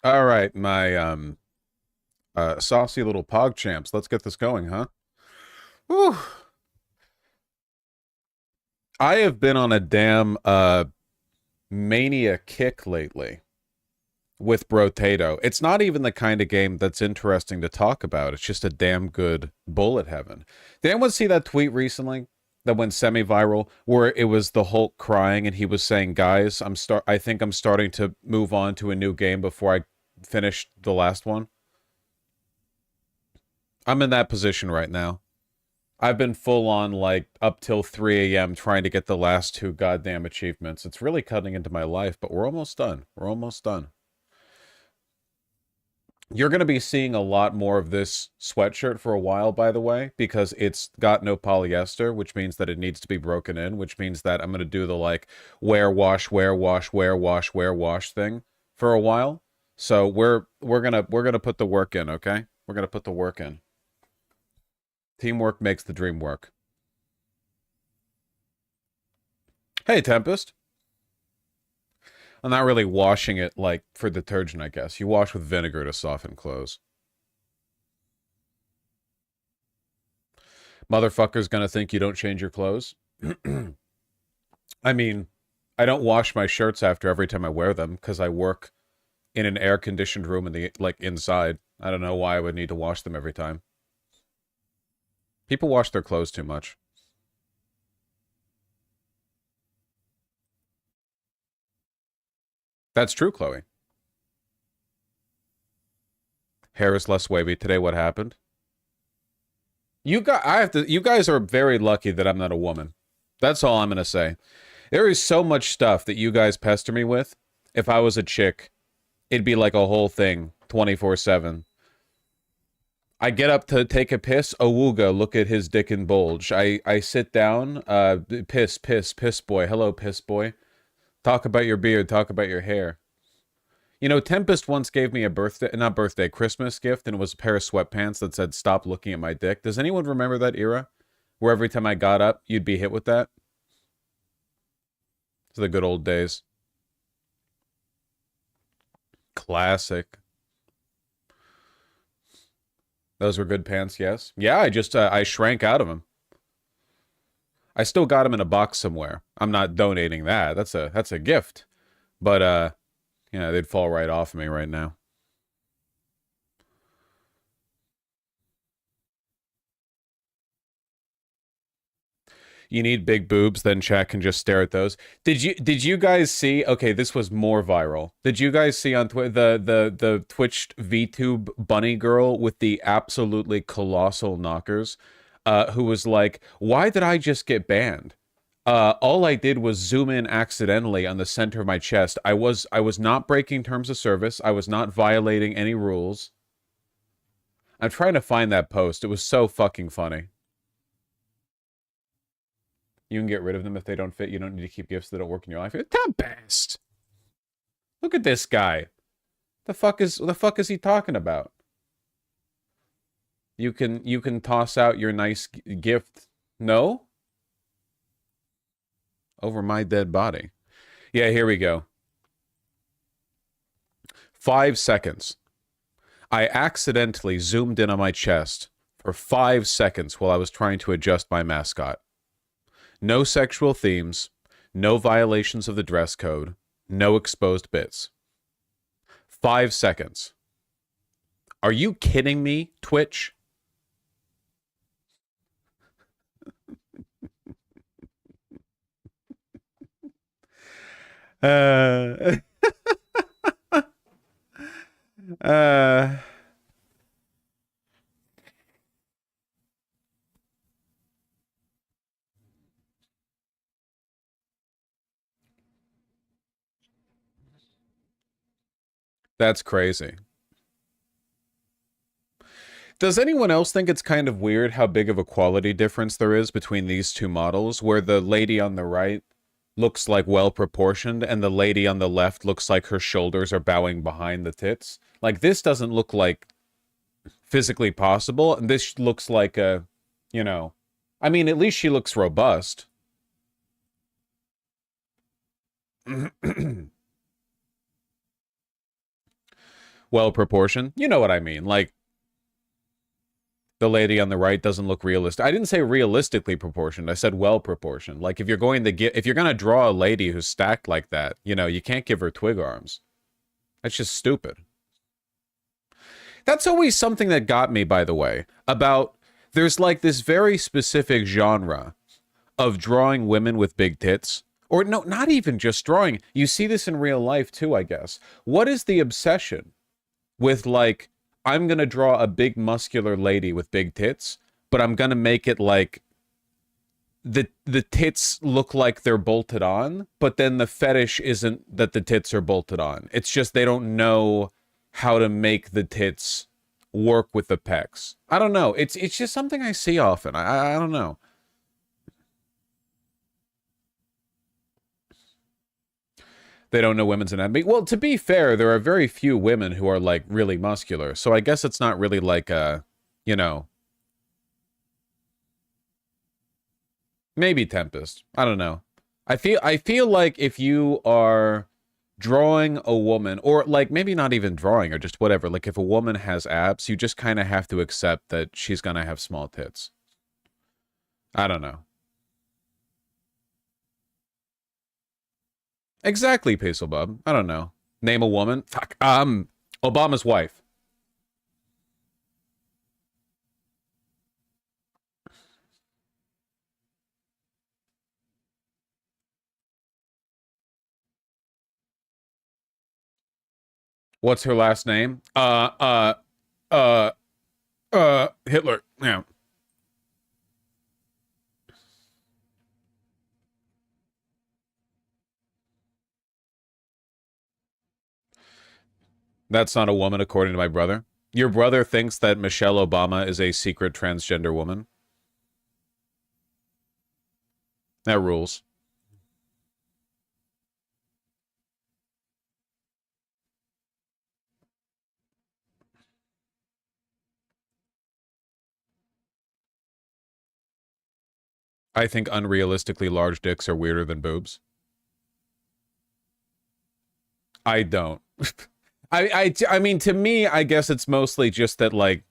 All right, my saucy little pog champs. Let's get this going, huh? Whew. I have been on a damn mania kick lately with Brotato. It's not even the kind of game that's interesting to talk about. It's just a damn good bullet heaven. Did anyone see that tweet recently that went semi-viral where it was the Hulk crying and he was saying, "Guys, I think I'm starting to move on to a new game before I finish the last one." I'm in that position right now. I've been full on like up till 3 a.m. trying to get the last two goddamn achievements. It's really cutting into my life, but we're almost done. We're almost done. You're going to be seeing a lot more of this sweatshirt for a while, by the way, because it's got no polyester, which means that it needs to be broken in, which means that I'm going to do the like wear, wash, wear, wash, wear, wash thing for a while. So we're gonna put the work in, okay? We're gonna put the work in. Teamwork makes the dream work. Hey, Tempest. I'm not really washing it like for detergent, I guess. You wash with vinegar to soften clothes. Motherfucker's gonna think you don't change your clothes. I mean, I don't wash my shirts after every time I wear them because I work in an air-conditioned room in the like inside. I don't know why I would need to wash them every time. People wash their clothes too much. That's true, Chloe. Hair is less wavy. Today, what happened? You guys are very lucky that I'm not a woman. That's all I'm gonna say. There is so much stuff that you guys pester me with. If I was a chick, it'd be like a whole thing, 24/7. I get up to take a piss. Awooga, look at his dick and bulge. I sit down. Piss boy. Hello, piss boy. Talk about your beard. Talk about your hair. You know, Tempest once gave me a not birthday, Christmas gift, and it was a pair of sweatpants that said, "Stop looking at my dick." Does anyone remember that era? Where every time I got up, you'd be hit with that? It's the good old days. Classic. Those were good pants, yes. Yeah, I shrank out of them. I still got them in a box somewhere. I'm not donating that. That's a gift. But yeah, they'd fall right off of me right now. You need big boobs, then chat can just stare at those. Did you guys see? Okay, this was more viral. Did you guys see on Twitter the Twitched VTube bunny girl with the absolutely colossal knockers, who was like, "Why did I just get banned? All I did was zoom in accidentally on the center of my chest. I was not breaking terms of service. I was not violating any rules." I'm trying to find that post. It was so fucking funny. You can get rid of them if they don't fit. You don't need to keep gifts that don't work in your life. The best. Look at this guy. The fuck is he talking about? You can toss out your nice gift. No? Over my dead body. Yeah, here we go. 5 seconds. I accidentally zoomed in on my chest for 5 seconds while I was trying to adjust my mascot. No sexual themes, no violations of the dress code, no exposed bits. 5 seconds. Are you kidding me, Twitch? Uh, uh, that's crazy. Does anyone else think it's kind of weird how big of a quality difference there is between these two models, where the lady on the right looks like well proportioned and the lady on the left looks like her shoulders are bowing behind the tits? Like, this doesn't look like physically possible, and this looks like a, you know, I mean, at least she looks robust. Well proportioned. You know what I mean. Like, the lady on the right doesn't look realistic. I didn't say realistically proportioned. I said well proportioned. Like, if you're going to if you're going to draw a lady who's stacked like that, you know, you can't give her twig arms. That's just stupid. That's always something that got me, by the way, about there's like this very specific genre of drawing women with big tits. Or no, not even just drawing. You see this in real life too, I guess. What is the obsession with, like, I'm going to draw a big muscular lady with big tits, but I'm going to make it like the tits look like they're bolted on, but then the fetish isn't that the tits are bolted on. It's just they don't know how to make the tits work with the pecs. I don't know. It's just something I see often. I don't know. They don't know women's anatomy. Well, to be fair, there are very few women who are like really muscular. So I guess it's not really like a, you know, maybe Tempest. I don't know. I feel like if you are drawing a woman, or like maybe not even drawing, or just whatever, like if a woman has abs, you just kind of have to accept that she's gonna have small tits. I don't know. Exactly, Peaceful Bub. I don't know. Name a woman. Fuck. Obama's wife. What's her last name? Hitler. Yeah. That's not a woman, according to my brother. Your brother thinks that Michelle Obama is a secret transgender woman. That rules. I think unrealistically large dicks are weirder than boobs. I don't. I mean, to me, I guess it's mostly just that, like,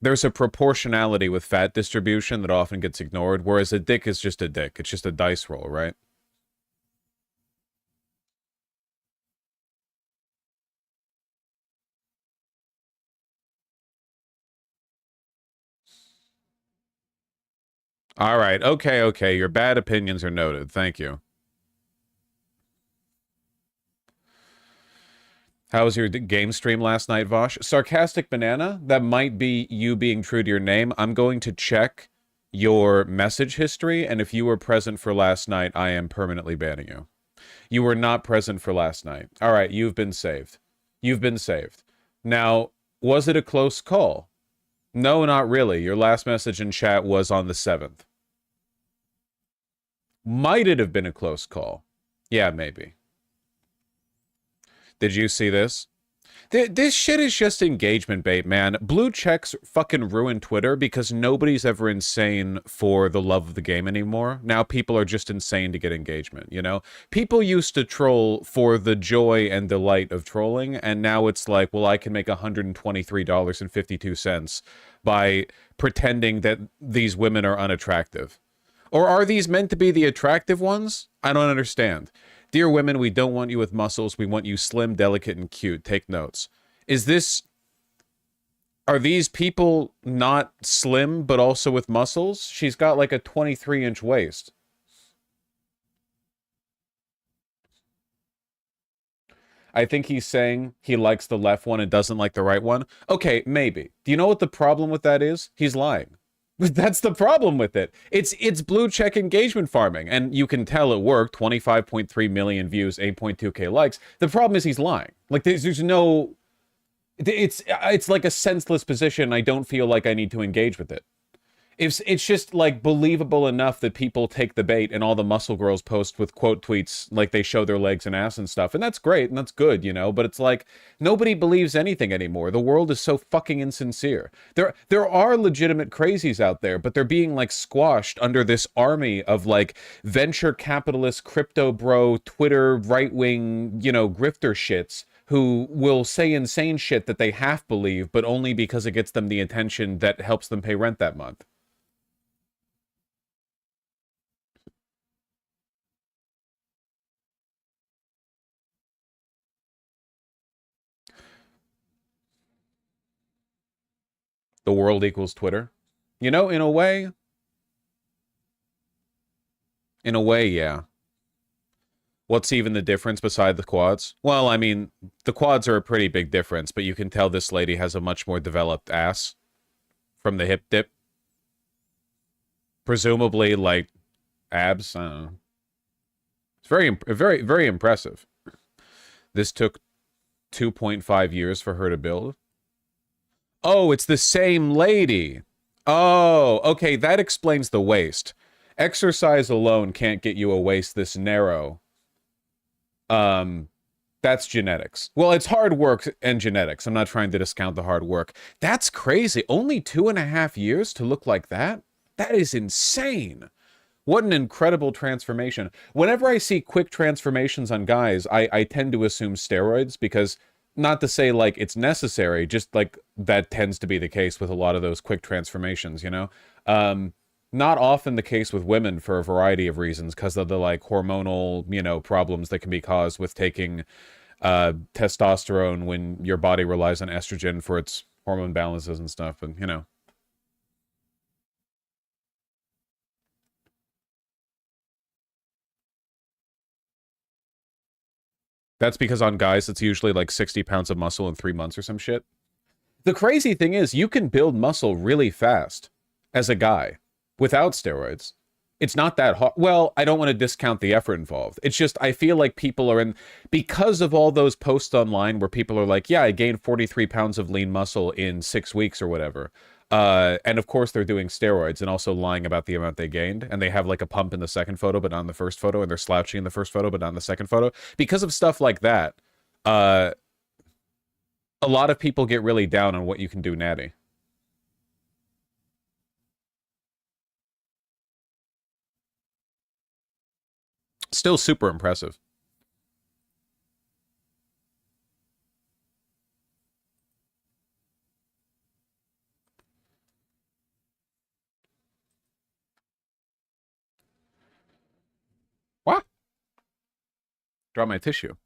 there's a proportionality with fat distribution that often gets ignored, whereas a dick is just a dick. It's just a dice roll, right? All right. Okay, okay. Your bad opinions are noted. Thank you. How was your game stream last night, Vosh? Sarcastic Banana? That might be you being true to your name. I'm going to check your message history, and if you were present for last night, I am permanently banning you. You were not present for last night. All right, you've been saved. You've been saved. Now, was it a close call? No, not really. Your last message in chat was on the 7th. Might it have been a close call? Yeah, maybe. Did you see this? This shit is just engagement bait, man. Blue checks fucking ruin Twitter because nobody's ever insane for the love of the game anymore. Now people are just insane to get engagement, you know? People used to troll for the joy and delight of trolling, and now it's like, well, I can make $123.52 by pretending that these women are unattractive. Or are these meant to be the attractive ones? I don't understand. Dear women, we don't want you with muscles. We want you slim, delicate, and cute. Take notes. Is this... Are these people not slim, but also with muscles? She's got like a 23-inch waist. I think he's saying he likes the left one and doesn't like the right one. Okay, maybe. Do you know what the problem with that is? He's lying. That's the problem with it. It's blue check engagement farming, and you can tell it worked. 25.3 million views, 8.2k likes. The problem is he's lying. Like there's no. It's like a senseless position. I don't feel like I need to engage with it. It's just like believable enough that people take the bait, and all the muscle girls post with quote tweets like they show their legs and ass and stuff, and that's great and that's good, you know. But it's like nobody believes anything anymore. The world is so fucking insincere. There are legitimate crazies out there, but they're being like squashed under this army of like venture capitalist, crypto bro, Twitter right wing, you know, grifter shits who will say insane shit that they half believe, but only because it gets them the attention that helps them pay rent that month. The world equals Twitter. You know, in a way, yeah. What's even the difference beside the quads? Well, I mean, the quads are a pretty big difference, but you can tell this lady has a much more developed ass from the hip dip. Presumably, like, abs. I don't know. It's very impressive. This took 2.5 years for her to build. Oh, it's the same lady. Oh, okay, that explains the waist. Exercise alone can't get you a waist this narrow. That's genetics. Well, it's hard work and genetics. I'm not trying to discount the hard work. That's crazy. Only 2.5 years to look like that? That is insane. What an incredible transformation. Whenever I see quick transformations on guys, I tend to assume steroids because, not to say like it's necessary, just like that tends to be the case with a lot of those quick transformations, you know? Not often the case with women for a variety of reasons because of the like hormonal, you know, problems that can be caused with taking testosterone when your body relies on estrogen for its hormone balances and stuff, and you know. That's because on guys, it's usually like 60 pounds of muscle in 3 months or some shit. The crazy thing is, you can build muscle really fast as a guy without steroids. It's not that hard. Well, I don't want to discount the effort involved. It's just, I feel like people are in, because of all those posts online where people are like, yeah, I gained 43 pounds of lean muscle in 6 weeks or whatever. And of course they're doing steroids and also lying about the amount they gained. And they have like a pump in the second photo, but not in the first photo. And they're slouching in the first photo, but not in the second photo. Because of stuff like that, uh, a lot of people get really down on what you can do natty. Still super impressive. What? Drop my tissue.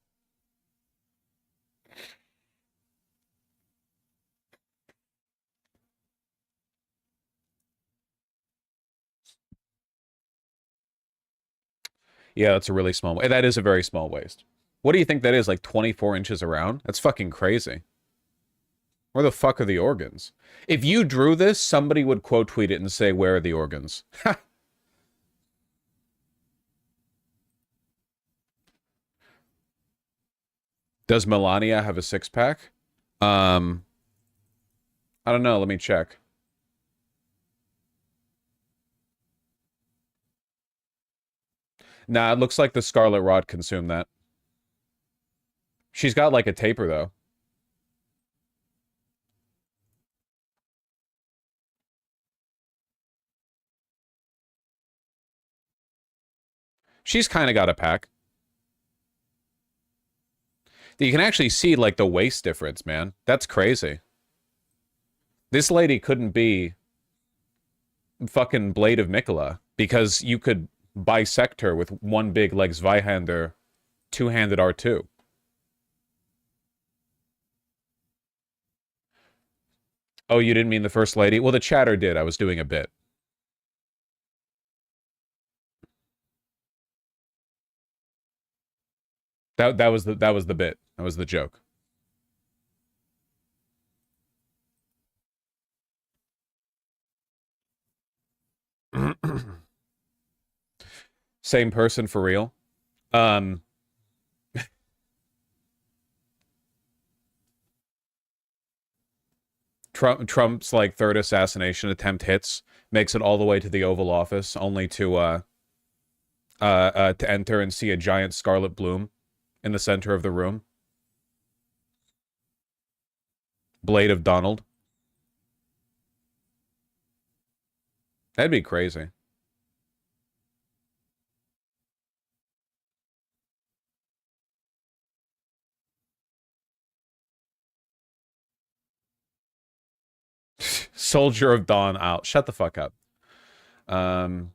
Yeah, that's a really small. That is a very small waist. What do you think that is? Like 24 inches around? That's fucking crazy. Where the fuck are the organs? If you drew this, somebody would quote tweet it and say, "Where are the organs?" Does Melania have a six pack? Um, I don't know. Let me check. Nah, it looks like the Scarlet Rot consumed that. She's got like a taper though. She's kind of got a pack. You can actually see like the waist difference, man. That's crazy. This lady couldn't be fucking Blade of Mikola because you could bisect her with one big like Zweihander, two-handed R2. Oh, you didn't mean the first lady? Well, the chatter did. I was doing a bit. That was the bit. That was the joke. Same person for real. Um, Trump's like third assassination attempt hits, makes it all the way to the Oval Office, only to enter and see a giant scarlet bloom in the center of the room. Blade of Donald. That'd be crazy. Soldier of Dawn out. Shut the fuck up. Um,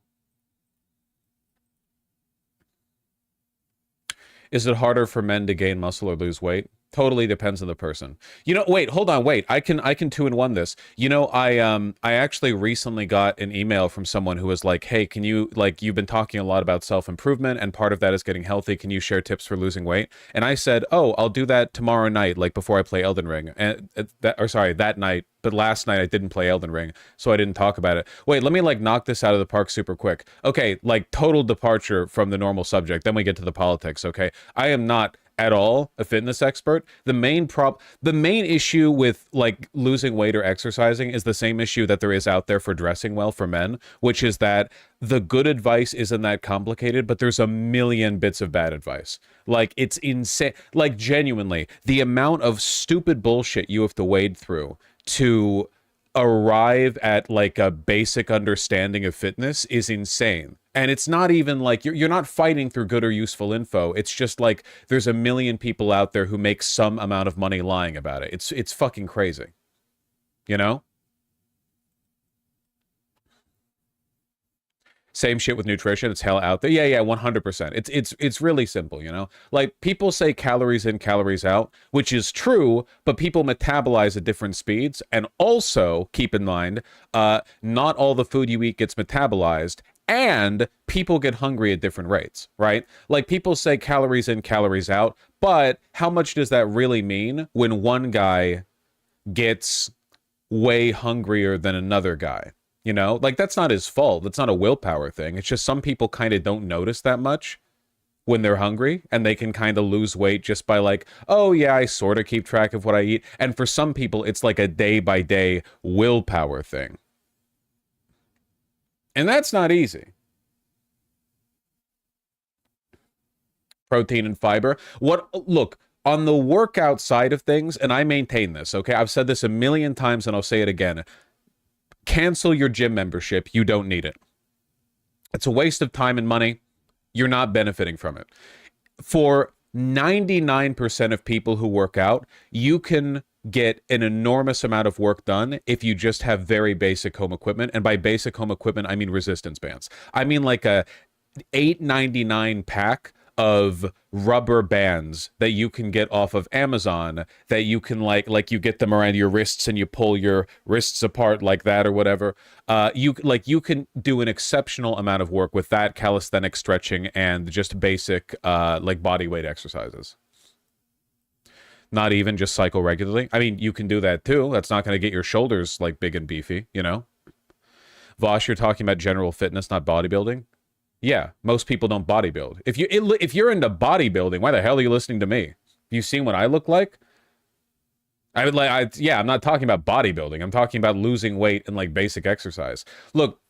is it harder for men to gain muscle or lose weight? Totally depends on the person. You know, wait, hold on, wait. I can 2-in-1 this. You know, I actually recently got an email from someone who was like, "Hey, can you like you've been talking a lot about self-improvement and part of that is getting healthy. Can you share tips for losing weight?" And I said, "Oh, I'll do that tomorrow night, like before I play Elden Ring." And that night, but last night I didn't play Elden Ring, so I didn't talk about it. Wait, let me like knock this out of the park super quick. Okay, like total departure from the normal subject. Then we get to the politics, okay? I am not at all a fitness expert. The main issue with like losing weight or exercising is the same issue that there is out there for dressing well for men, which is that the good advice isn't that complicated, but there's a million bits of bad advice. Like it's insane. Like genuinely, the amount of stupid bullshit you have to wade through to arrive at like a basic understanding of fitness is insane. And it's not even like you're not fighting through good or useful info. It's just like there's a million people out there who make some amount of money lying about it. It's fucking crazy. You know? Same shit with nutrition. It's hell out there. Yeah, yeah, 100%. It's really simple, you know? Like people say calories in, calories out, which is true, but people metabolize at different speeds. And also keep in mind, not all the food you eat gets metabolized, and people get hungry at different rates, right? Like people say calories in, calories out, but how much does that really mean when one guy gets way hungrier than another guy? You know, like that's not his fault. That's not a willpower thing. It's just some people kind of don't notice that much when they're hungry and they can kind of lose weight just by like, oh yeah, I sort of keep track of what I eat. And for some people, it's like a day by day willpower thing. And that's not easy. Protein and fiber. Look, on the workout side of things, and I maintain this, okay? I've said this a million times and I'll say it again. Cancel your gym membership. You don't need it. It's a waste of time and money. You're not benefiting from it. For 99% of people who work out, you can get an enormous amount of work done if you just have very basic home equipment. And by basic home equipment, I mean resistance bands. I mean like a $8.99 pack of rubber bands that you can get off of Amazon that you can like you get them around your wrists and you pull your wrists apart like that or whatever. You can do an exceptional amount of work with that, calisthenic stretching and just basic like body weight exercises. Not even just cycle regularly. I mean, you can do that too. That's not going to get your shoulders like big and beefy, you know? Vosh, you're talking about general fitness, not bodybuilding. Yeah, most people don't bodybuild. If you're into bodybuilding, why the hell are you listening to me? You seen what I look like? I'm not talking about bodybuilding. I'm talking about losing weight and like basic exercise. Look,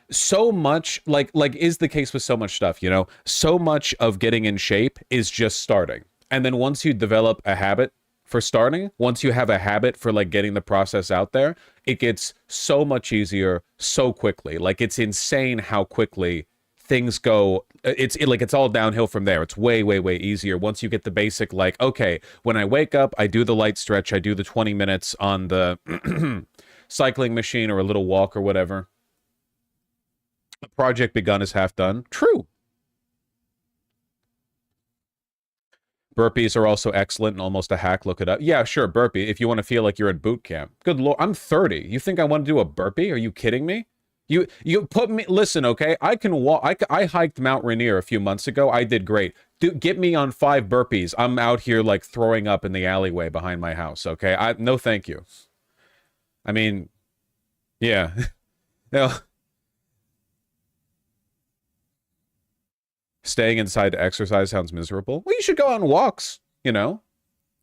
so much like is the case with so much stuff, you know? So much of getting in shape is just starting. And then once you develop a habit for starting, once you have a habit for like getting the process out there, it gets so much easier so quickly. Like it's insane how quickly things go. It's all downhill from there. It's way, way, way easier once you get the basic, like, okay, when I wake up, I do the light stretch, I do the 20 minutes on the cycling machine or a little walk or whatever. The project begun is half done. True. Burpees are also excellent and almost a hack. Look it up. Yeah, sure, burpee, if you want to feel like you're at boot camp. Good lord, I'm 30. You think I want to do a burpee? Are you kidding me? You put me, listen, okay? I can walk. I hiked Mount Rainier a few months ago. I did great. Get me on 5 burpees. I'm out here like throwing up in the alleyway behind my house, okay? No, thank you. I mean, yeah. No. Staying inside to exercise sounds miserable. Well, you should go on walks, you know?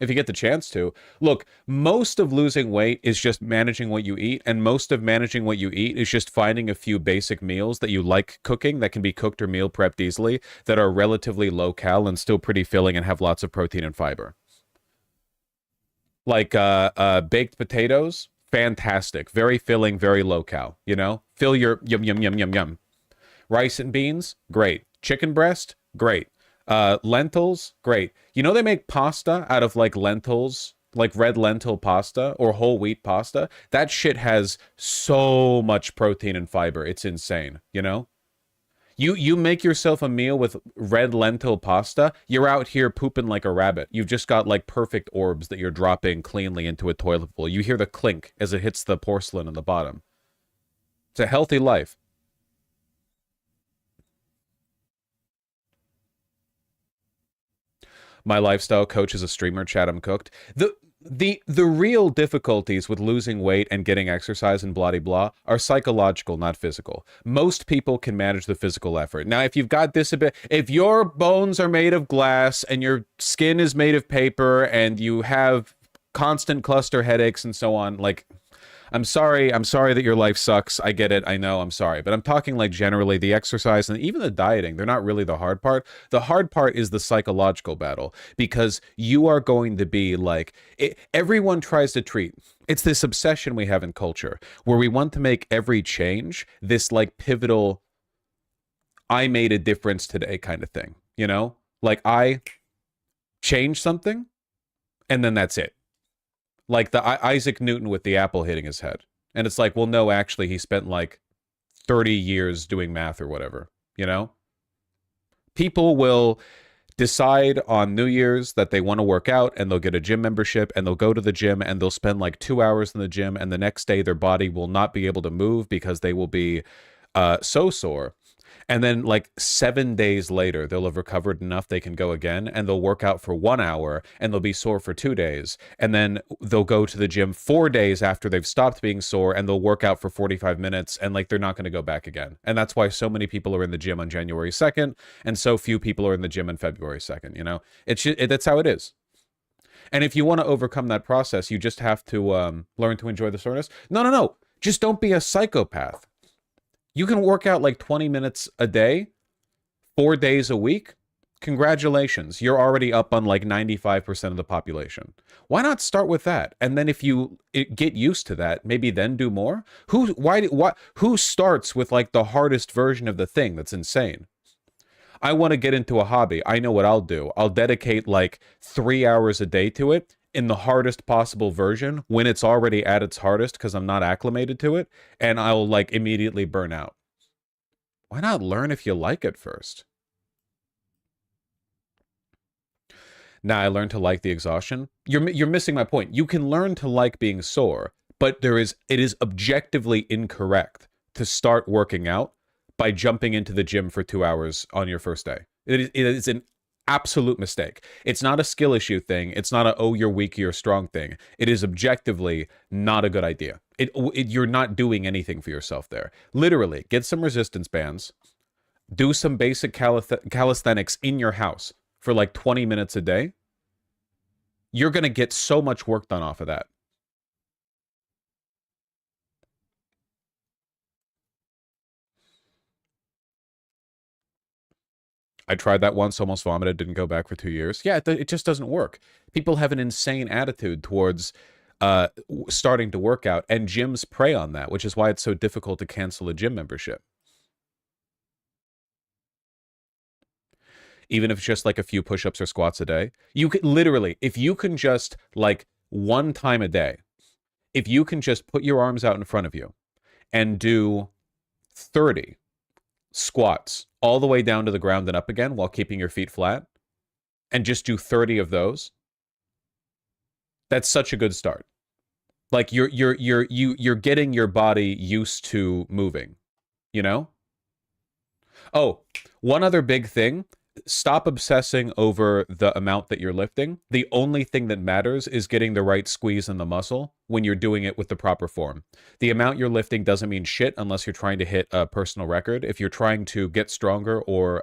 If you get the chance to. Look, most of losing weight is just managing what you eat, and most of managing what you eat is just finding a few basic meals that you like cooking, that can be cooked or meal prepped easily, that are relatively low cal and still pretty filling and have lots of protein and fiber. Like baked potatoes, fantastic. Very filling, very low cal, you know? Fill your yum, yum, yum, yum, yum. Rice and beans, great. Chicken breast, great. Lentils, great. You know they make pasta out of like lentils like red lentil pasta or whole wheat pasta, that shit has so much protein and fiber. It's insane, you know? You make yourself a meal with red lentil pasta, you're out here pooping like a rabbit. You've just got like perfect orbs that you're dropping cleanly into a toilet bowl. You hear the clink as it hits the porcelain on the bottom. It's a healthy life. My lifestyle coach is a streamer, Chatham cooked. The real difficulties with losing weight and getting exercise and blah blah are psychological, not physical. Most people can manage the physical effort. Now, if you've got disability, if your bones are made of glass and your skin is made of paper and you have constant cluster headaches and so on, like I'm sorry. I'm sorry that your life sucks. I get it. I know. I'm sorry. But I'm talking like generally the exercise and even the dieting. They're not really the hard part. The hard part is the psychological battle because you are going to be like, everyone tries to treat. It's this obsession we have in culture where we want to make every change this like pivotal, I made a difference today kind of thing. You know, like I changed something and then that's it, like the Isaac Newton with the apple hitting his head. And it's like, well, no, actually, he spent like 30 years doing math or whatever, you know? People will decide on New Year's that they want to work out and they'll get a gym membership and they'll go to the gym and they'll spend like 2 hours in the gym and the next day their body will not be able to move because they will be so sore. And then like 7 days later, they'll have recovered enough they can go again and they'll work out for 1 hour and they'll be sore for 2 days. And then they'll go to the gym 4 days after they've stopped being sore and they'll work out for 45 minutes and like they're not going to go back again. And that's why so many people are in the gym on January 2nd and so few people are in the gym on February 2nd. You know, that's how it is. And if you want to overcome that process, you just have to learn to enjoy the soreness. No, no, no. Just don't be a psychopath. You can work out like 20 minutes a day, 4 days a week. Congratulations. You're already up on like 95% of the population. Why not start with that? And then if you get used to that, maybe then do more. Who starts with like the hardest version of the thing? That's insane. I want to get into a hobby. I know what I'll do. I'll dedicate like 3 hours a day to it in the hardest possible version when it's already at its hardest because I'm not acclimated to it, and I'll like immediately burn out. Why not learn if you like it first? Now I learned to like the exhaustion. You're missing my point. You can learn to like being sore, but it is objectively incorrect to start working out by jumping into the gym for 2 hours on your first day. It is an absolute mistake. It's not a skill issue thing. It's not a, oh, you're weak, you're strong thing. It is objectively not a good idea. You're not doing anything for yourself there. Literally, get some resistance bands, do some basic calisthenics in your house for like 20 minutes a day. You're going to get so much work done off of that. I tried that once, almost vomited, didn't go back for 2 years. Yeah, it just doesn't work. People have an insane attitude towards starting to work out, and gyms prey on that, which is why it's so difficult to cancel a gym membership. Even if it's just like a few push-ups or squats a day. You could literally, if you can just like one time a day, if you can just put your arms out in front of you and do 30 squats all the way down to the ground and up again while keeping your feet flat, and just do 30 of those, that's such a good start. Like you're getting your body used to moving, you know? Oh, one other big thing, stop obsessing over the amount that you're lifting. The only thing that matters is getting the right squeeze in the muscle when you're doing it with the proper form. The amount you're lifting doesn't mean shit unless you're trying to hit a personal record. If you're trying to get stronger or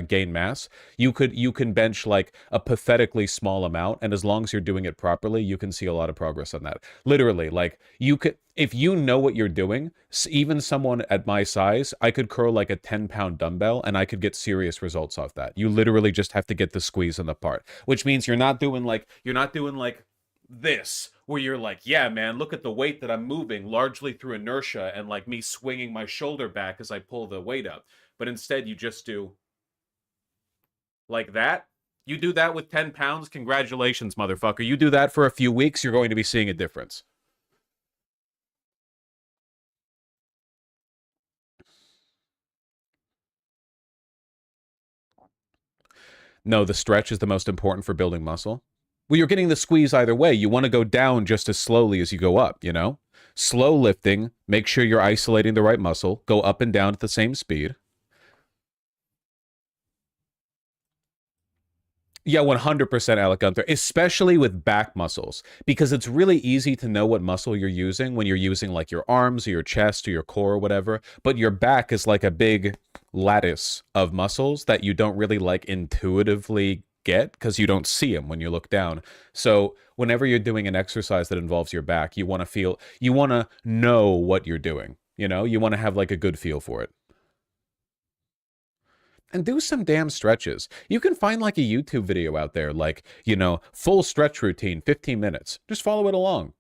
gain mass, you can bench like a pathetically small amount, and as long as you're doing it properly, you can see a lot of progress on that. Literally, like you could, if you know what you're doing, even someone at my size, I could curl like a 10-pound dumbbell and I could get serious results off that. You literally just have to get the squeeze on the part, which means you're not doing like this, where you're like, yeah, man, look at the weight that I'm moving largely through inertia and like me swinging my shoulder back as I pull the weight up. But instead you just do like that You do that with 10 pounds, congratulations, motherfucker. You do that for a few weeks, you're going to be seeing a difference. No, the stretch is the most important for building muscle. Well, you're getting the squeeze either way. You want to go down just as slowly as you go up, you know? Slow lifting, make sure you're isolating the right muscle, go up and down at the same speed. Yeah, 100% Alec Gunther, especially with back muscles, because it's really easy to know what muscle you're using when you're using like your arms or your chest or your core or whatever. But your back is like a big lattice of muscles that you don't really like intuitively get because you don't see them when you look down. So whenever you're doing an exercise that involves your back, you want to know what you're doing. You know, you want to have like a good feel for it. And do some damn stretches. You can find like a YouTube video out there, like, you know, full stretch routine, 15 minutes. Just follow it along.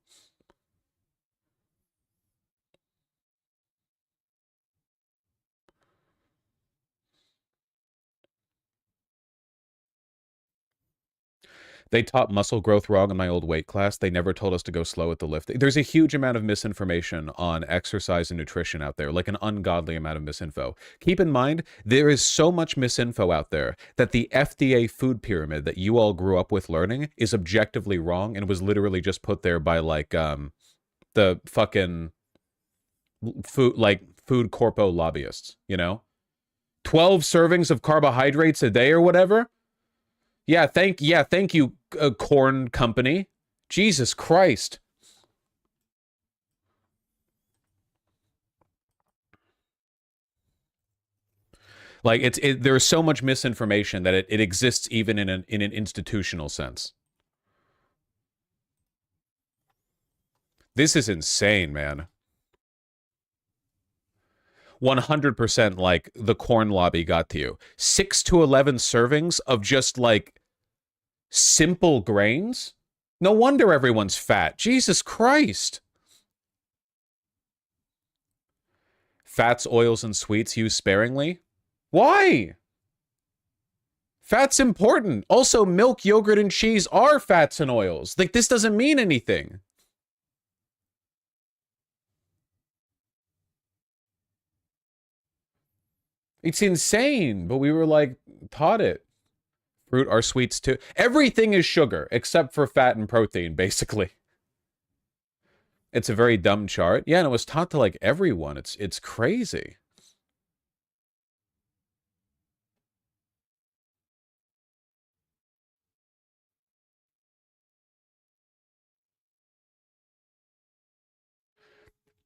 They taught muscle growth wrong in my old weight class. They never told us to go slow at the lifting. There's a huge amount of misinformation on exercise and nutrition out there, like an ungodly amount of misinfo. Keep in mind, there is so much misinfo out there that the FDA food pyramid that you all grew up with learning is objectively wrong and was literally just put there by like the fucking food corpo lobbyists, you know? 12 servings of carbohydrates a day or whatever? Thank you, corn company. Jesus Christ. Like there's so much misinformation that it exists even in an institutional sense. This is insane, man. 100% like the corn lobby got to you. 6 to 11 servings of just like simple grains? No wonder everyone's fat. Jesus Christ. Fats, oils, and sweets used sparingly? Why? Fat's important. Also, milk, yogurt, and cheese are fats and oils. Like, this doesn't mean anything. It's insane, but we were like taught it. Fruit are sweets too. Everything is sugar except for fat and protein, basically. It's a very dumb chart. Yeah, and it was taught to like everyone. It's crazy.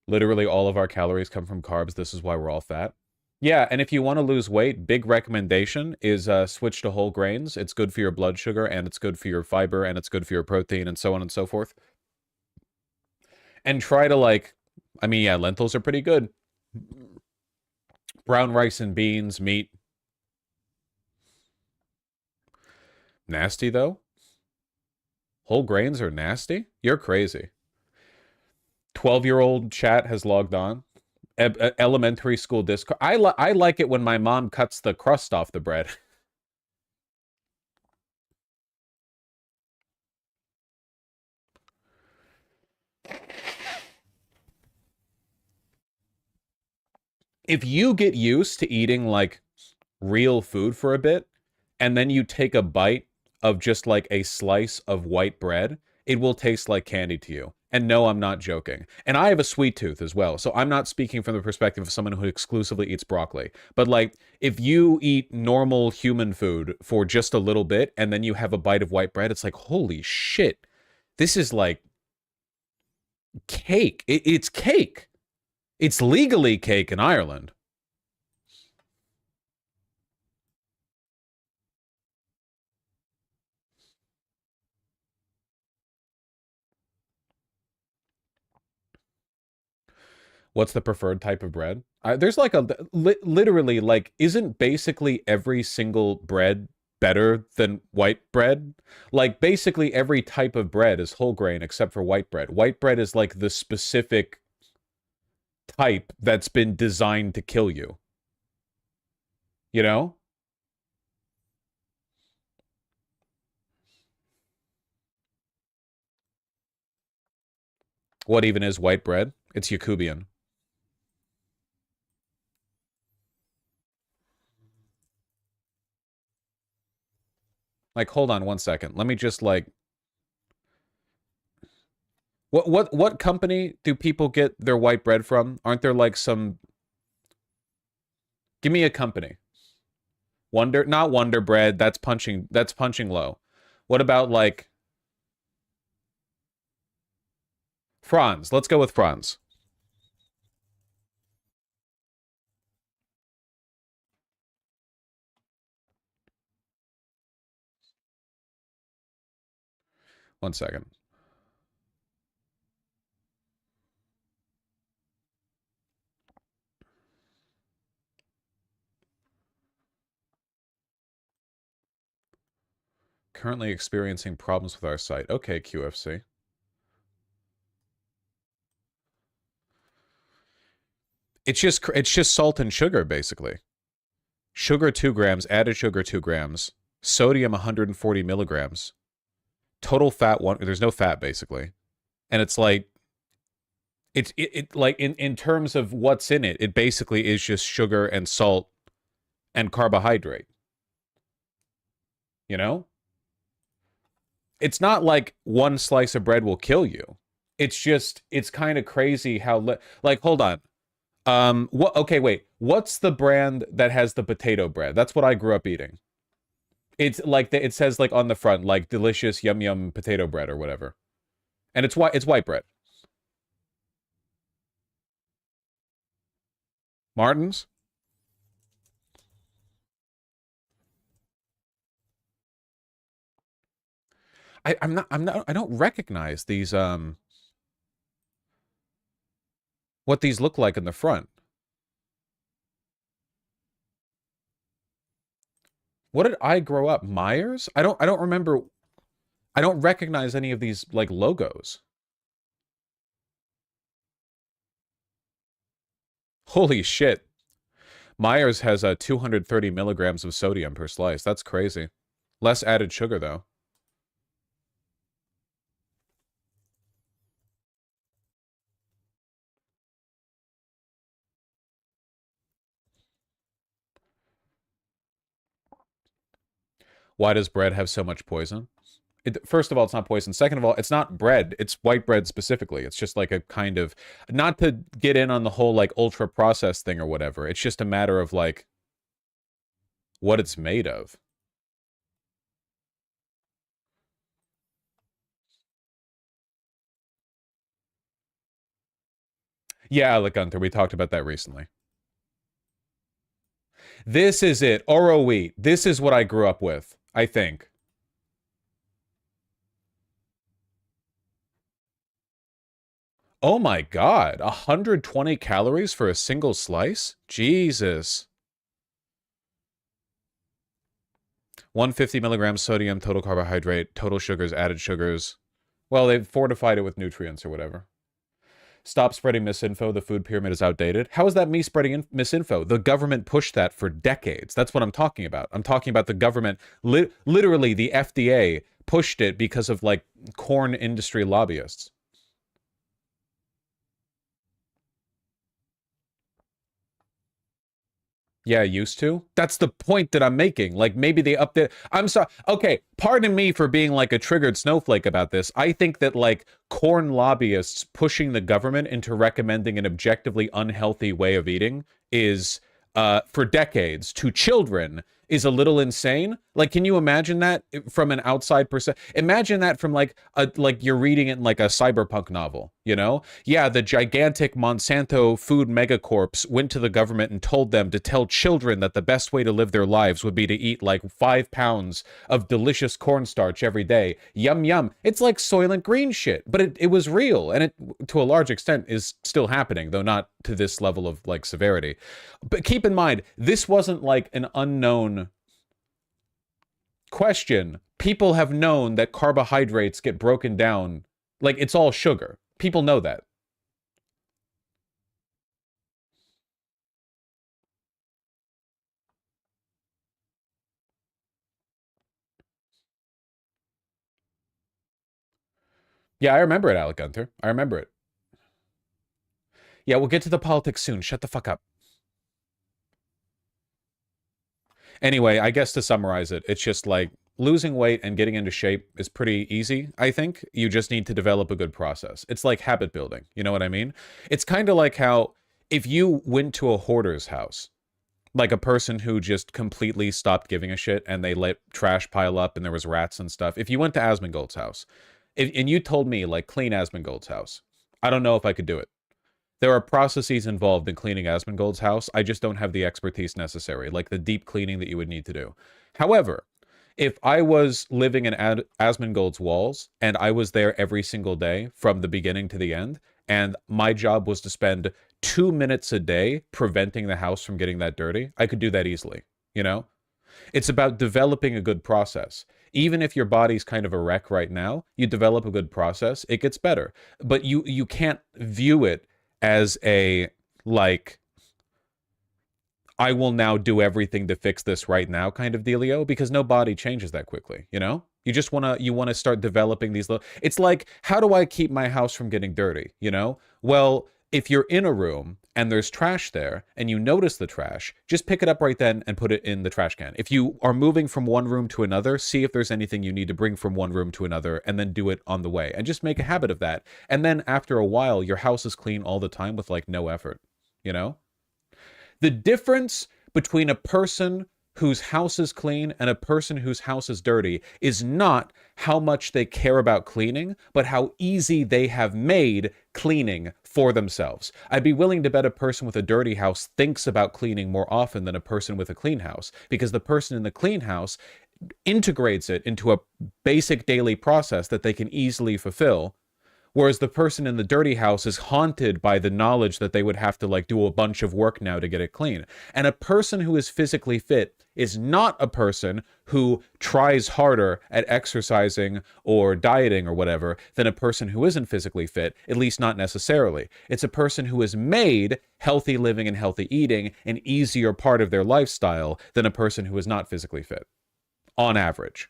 Literally all of our calories come from carbs. This is why we're all fat. Yeah, and if you want to lose weight, big recommendation is switch to whole grains. It's good for your blood sugar, and it's good for your fiber, and it's good for your protein, and so on and so forth. And try to like, I mean, yeah, lentils are pretty good. Brown rice and beans, meat. Nasty though? Whole grains are nasty? You're crazy. 12-year-old chat has logged on. Elementary school Discord. I like it when my mom cuts the crust off the bread. If you get used to eating like real food for a bit, and then you take a bite of just like a slice of white bread, it will taste like candy to you. And no, I'm not joking. And I have a sweet tooth as well. So I'm not speaking from the perspective of someone who exclusively eats broccoli. But like, if you eat normal human food for just a little bit and then you have a bite of white bread, it's like, holy shit. This is like cake. It's cake. It's legally cake in Ireland. What's the preferred type of bread? There's like a literally like isn't basically every single bread better than white bread? Like basically every type of bread is whole grain except for white bread. White bread is like the specific type that's been designed to kill you. You know? What even is white bread? It's Yakubian. Like, hold on one second. Let me just like what company do people get their white bread from? Aren't there like some give me a company. Wonder not Wonder Bread, that's punching low. What about like Franz? Let's go with Franz. One second. Currently experiencing problems with our site. Okay, QFC. It's just salt and sugar basically. Sugar 2 grams, added sugar 2 grams, sodium 140 milligrams, total fat one. There's no fat basically, and it's like it like in terms of what's in it, it basically is just sugar and salt and carbohydrate. You know, it's not like one slice of bread will kill you. It's just it's kind of crazy how like hold on. What? Okay, wait. What's the brand that has the potato bread? That's what I grew up eating. It's like it says like on the front, like delicious yum yum potato bread or whatever, and it's white bread. Martin's. I'm not I don't recognize these what these look like in the front. What did I grow up? Myers? I don't remember. I don't recognize any of these like logos. Holy shit. Myers has 230 milligrams of sodium per slice. That's crazy. Less added sugar though. Why does bread have so much poison? First of all, it's not poison. Second of all, it's not bread. It's white bread specifically. It's just like a kind of, not to get in on the whole like ultra processed thing or whatever. It's just a matter of like what it's made of. Yeah, Alec Gunther, we talked about that recently. This is it. Oro wheat. This is what I grew up with, I think. Oh my God. 120 calories for a single slice? Jesus. 150 milligrams sodium, total carbohydrate, total sugars, added sugars. Well, they've fortified it with nutrients or whatever. Stop spreading misinfo. The food pyramid is outdated. How is that me spreading misinfo? The government pushed that for decades. That's what I'm talking about. I'm talking about the government, literally the FDA pushed it because of like corn industry lobbyists. Yeah, used to. That's the point that I'm making. Like maybe they update. I'm sorry. Okay, pardon me for being like a triggered snowflake about this. I think that like corn lobbyists pushing the government into recommending an objectively unhealthy way of eating is for decades to children is a little insane. Like, can you imagine that from an outside person? Imagine that from like you're reading it in like a cyberpunk novel, you know? Yeah, the gigantic Monsanto food megacorps went to the government and told them to tell children that the best way to live their lives would be to eat like 5 pounds of delicious cornstarch every day. Yum yum. It's like Soylent Green shit, but it was real, and it to a large extent is still happening, though not to this level of like severity. But keep in mind, this wasn't like an unknown question. People have known that carbohydrates get broken down. Like it's all sugar. People know that. Yeah, I remember it, Alec Gunther. I remember it. Yeah, we'll get to the politics soon. Shut the fuck up. Anyway, I guess to summarize it, it's just like losing weight and getting into shape is pretty easy, I think. You just need to develop a good process. It's like habit building. You know what I mean? It's kind of like how if you went to a hoarder's house, like a person who just completely stopped giving a shit and they let trash pile up and there was rats and stuff. If you went to Asmongold's house and you told me like clean Asmongold's house, I don't know if I could do it. There are processes involved in cleaning Asmongold's house. I just don't have the expertise necessary, like the deep cleaning that you would need to do. However, if I was living in Asmongold's walls and I was there every single day from the beginning to the end, and my job was to spend 2 minutes a day preventing the house from getting that dirty, I could do that easily, you know? It's about developing a good process. Even if your body's kind of a wreck right now, you develop a good process, it gets better. But you can't view it as a like I will now do everything to fix this right now kind of dealio, because no body changes that quickly, you know? You want to start developing these little. It's like, how do I keep my house from getting dirty, you know? Well, if you're in a room and there's trash there and you notice the trash, just pick it up right then and put it in the trash can. If you are moving from one room to another, see if there's anything you need to bring from one room to another and then do it on the way. And just make a habit of that. And then after a while, your house is clean all the time with like no effort, you know? The difference between a person whose house is clean and a person whose house is dirty is not how much they care about cleaning, but how easy they have made cleaning for themselves. I'd be willing to bet a person with a dirty house thinks about cleaning more often than a person with a clean house, because the person in the clean house integrates it into a basic daily process that they can easily fulfill. Whereas the person in the dirty house is haunted by the knowledge that they would have to like do a bunch of work now to get it clean. And a person who is physically fit is not a person who tries harder at exercising or dieting or whatever than a person who isn't physically fit, at least not necessarily. It's a person who has made healthy living and healthy eating an easier part of their lifestyle than a person who is not physically fit, on average.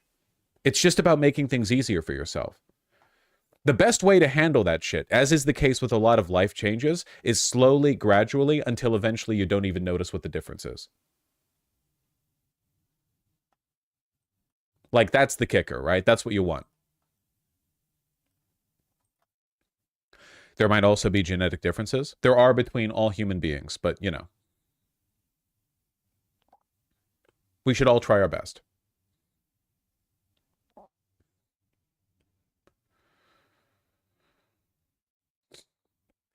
It's just about making things easier for yourself. The best way to handle that shit, as is the case with a lot of life changes, is slowly, gradually, until eventually you don't even notice what the difference is. Like, that's the kicker, right? That's what you want. There might also be genetic differences. There are between all human beings, but, you know. We should all try our best.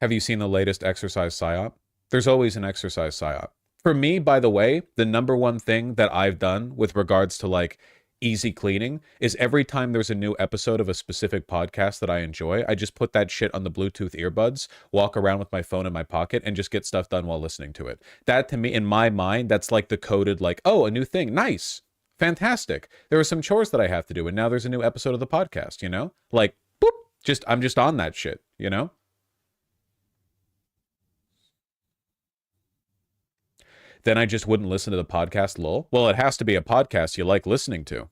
Have you seen the latest exercise psyop? There's always an exercise psyop. For me, by the way, the number one thing that I've done with regards to like easy cleaning is every time there's a new episode of a specific podcast that I enjoy, I just put that shit on the Bluetooth earbuds, walk around with my phone in my pocket, and just get stuff done while listening to it. That to me, in my mind, that's like the coded like, oh, a new thing. Nice. Fantastic. There are some chores that I have to do, and now there's a new episode of the podcast, you know? Like, boop, I'm just on that shit, you know? Then I just wouldn't listen to the podcast, lol. Well, it has to be a podcast you like listening to.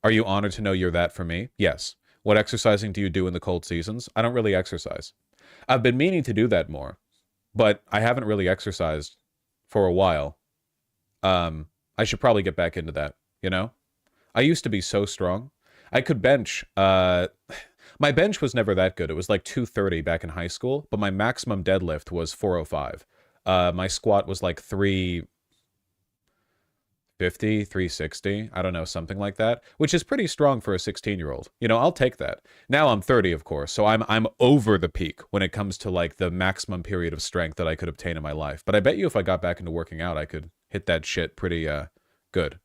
Are you honored to know you're that for me? Yes. What exercising do you do in the cold seasons? I don't really exercise. I've been meaning to do that more, but I haven't really exercised for a while. I should probably get back into that, you know? I used to be so strong. I could bench. My bench was never that good. It was like 230 back in high school, but my maximum deadlift was 405. My squat was like 350, 360. I don't know, something like that, which is pretty strong for a 16-year-old. You know, I'll take that. Now I'm 30, of course, so I'm over the peak when it comes to like the maximum period of strength that I could obtain in my life. But I bet you if I got back into working out, I could hit that shit pretty good.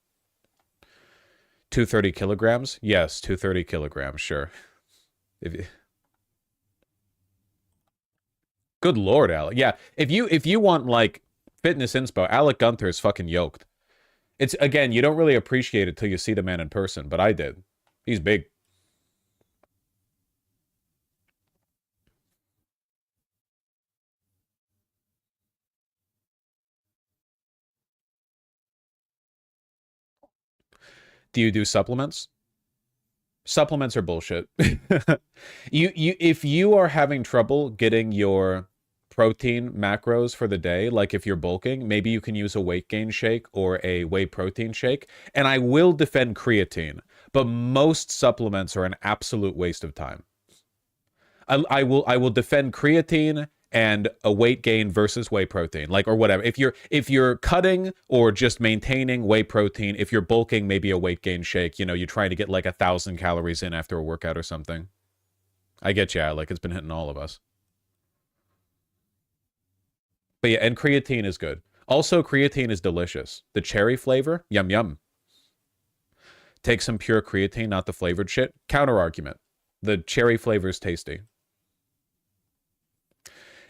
230 kilograms? Yes, 230 kilograms, sure. If you, good lord, Alec. Yeah, if you want like fitness inspo, Alec Gunther is fucking yoked. It's again, you don't really appreciate it till you see the man in person, but I did. He's big. Do you do supplements? Supplements are bullshit. If you are having trouble getting your protein macros for the day, like if you're bulking, maybe you can use a weight gain shake or a whey protein shake. And I will defend creatine, but most supplements are an absolute waste of time. I will defend creatine and a weight gain versus whey protein, like, or whatever. If you're cutting or just maintaining whey protein, if you're bulking, maybe a weight gain shake. You know, you're trying to get like 1,000 calories in after a workout or something. I get you, Alec. It's been hitting all of us. But yeah, and creatine is good. Also, creatine is delicious. The cherry flavor, yum yum. Take some pure creatine, not the flavored shit. Counter argument. The cherry flavor is tasty.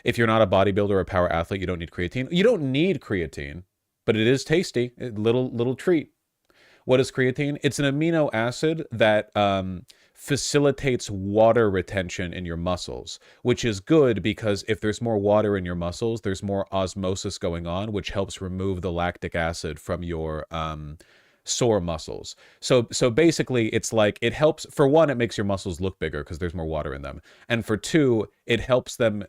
If you're not a bodybuilder or a power athlete, you don't need creatine. You don't need creatine, but it is tasty. A little treat. What is creatine? It's an amino acid that facilitates water retention in your muscles, which is good because if there's more water in your muscles, there's more osmosis going on, which helps remove the lactic acid from your sore muscles. So basically, it's like it helps. For one, it makes your muscles look bigger because there's more water in them, and for two, it helps them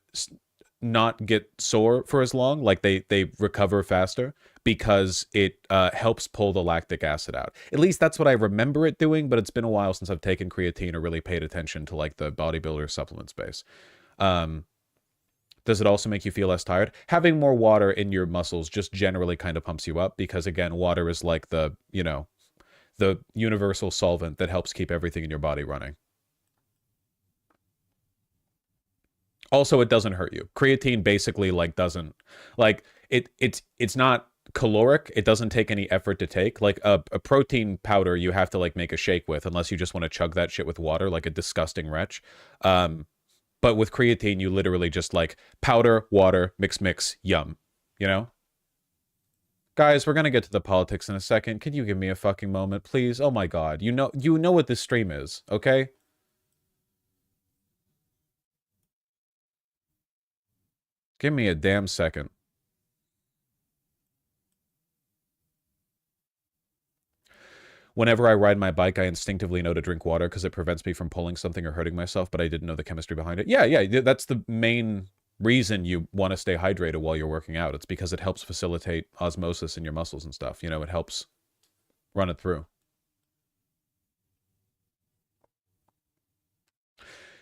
not get sore for as long, like they recover faster because it helps pull the lactic acid out. At least that's what I remember it doing, but it's been a while since I've taken creatine or really paid attention to like the bodybuilder supplement space. Does it also make you feel less tired? Having more water in your muscles just generally kind of pumps you up because again, water is like the, you know, the universal solvent that helps keep everything in your body running. Also, it doesn't hurt you. Creatine basically like doesn't like it's not caloric. It doesn't take any effort to take. Like a protein powder you have to like make a shake with unless you just want to chug that shit with water like a disgusting wretch. But with creatine you literally just like powder, water, mix, yum, you know? Guys, we're going to get to the politics in a second. Can you give me a fucking moment, please? Oh my god. You know what this stream is, okay? Give me a damn second. Whenever I ride my bike, I instinctively know to drink water because it prevents me from pulling something or hurting myself, but I didn't know the chemistry behind it. Yeah, that's the main reason you want to stay hydrated while you're working out. It's because it helps facilitate osmosis in your muscles and stuff. You know, it helps run it through.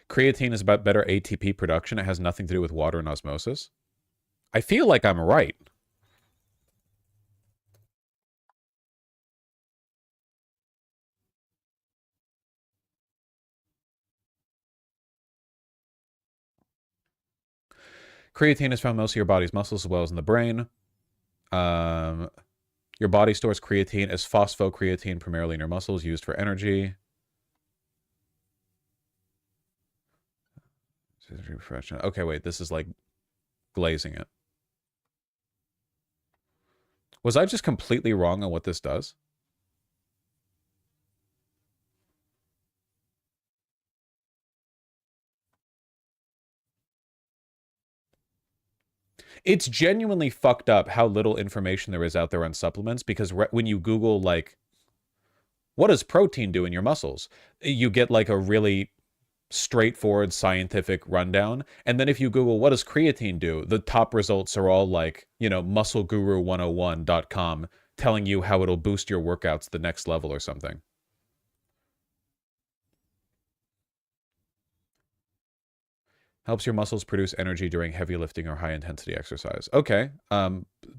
Creatine is about better ATP production. It has nothing to do with water and osmosis. I feel like I'm right. Creatine is found mostly in your body's muscles as well as in the brain. Your body stores creatine as phosphocreatine primarily in your muscles, used for energy. Okay, wait, this is like glazing it. Was I just completely wrong on what this does? It's genuinely fucked up how little information there is out there on supplements because when you Google, like, what does protein do in your muscles? You get like a really straightforward scientific rundown. And then if you Google, what does creatine do? The top results are all like, you know, muscleguru101.com telling you how it'll boost your workouts to the next level or something. Helps your muscles produce energy during heavy lifting or high intensity exercise. Okay.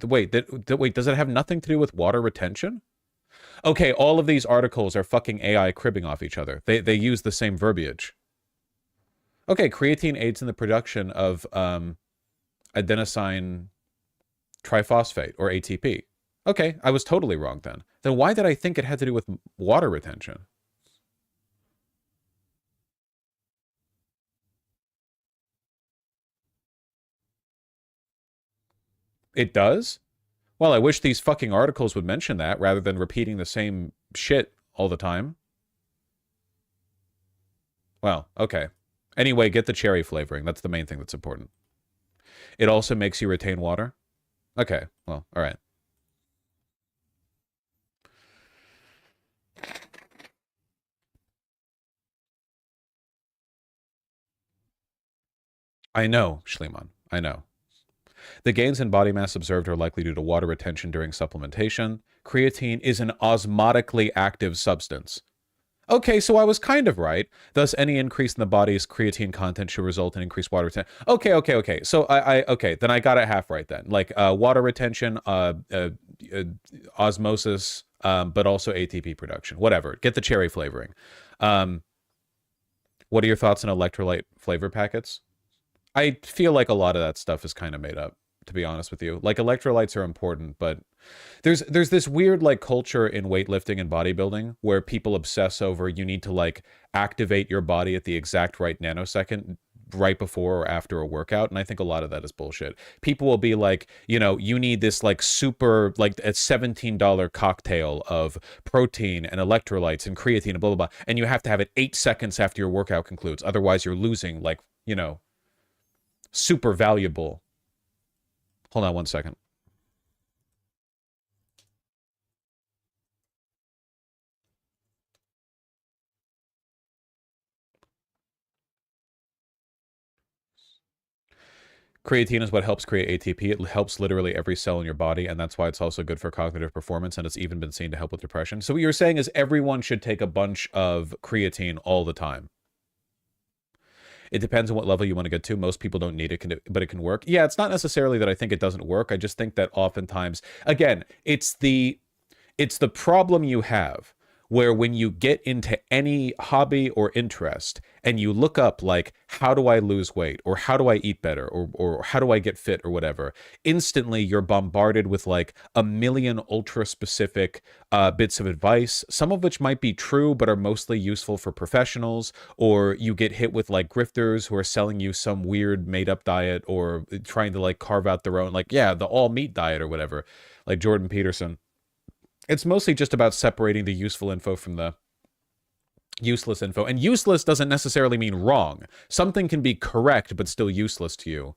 Wait, does it have nothing to do with water retention? Okay, all of these articles are fucking AI cribbing off each other. They use the same verbiage. Okay, creatine aids in the production of adenosine triphosphate, or ATP. Okay, I was totally wrong then. Then why did I think it had to do with water retention? It does? Well, I wish these fucking articles would mention that rather than repeating the same shit all the time. Well, okay. Anyway, get the cherry flavoring. That's the main thing that's important. It also makes you retain water. Okay, well, all right. I know, Schliemann. I know. The gains in body mass observed are likely due to water retention during supplementation. Creatine is an osmotically active substance. Okay, so I was kind of right. Thus, any increase in the body's creatine content should result in increased water retention. Okay. So okay, then I got it half right then. Like water retention, osmosis, but also ATP production. Whatever. Get the cherry flavoring. Um, what are your thoughts on electrolyte flavor packets? I feel like a lot of that stuff is kind of made up, to be honest with you. Like electrolytes are important, but there's this weird like culture in weightlifting and bodybuilding where people obsess over you need to like activate your body at the exact right nanosecond right before or after a workout, and I think a lot of that is bullshit. People will be like, you know, you need this like super like a $17 cocktail of protein and electrolytes and creatine and blah blah blah, and you have to have it 8 seconds after your workout concludes, otherwise you're losing like, you know, super valuable. Hold on one second. Creatine is what helps create ATP. It helps literally every cell in your body, and that's why it's also good for cognitive performance, and it's even been seen to help with depression. So what you're saying is everyone should take a bunch of creatine all the time. It depends on what level you want to get to. Most people don't need it, but it can work. Yeah, it's not necessarily that I think it doesn't work. I just think that oftentimes, again, it's the problem you have where when you get into any hobby or interest and you look up like, how do I lose weight, or how do I eat better, or how do I get fit, or whatever, instantly you're bombarded with like a million ultra specific bits of advice, some of which might be true but are mostly useful for professionals, or you get hit with like grifters who are selling you some weird made up diet or trying to like carve out their own, like, yeah, the all meat diet or whatever, like Jordan Peterson. It's mostly just about separating the useful info from the useless info. And useless doesn't necessarily mean wrong. Something can be correct, but still useless to you.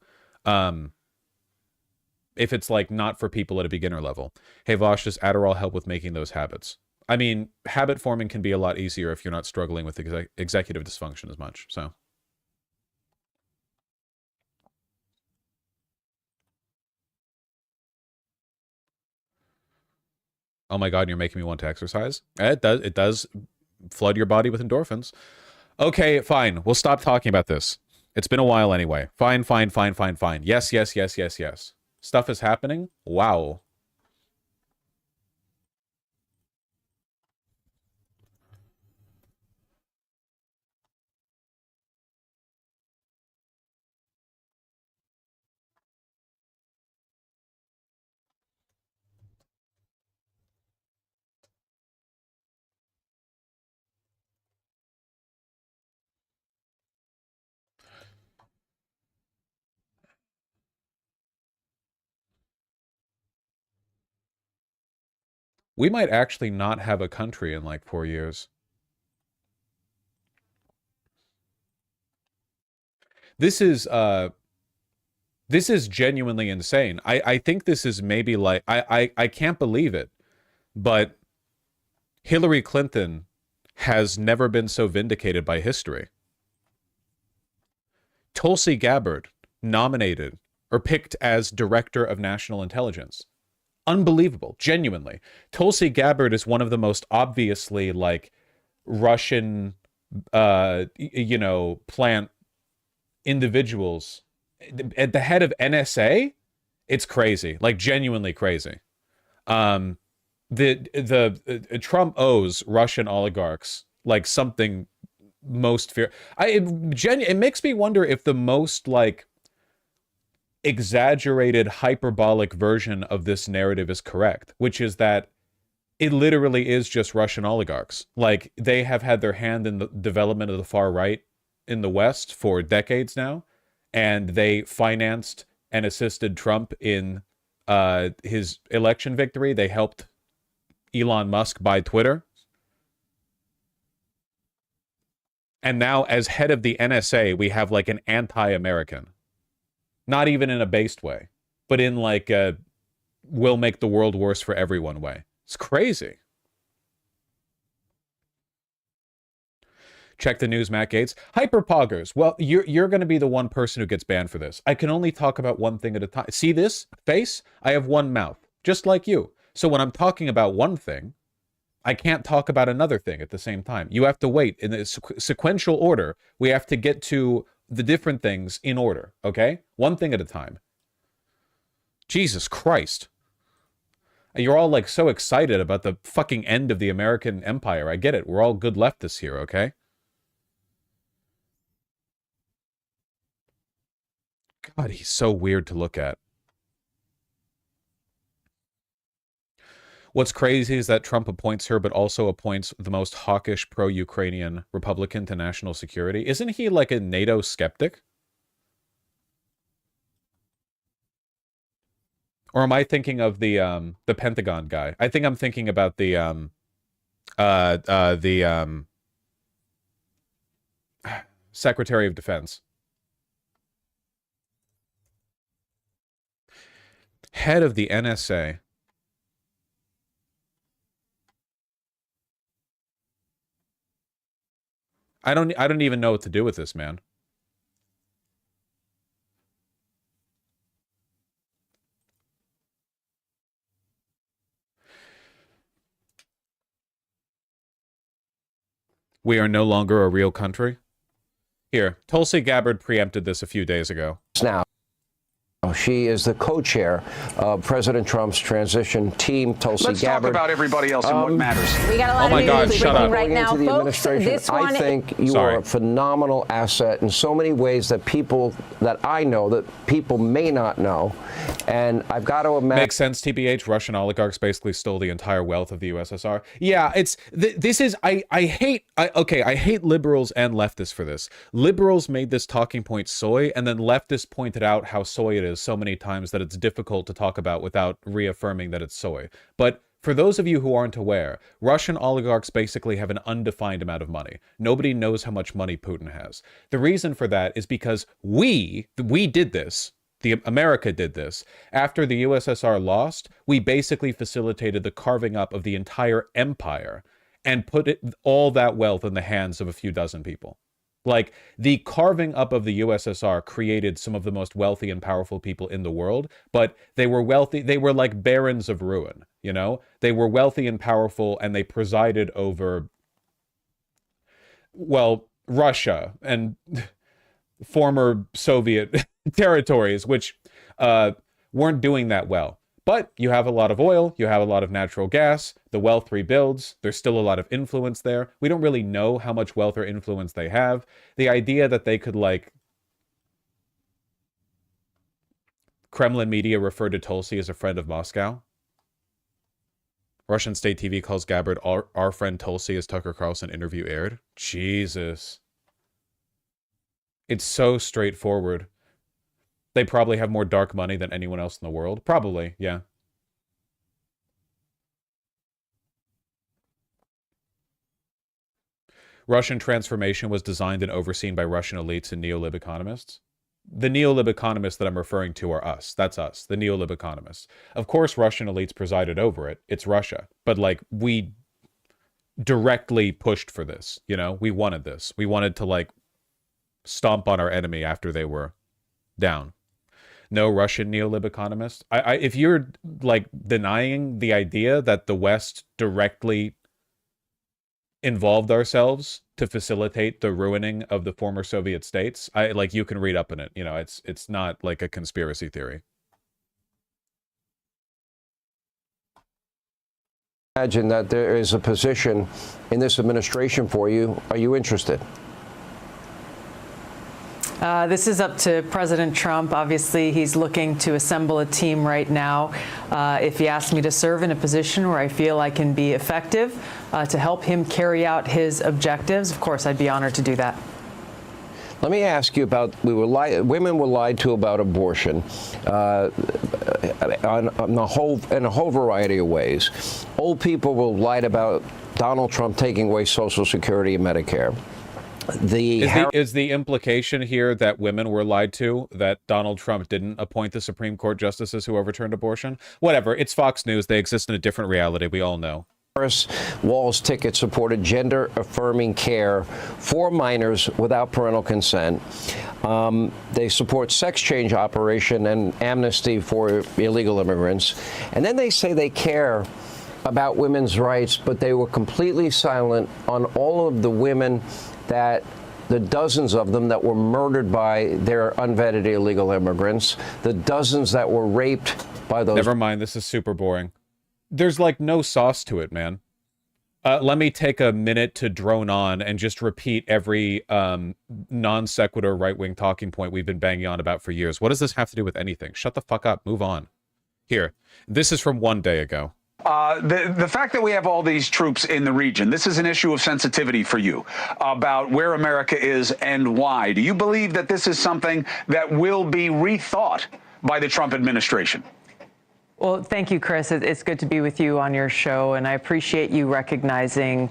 If it's like not for people at a beginner level. Hey, Vosh, does Adderall help with making those habits? I mean, habit forming can be a lot easier if you're not struggling with executive dysfunction as much. So. Oh my God, you're making me want to exercise. It does flood your body with endorphins. Okay, fine. We'll stop talking about this. It's been a while anyway. Fine. Yes. Stuff is happening? Wow. We might actually not have a country in like 4 years. This is this is genuinely insane. I think this is maybe like I can't believe it, but Hillary Clinton has never been so vindicated by history. Tulsi Gabbard nominated or picked as director of national intelligence. Unbelievable, genuinely. Tulsi Gabbard is one of the most obviously like Russian you know, plant individuals at the head of NSA. It's crazy, like genuinely crazy. Um the Trump owes Russian oligarchs like something most fear. It makes me wonder if the most like exaggerated hyperbolic version of this narrative is correct, which is that it literally is just Russian oligarchs. Like they have had their hand in the development of the far right in the West for decades now, and they financed and assisted Trump in his election victory. They helped Elon Musk buy Twitter. And now, as head of the NSA, we have like an anti-American. Not even in a based way, but in like a will make the world worse for everyone way. It's crazy. Check the news, Matt Gaetz. Hyperpoggers. Well, you're going to be the one person who gets banned for this. I can only talk about one thing at a time. See this face? I have one mouth, just like you. So when I'm talking about one thing, I can't talk about another thing at the same time. You have to wait in the sequential order. We have to get to the different things in order, okay? One thing at a time. Jesus Christ. You're all like so excited about the fucking end of the American empire. I get it. We're all good leftists here, okay? God, he's so weird to look at. What's crazy is that Trump appoints her, but also appoints the most hawkish pro-Ukrainian Republican to national security. Isn't he like a NATO skeptic? Or am I thinking of the Pentagon guy? I think I'm thinking about the Secretary of Defense. Head of the NSA. I don't even know what to do with this, man. We are no longer a real country. Here, Tulsi Gabbard preempted this a few days ago. Now, she is the co-chair of President Trump's transition team, Tulsi Gabbard. Let's talk about everybody else and what matters. We got a lot oh my God, shut up. Right now, into the folks, administration. I think you are a phenomenal asset in so many ways that people that I know that people may not know. And I've got to imagine. Makes sense, TBH. Russian oligarchs basically stole the entire wealth of the USSR. Yeah, it's this is I hate liberals and leftists for this. Liberals made this talking point soy, and then leftists pointed out how soy it is so many times that it's difficult to talk about without reaffirming that it's soy. But for those of you who aren't aware, Russian oligarchs basically have an undefined amount of money. Nobody knows how much money Putin has. The reason for that is because we did this. America did this. After the USSR lost, we basically facilitated the carving up of the entire empire and put all that wealth in the hands of a few dozen people. Like, the carving up of the USSR created some of the most wealthy and powerful people in the world, but they were wealthy. They were like barons of ruin, you know? They were wealthy and powerful, and they presided over, well, Russia and former Soviet territories, which weren't doing that well. But you have a lot of oil, you have a lot of natural gas, the wealth rebuilds, there's still a lot of influence there. We don't really know how much wealth or influence they have. The idea that they could, like... Kremlin media referred to Tulsi as a friend of Moscow. Russian state TV calls Gabbard our friend Tulsi as Tucker Carlson interview aired. Jesus. It's so straightforward. They probably have more dark money than anyone else in the world. Probably, yeah. Russian transformation was designed and overseen by Russian elites and neolib economists. The neolib economists that I'm referring to are us. That's us, the neolib economists. Of course, Russian elites presided over it. It's Russia. But, like, we directly pushed for this, you know? We wanted this. We wanted to, like, stomp on our enemy after they were down. No Russian neolib economist. If you're, like, denying the idea that the West directly involved ourselves to facilitate the ruining of the former Soviet states, like, you can read up on it. You know, it's not like a conspiracy theory. Imagine that there is a position in this administration for you. Are you interested? This is up to President Trump. Obviously, he's looking to assemble a team right now. If he asks me to serve in a position where I feel I can be effective to help him carry out his objectives, of course, I'd be honored to do that. Let me ask you about, women were lied to about abortion in a whole variety of ways. Old people were lied about Donald Trump taking away Social Security and Medicare. Is the implication here that women were lied to, that Donald Trump didn't appoint the Supreme Court justices who overturned abortion? Whatever, it's Fox News. They exist in a different reality. We all know. Wall's ticket supported gender-affirming care for minors without parental consent. They support sex change operation and amnesty for illegal immigrants. And then they say they care about women's rights, but they were completely silent on all of the women the dozens of them that were murdered by their unvetted illegal immigrants, the dozens that were raped by those. Never mind, this is super boring. There's like no sauce to it, man. Let me take a minute to drone on and just repeat every non sequitur right-wing talking point we've been banging on about for years. What does this have to do with anything? Shut the fuck up. Move on. Here. This is from 1 day ago. The fact that we have all these troops in the region, this is an issue of sensitivity for you about where America is and why. Do you believe that this is something that will be rethought by the Trump administration? Well, thank you, Chris. It's good to be with you on your show, and I appreciate you recognizing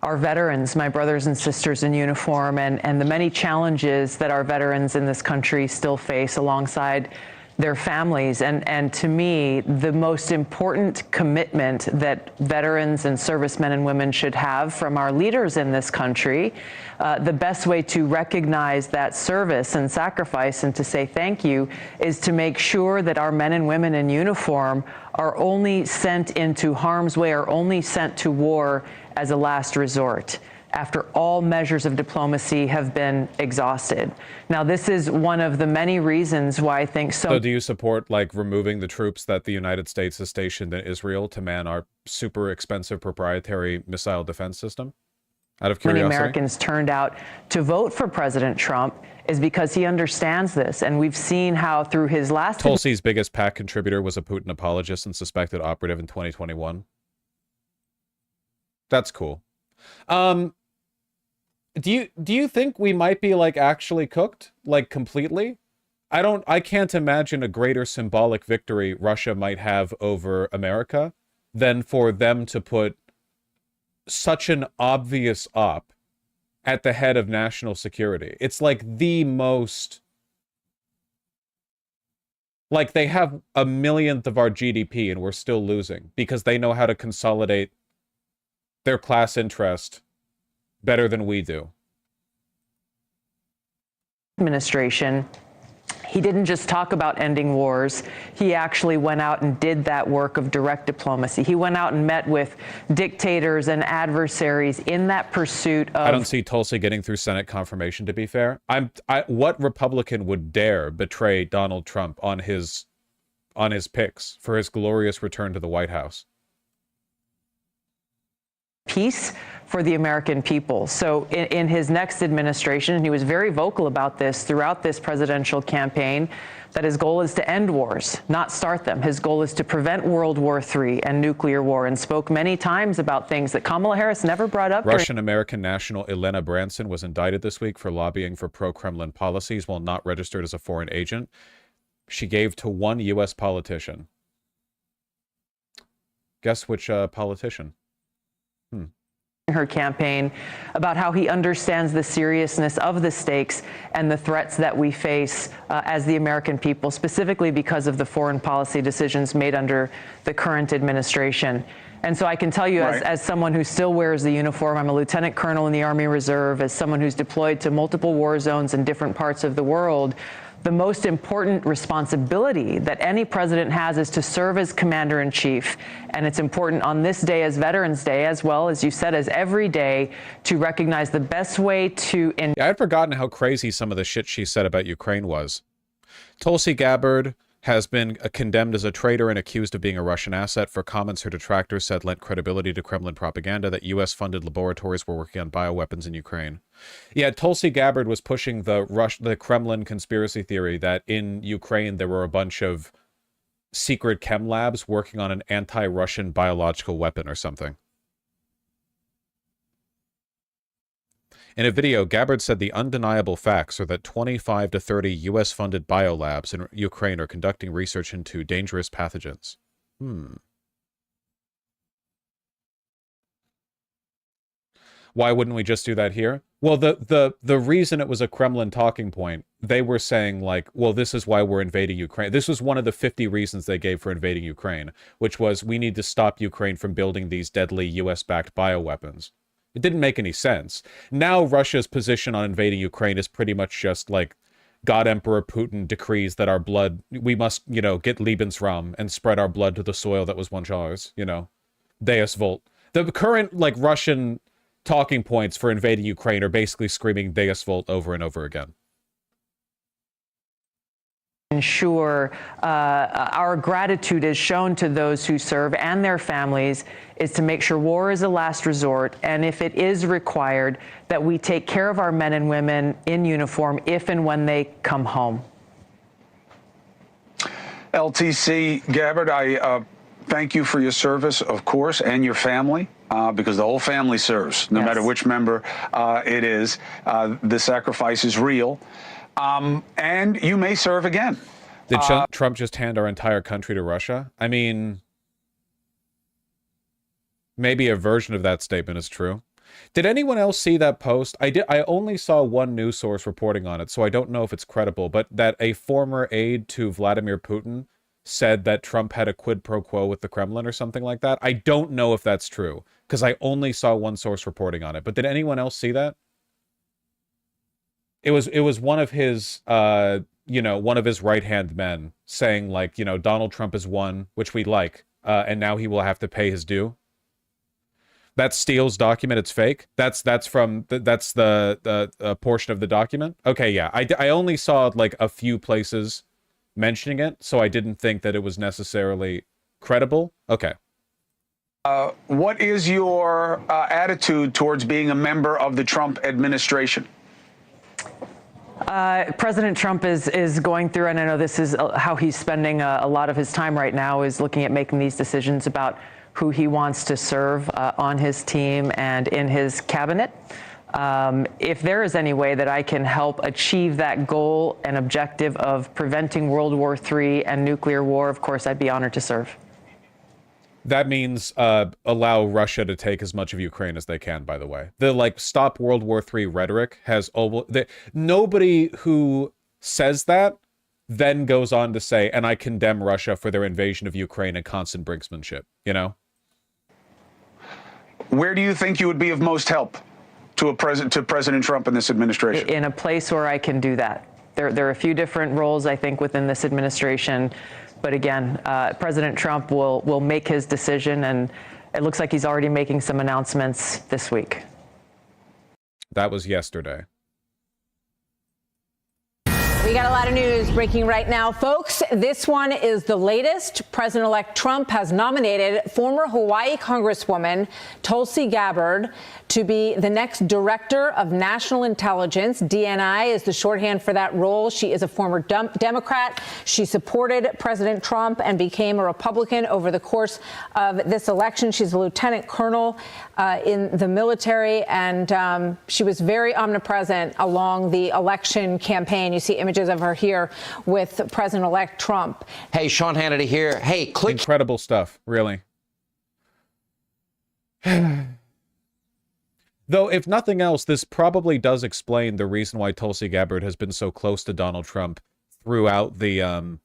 our veterans, my brothers and sisters in uniform, and the many challenges that our veterans in this country still face alongside their families. And to me, the most important commitment that veterans and servicemen and women should have from our leaders in this country, the best way to recognize that service and sacrifice and to say thank you is to make sure that our men and women in uniform are only sent into harm's way, are only sent to war as a last resort, after all measures of diplomacy have been exhausted. Now, this is one of the many reasons why I think So do you support, like, removing the troops that the United States has stationed in Israel to man our super expensive proprietary missile defense system? Out of curiosity? Many Americans turned out to vote for President Trump is because he understands this. And we've seen how through his last... Tulsi's biggest PAC contributor was a Putin apologist and suspected operative in 2021. That's cool. Do you think we might be, like, actually cooked, like, completely? I can't imagine a greater symbolic victory Russia might have over America than for them to put such an obvious op at the head of national security. It's like the most, like, they have a millionth of our GDP and we're still losing because they know how to consolidate their class interest better than we do. Administration, he didn't just talk about ending wars. He actually went out and did that work of direct diplomacy. He went out and met with dictators and adversaries in that pursuit of... I don't see Tulsi getting through Senate confirmation, to be fair. What Republican would dare betray Donald Trump on his picks for his glorious return to the White House? Peace for the American people. So in his next administration, and he was very vocal about this throughout this presidential campaign, that his goal is to end wars, not start them. His goal is to prevent World War III and nuclear war, and spoke many times about things that Kamala Harris never brought up. Russian-American national Elena Branson was indicted this week for lobbying for pro-Kremlin policies while not registered as a foreign agent. She gave to one U.S. politician. Guess which politician? Her campaign about how he understands the seriousness of the stakes and the threats that we face as the American people, specifically because of the foreign policy decisions made under the current administration. And so I can tell you, as someone who still wears the uniform, I'm a lieutenant colonel in the Army Reserve, as someone who's deployed to multiple war zones in different parts of the world, the most important responsibility that any president has is to serve as commander-in-chief. And it's important on this day as Veterans Day, as well as you said, as every day, to recognize the best way to... Yeah, I had forgotten how crazy some of the shit she said about Ukraine was. Tulsi Gabbard has been condemned as a traitor and accused of being a Russian asset for comments her detractors said lent credibility to Kremlin propaganda that U.S.-funded laboratories were working on bioweapons in Ukraine. Yeah, Tulsi Gabbard was pushing the Kremlin conspiracy theory that in Ukraine there were a bunch of secret chem labs working on an anti-Russian biological weapon or something. In a video, Gabbard said the undeniable facts are that 25 to 30 U.S.-funded biolabs in Ukraine are conducting research into dangerous pathogens. Why wouldn't we just do that here? Well, the reason it was a Kremlin talking point, they were saying like, well, this is why we're invading Ukraine. This was one of the 50 reasons they gave for invading Ukraine, which was we need to stop Ukraine from building these deadly US-backed bioweapons. It didn't make any sense. Now Russia's position on invading Ukraine is pretty much just like, God Emperor Putin decrees that our blood, we must, you know, get Lebensraum and spread our blood to the soil that was once ours, you know. Deus Volt. The current, like, Russian talking points for invading Ukraine are basically screaming Deus Volt over and over again. Ensure our gratitude is shown to those who serve and their families is to make sure war is a last resort, and if it is required, that we take care of our men and women in uniform if and when they come home. LTC, Gabbard, I thank you for your service, of course, and your family, because the whole family serves, no matter which member it is. The sacrifice is real. And you may serve again. Did Trump just hand our entire country to Russia? I mean, maybe a version of that statement is true. Did anyone else see that post? I only saw one news source reporting on it, so I don't know if it's credible, but that a former aide to Vladimir Putin said that Trump had a quid pro quo with the Kremlin or something like that. I don't know if that's true, because I only saw one source reporting on it. But did anyone else see that? It was one of his, you know, one of his right-hand men saying, like, you know, Donald Trump has won, which we like, and now he will have to pay his due. That's Steele's document. It's fake. That's the portion of the document. Okay, yeah. I only saw like a few places mentioning it, so I didn't think that it was necessarily credible. Okay. What is your attitude towards being a member of the Trump administration? President Trump is going through, and I know this is how he's spending a lot of his time right now, is looking at making these decisions about who he wants to serve on his team and in his cabinet. If there is any way that I can help achieve that goal and objective of preventing World War III and nuclear war, of course, I'd be honored to serve. That means allow Russia to take as much of Ukraine as they can, by the way. The, like, stop World War III rhetoric has... nobody who says that then goes on to say, and I condemn Russia for their invasion of Ukraine and constant brinksmanship, you know? Where do you think you would be of most help to President Trump in this administration? In a place where I can do that. There are a few different roles, I think, within this administration. But again, President Trump will make his decision, and it looks like he's already making some announcements this week. That was yesterday. We got a lot of news breaking right now, folks. This one is the latest. President-elect Trump has nominated former Hawaii Congresswoman Tulsi Gabbard to be the next Director of National Intelligence. DNI is the shorthand for that role. She is a former Democrat. She supported President Trump and became a Republican over the course of this election. She's a lieutenant colonel in the military, and she was very omnipresent along the election campaign. You see images of her here with President-elect Trump. Hey, Sean Hannity here. Hey, click. Incredible stuff, really. Though, if nothing else, this probably does explain the reason why Tulsi Gabbard has been so close to Donald Trump throughout the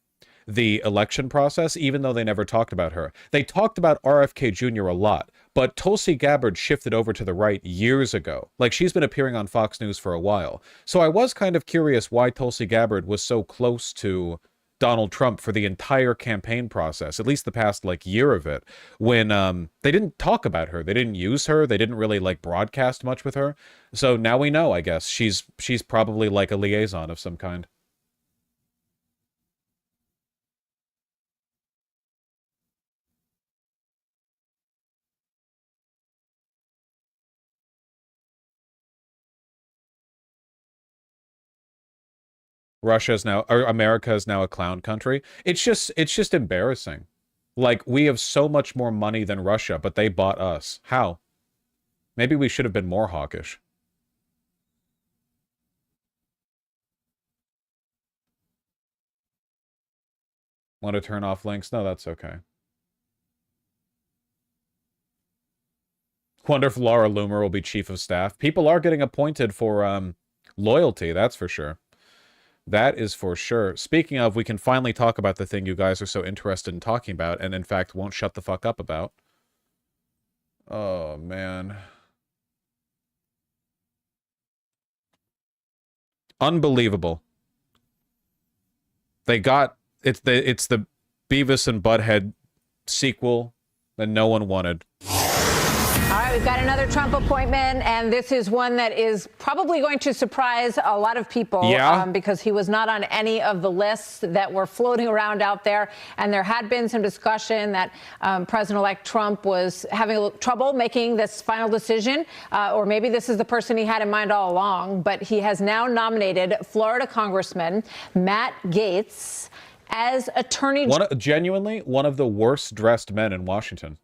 election process, even though they never talked about her. They talked about RFK Jr. a lot, but Tulsi Gabbard shifted over to the right years ago. Like, she's been appearing on Fox News for a while. So I was kind of curious why Tulsi Gabbard was so close to Donald Trump for the entire campaign process, at least the past, like, year of it, when they didn't talk about her. They didn't use her. They didn't really, like, broadcast much with her. So now we know, I guess. She's probably, like, a liaison of some kind. America is now a clown country. It's just embarrassing. Like, we have so much more money than Russia, but they bought us. How? Maybe we should have been more hawkish. Want to turn off links? No, that's okay. Wonder if Laura Loomer will be chief of staff. People are getting appointed for loyalty, that's for sure. That is for sure. Speaking of, we can finally talk about the thing you guys are so interested in talking about, and in fact won't shut the fuck up about. Oh, man. Unbelievable. They got... It's the Beavis and Butthead sequel that no one wanted. All right, we've got another Trump appointment, and this is one that is probably going to surprise a lot of people. Yeah. Because he was not on any of the lists that were floating around out there. And there had been some discussion that President-elect Trump was having a little trouble making this final decision, or maybe this is the person he had in mind all along. But he has now nominated Florida Congressman Matt Gaetz as Attorney General. Genuinely, one of the worst dressed men in Washington.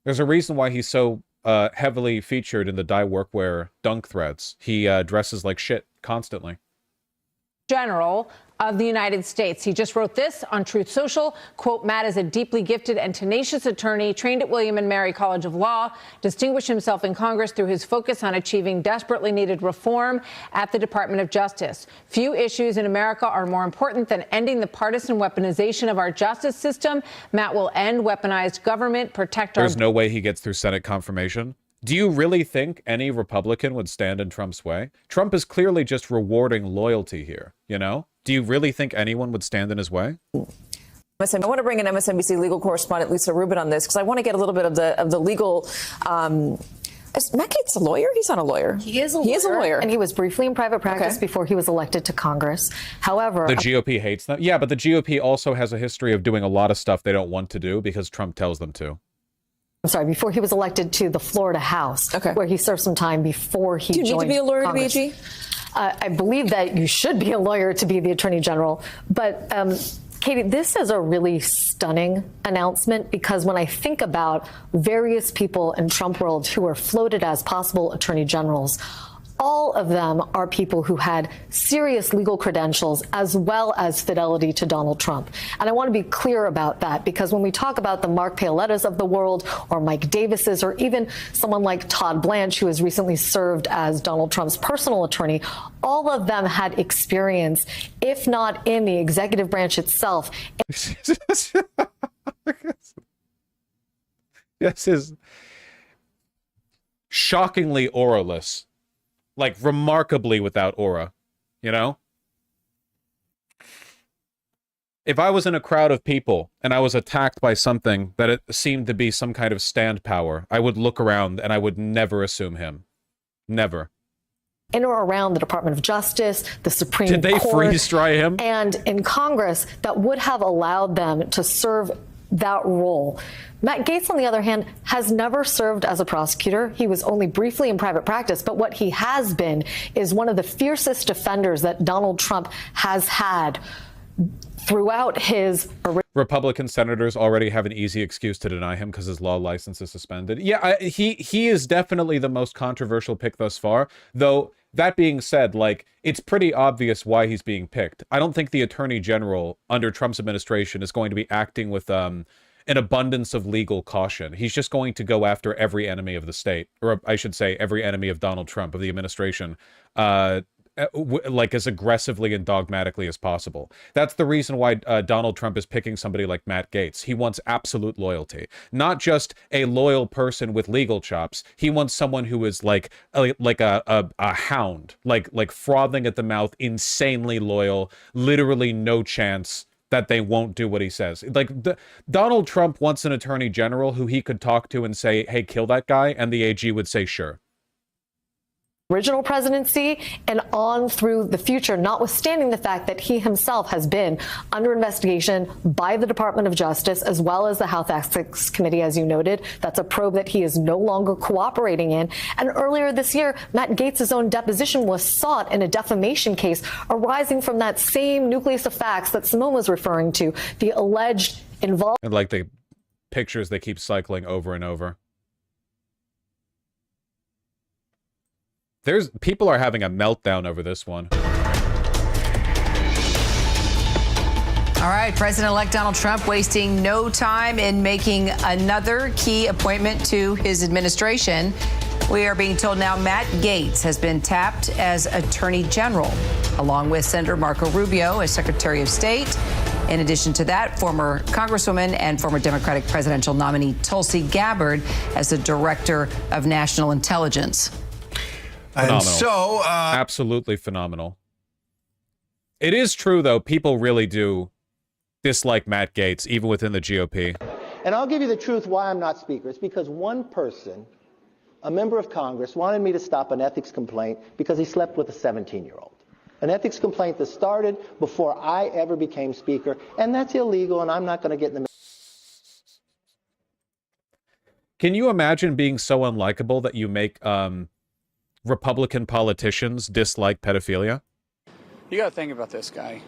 There's a reason why he's so heavily featured in the dye workwear dunk threads. He dresses like shit constantly. General of the United States. He just wrote this on Truth Social. Quote, Matt is a deeply gifted and tenacious attorney, trained at William and Mary College of Law, distinguished himself in Congress through his focus on achieving desperately needed reform at the Department of Justice. Few issues in America are more important than ending the partisan weaponization of our justice system. Matt will end weaponized government, protect our... There's no way he gets through Senate confirmation. Do you really think any Republican would stand in Trump's way? Trump is clearly just rewarding loyalty here, you know? Do you really think anyone would stand in his way? I want to bring in MSNBC legal correspondent Lisa Rubin on this because I want to get a little bit of the legal. Is Matt Gaetz a lawyer? He's not a lawyer. He is a lawyer. He is a lawyer. And he was briefly in private practice before he was elected to Congress. However, the GOP hates them. Yeah, but the GOP also has a history of doing a lot of stuff they don't want to do because Trump tells them to. I'm sorry, before he was elected to the Florida House, where he served some time before he joined Do you need to be a lawyer Congress. to be AG? I believe that you should be a lawyer to be the Attorney General. But, Katie, this is a really stunning announcement because when I think about various people in Trump world who are floated as possible Attorney Generals, all of them are people who had serious legal credentials as well as fidelity to Donald Trump. And I want to be clear about that because when we talk about the Mark Paolettas of the world or Mike Davises or even someone like Todd Blanche, who has recently served as Donald Trump's personal attorney, all of them had experience, if not in the executive branch itself. This is shockingly auraless. Like, remarkably without aura, you know? If I was in a crowd of people and I was attacked by something that it seemed to be some kind of stand power, I would look around and I would never assume him. Never. In or around the Department of Justice, the Supreme Court. Did they freeze dry him? And in Congress that would have allowed them to serve that role. Matt Gaetz, on the other hand, has never served as a prosecutor. He was only briefly in private practice, but what he has been is one of the fiercest defenders that Donald Trump has had throughout his... Republican senators already have an easy excuse to deny him because his law license is suspended. Yeah, he is definitely the most controversial pick thus far, though that being said, like, it's pretty obvious why he's being picked. I don't think the Attorney General under Trump's administration is going to be acting with an abundance of legal caution. He's just going to go after every enemy of the state, or I should say every enemy of Donald Trump, of the administration, like as aggressively and dogmatically as possible. That's the reason why Donald Trump is picking somebody like Matt Gaetz. He wants absolute loyalty, not just a loyal person with legal chops. He wants someone who is like a hound, like frothing at the mouth, insanely loyal, literally no chance that they won't do what he says. Like, Donald Trump wants an attorney general who he could talk to and say, hey, kill that guy, and the AG would say sure. Original presidency and on through the future, notwithstanding the fact that he himself has been under investigation by the Department of Justice as well as the House Ethics Committee, as you noted. That's a probe that he is no longer cooperating in. And earlier this year, Matt Gaetz' own deposition was sought in a defamation case arising from that same nucleus of facts that Simone was referring to, the alleged involvement. And like the pictures they keep cycling over and over. People are having a meltdown over this one. All right, President-elect Donald Trump wasting no time in making another key appointment to his administration. We are being told now Matt Gaetz has been tapped as Attorney General, along with Senator Marco Rubio as Secretary of State. In addition to that, former Congresswoman and former Democratic presidential nominee Tulsi Gabbard as the Director of National Intelligence. Phenomenal. And so, absolutely phenomenal. It is true, though, people really do dislike Matt Gaetz, even within the GOP. And I'll give you the truth why I'm not Speaker. It's because one person, a member of Congress, wanted me to stop an ethics complaint because he slept with a 17-year-old. An ethics complaint that started before I ever became Speaker, and that's illegal, and I'm not going to get in the... Can you imagine being so unlikable that you make Republican politicians dislike pedophilia? You got to think about this guy.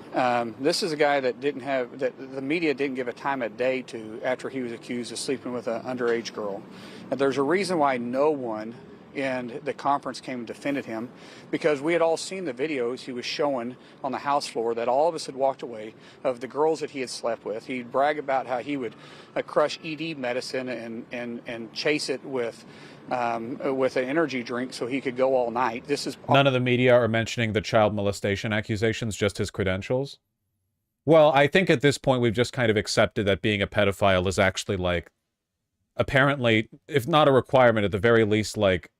This is a guy that the media didn't give a time of day to after he was accused of sleeping with an underage girl. And there's a reason why no one in the conference came and defended him, because we had all seen the videos he was showing on the House floor that all of us had walked away of the girls that he had slept with. He'd brag about how he would crush ED medicine and chase it with an energy drink so he could go all night. This is none of the media are mentioning the child molestation accusations, just his credentials. Well, I think at this point we've just kind of accepted that being a pedophile is actually, like, apparently, if not a requirement, at the very least, like,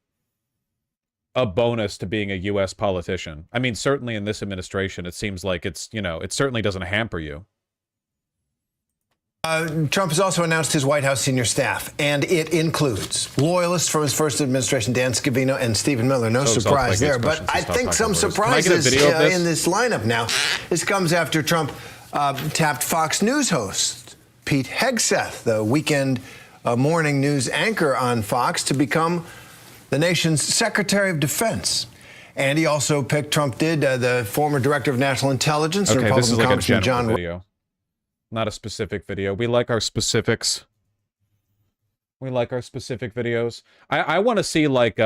a bonus to being a U.S. politician. I mean, certainly in this administration, it seems like it's, you know, it certainly doesn't hamper you. Trump has also announced his White House senior staff, and it includes loyalists from his first administration, Dan Scavino and Stephen Miller. No surprise there, but I think some surprises in this lineup now. This comes after Trump tapped Fox News host Pete Hegseth, the weekend morning news anchor on Fox, to become the nation's Secretary of Defense. And he also picked, Trump did, the former Director of National Intelligence, okay, Republican this is like Congressman a general John video. Not a specific video. We like our specifics. We like our specific videos. I want to see, like,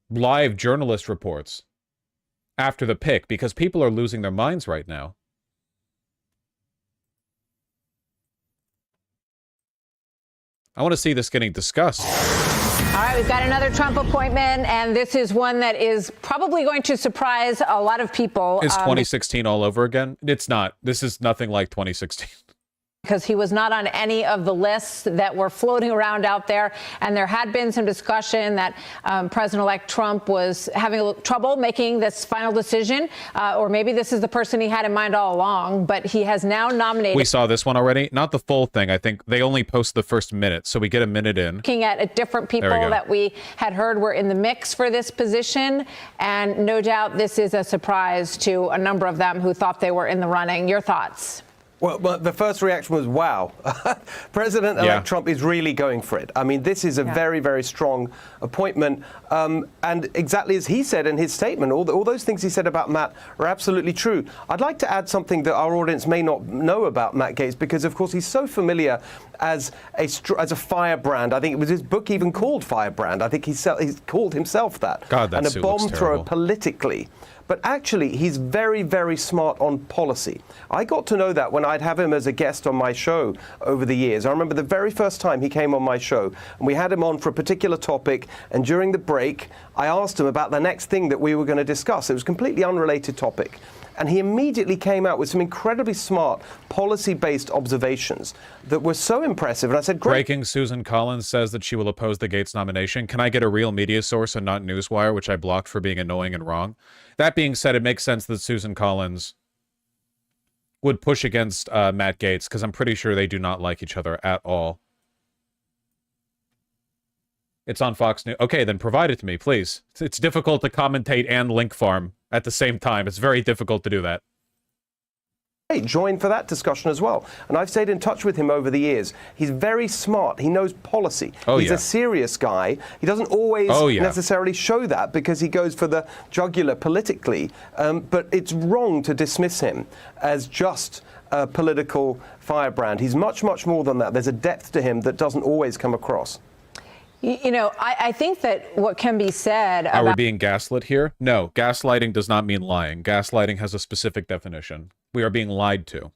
live journalist reports after the pick, because people are losing their minds right now. I want to see this getting discussed. All right, we've got another Trump appointment, and this is one that is probably going to surprise a lot of people. Is 2016 all over again? It's not. This is nothing like 2016. Because he was not on any of the lists that were floating around out there. And there had been some discussion that President-elect Trump was having a little trouble making this final decision, or maybe this is the person he had in mind all along, but he has now nominated. We saw this one already. Not the full thing. I think they only post the first minute, so we get a minute in. Looking at different people that we had heard were in the mix for this position, and no doubt this is a surprise to a number of them who thought they were in the running. Your thoughts? Well, the first reaction was, wow, President-elect Trump is really going for it. I mean, this is a very, very strong appointment. And exactly as he said in his statement, all those things he said about Matt are absolutely true. I'd like to add something that our audience may not know about Matt Gaetz, because, of course, he's so familiar as a firebrand. I think it was his book even called Firebrand. I think he called himself that. God, that and a suit bomb looks thrower terrible. Politically. But actually, he's very, very smart on policy. I got to know that when I'd have him as a guest on my show over the years. I remember the very first time he came on my show, and we had him on for a particular topic, and during the break, I asked him about the next thing that we were going to discuss. It was a completely unrelated topic. And he immediately came out with some incredibly smart policy-based observations that were so impressive. And I said, great. Breaking: Susan Collins says that she will oppose the Gaetz nomination. Can I get a real media source and not Newswire, which I blocked for being annoying and wrong? That being said, it makes sense that Susan Collins would push against Matt Gaetz, because I'm pretty sure they do not like each other at all. It's on Fox News. Okay, then provide it to me, please. It's difficult to commentate and link farm at the same time. It's very difficult to do that. Join for that discussion as well. And I've stayed in touch with him over the years. He's very smart. He knows policy. He's a serious guy. He doesn't always necessarily show that, because he goes for the jugular politically. But it's wrong to dismiss him as just a political firebrand. He's much, much more than that. There's a depth to him that doesn't always come across. You know, I think that what can be said about... Are we being gaslit here? No, gaslighting does not mean lying. Gaslighting has a specific definition. We are being lied to.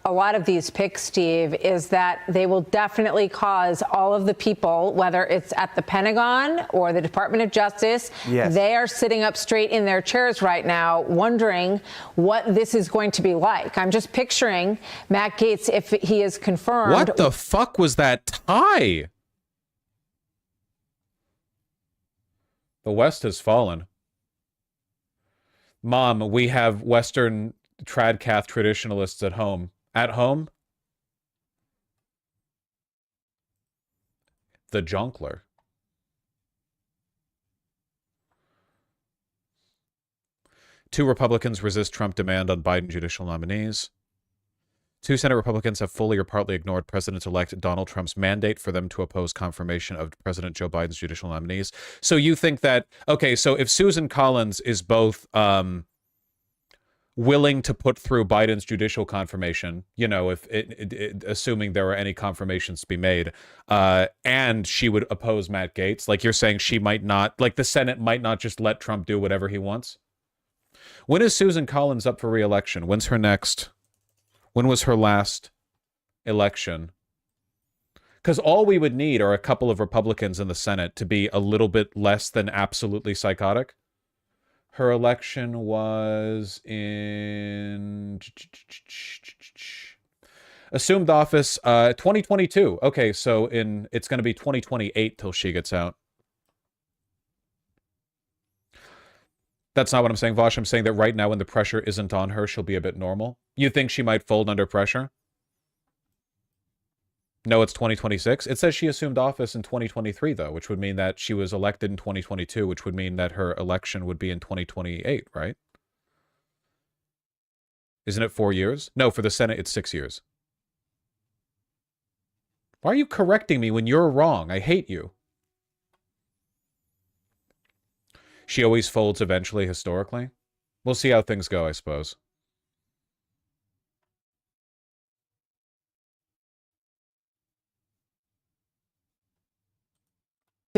A lot of these picks, Steve, is that they will definitely cause all of the people, whether it's at the Pentagon or the Department of Justice, yes, they are sitting up straight in their chairs right now wondering what this is going to be like. I'm just picturing Matt Gaetz, if he is confirmed. What the fuck was that tie? The West has fallen. Mom, we have Western tradcath traditionalists at home. At home? The Jonkler. Two Republicans resist Trump demand on Biden judicial nominees. Two Senate Republicans have fully or partly ignored President-elect Donald Trump's mandate for them to oppose confirmation of President Joe Biden's judicial nominees. So you think that, okay, so if Susan Collins is both willing to put through Biden's judicial confirmation, you know, if assuming there are any confirmations to be made, and she would oppose Matt Gaetz, like you're saying she might not, like the Senate might not just let Trump do whatever he wants. When is Susan Collins up for re-election? When's her next? When was her last election? Because all we would need are a couple of Republicans in the Senate to be a little bit less than absolutely psychotic. Her election was in... assumed office 2022. Okay, so it's going to be 2028 till she gets out. That's not what I'm saying, Vosh. I'm saying that right now when the pressure isn't on her, she'll be a bit normal. You think she might fold under pressure? No, it's 2026. It says she assumed office in 2023, though, which would mean that she was elected in 2022, which would mean that her election would be in 2028, right? Isn't it 4 years? No, for the Senate, it's 6 years. Why are you correcting me when you're wrong? I hate you. She always folds eventually, historically. We'll see how things go, I suppose.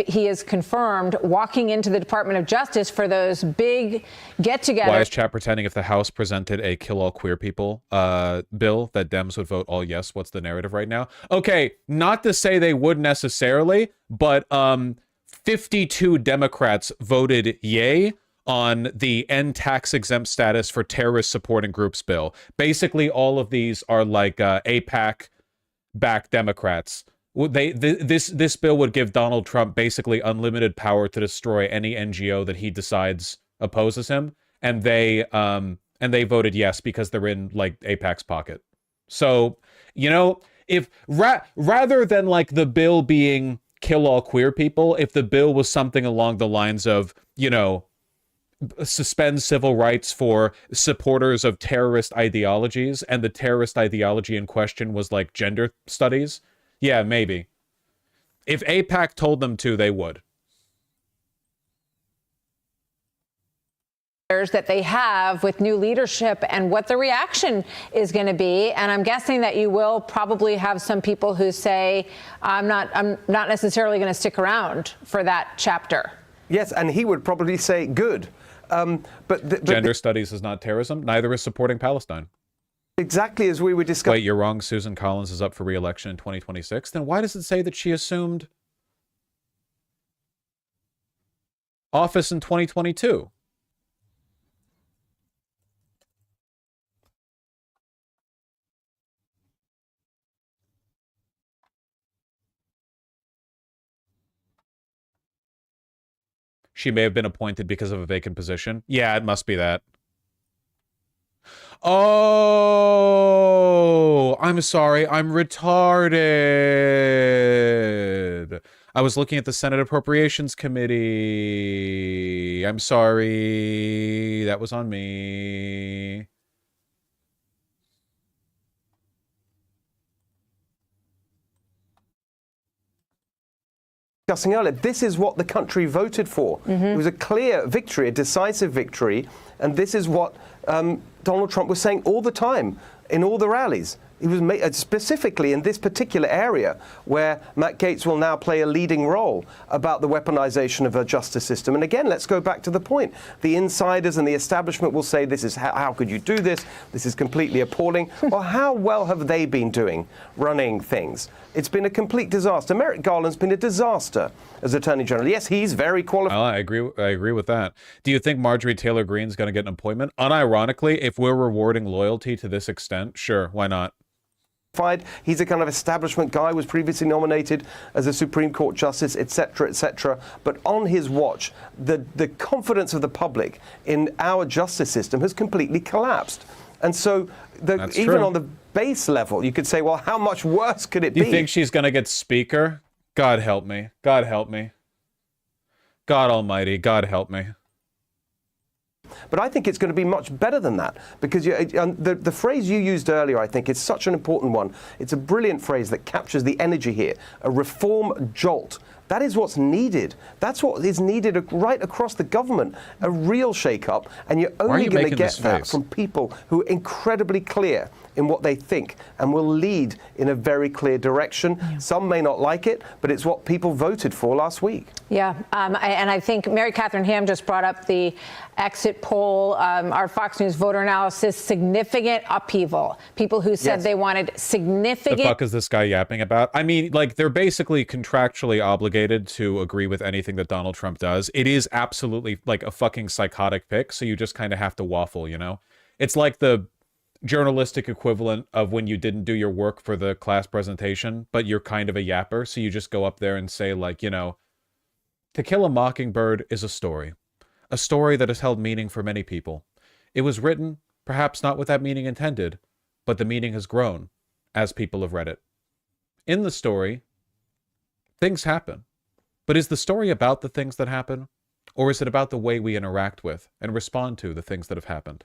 He is confirmed walking into the Department of Justice for those big get-togethers. Why is chat pretending if the House presented a kill all queer people bill that Dems would vote all yes? What's the narrative right now? Okay, not to say they would necessarily, but 52 Democrats voted yay on the end tax-exempt status for terrorist supporting groups bill. Basically, all of these are like AIPAC-backed Democrats. This bill would give Donald Trump basically unlimited power to destroy any NGO that he decides opposes him, and they voted yes because they're in like AIPAC's pocket. So, you know, if rather than like the bill being kill all queer people, if the bill was something along the lines of, you know, suspend civil rights for supporters of terrorist ideologies, and the terrorist ideology in question was like gender studies, yeah, maybe. If AIPAC told them to, they would. That they have with new leadership and what the reaction is going to be. And I'm guessing that you will probably have some people who say, I'm not necessarily going to stick around for that chapter. Yes, and he would probably say, good. But gender studies is not terrorism. Neither is supporting Palestine. Exactly as we were discussing. Wait, you're wrong. Susan Collins is up for re-election in 2026. Then why does it say that she assumed office in 2022? She may have been appointed because of a vacant position. Yeah, it must be that. Oh, I'm sorry. I'm retarded. I was looking at the Senate Appropriations Committee. I'm sorry. That was on me. Discussing earlier, this is what the country voted for. It was a clear victory, a decisive victory, and this is what Donald Trump was saying all the time in all the rallies. He was specifically in this particular area where Matt Gaetz will now play a leading role about the weaponization of our justice system. And again, let's go back to the point. The insiders and the establishment will say, this is how could you do this? This is completely appalling. Well, how well have they been doing running things? It's been a complete disaster. Merrick Garland's been a disaster as Attorney General. Yes, he's very qualified. I agree with that. Do you think Marjorie Taylor Greene's going to get an appointment? Unironically, if we're rewarding loyalty to this extent, sure, why not? He's a kind of establishment guy, was previously nominated as a Supreme Court justice, etc., etc. But on his watch, the confidence of the public in our justice system has completely collapsed. And so even on the base level, you could say, well, how much worse could it be? You think she's going to get speaker? God help me. God help me. God almighty, God help me. But I think it's going to be much better than that, because the phrase you used earlier, I think, is such an important one. It's a brilliant phrase that captures the energy here, a reform jolt. That is what's needed. That's what is needed right across the government, a real shake-up. And you're only going to get that from people who are incredibly clear in what they think and will lead in a very clear direction. Yeah. Some may not like it, but it's what people voted for last week. Yeah, and I think Mary Catherine Ham just brought up the exit poll, our Fox News voter analysis, significant upheaval. People who said they wanted significant... The fuck is this guy yapping about? I mean, like, they're basically contractually obligated to agree with anything that Donald Trump does. It is absolutely like a fucking psychotic pick, so you just kind of have to waffle, you know? It's like the journalistic equivalent of when you didn't do your work for the class presentation, but you're kind of a yapper, so you just go up there and say, like, you know, To Kill a Mockingbird is a story that has held meaning for many people. It was written, perhaps not with that meaning intended, but the meaning has grown as people have read it. In the story, things happen. But is the story about the things that happen, or is it about the way we interact with and respond to the things that have happened?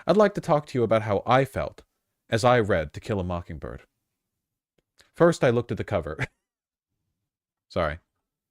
I'd like to talk to you about how I felt as I read To Kill a Mockingbird. First, I looked at the cover. Sorry.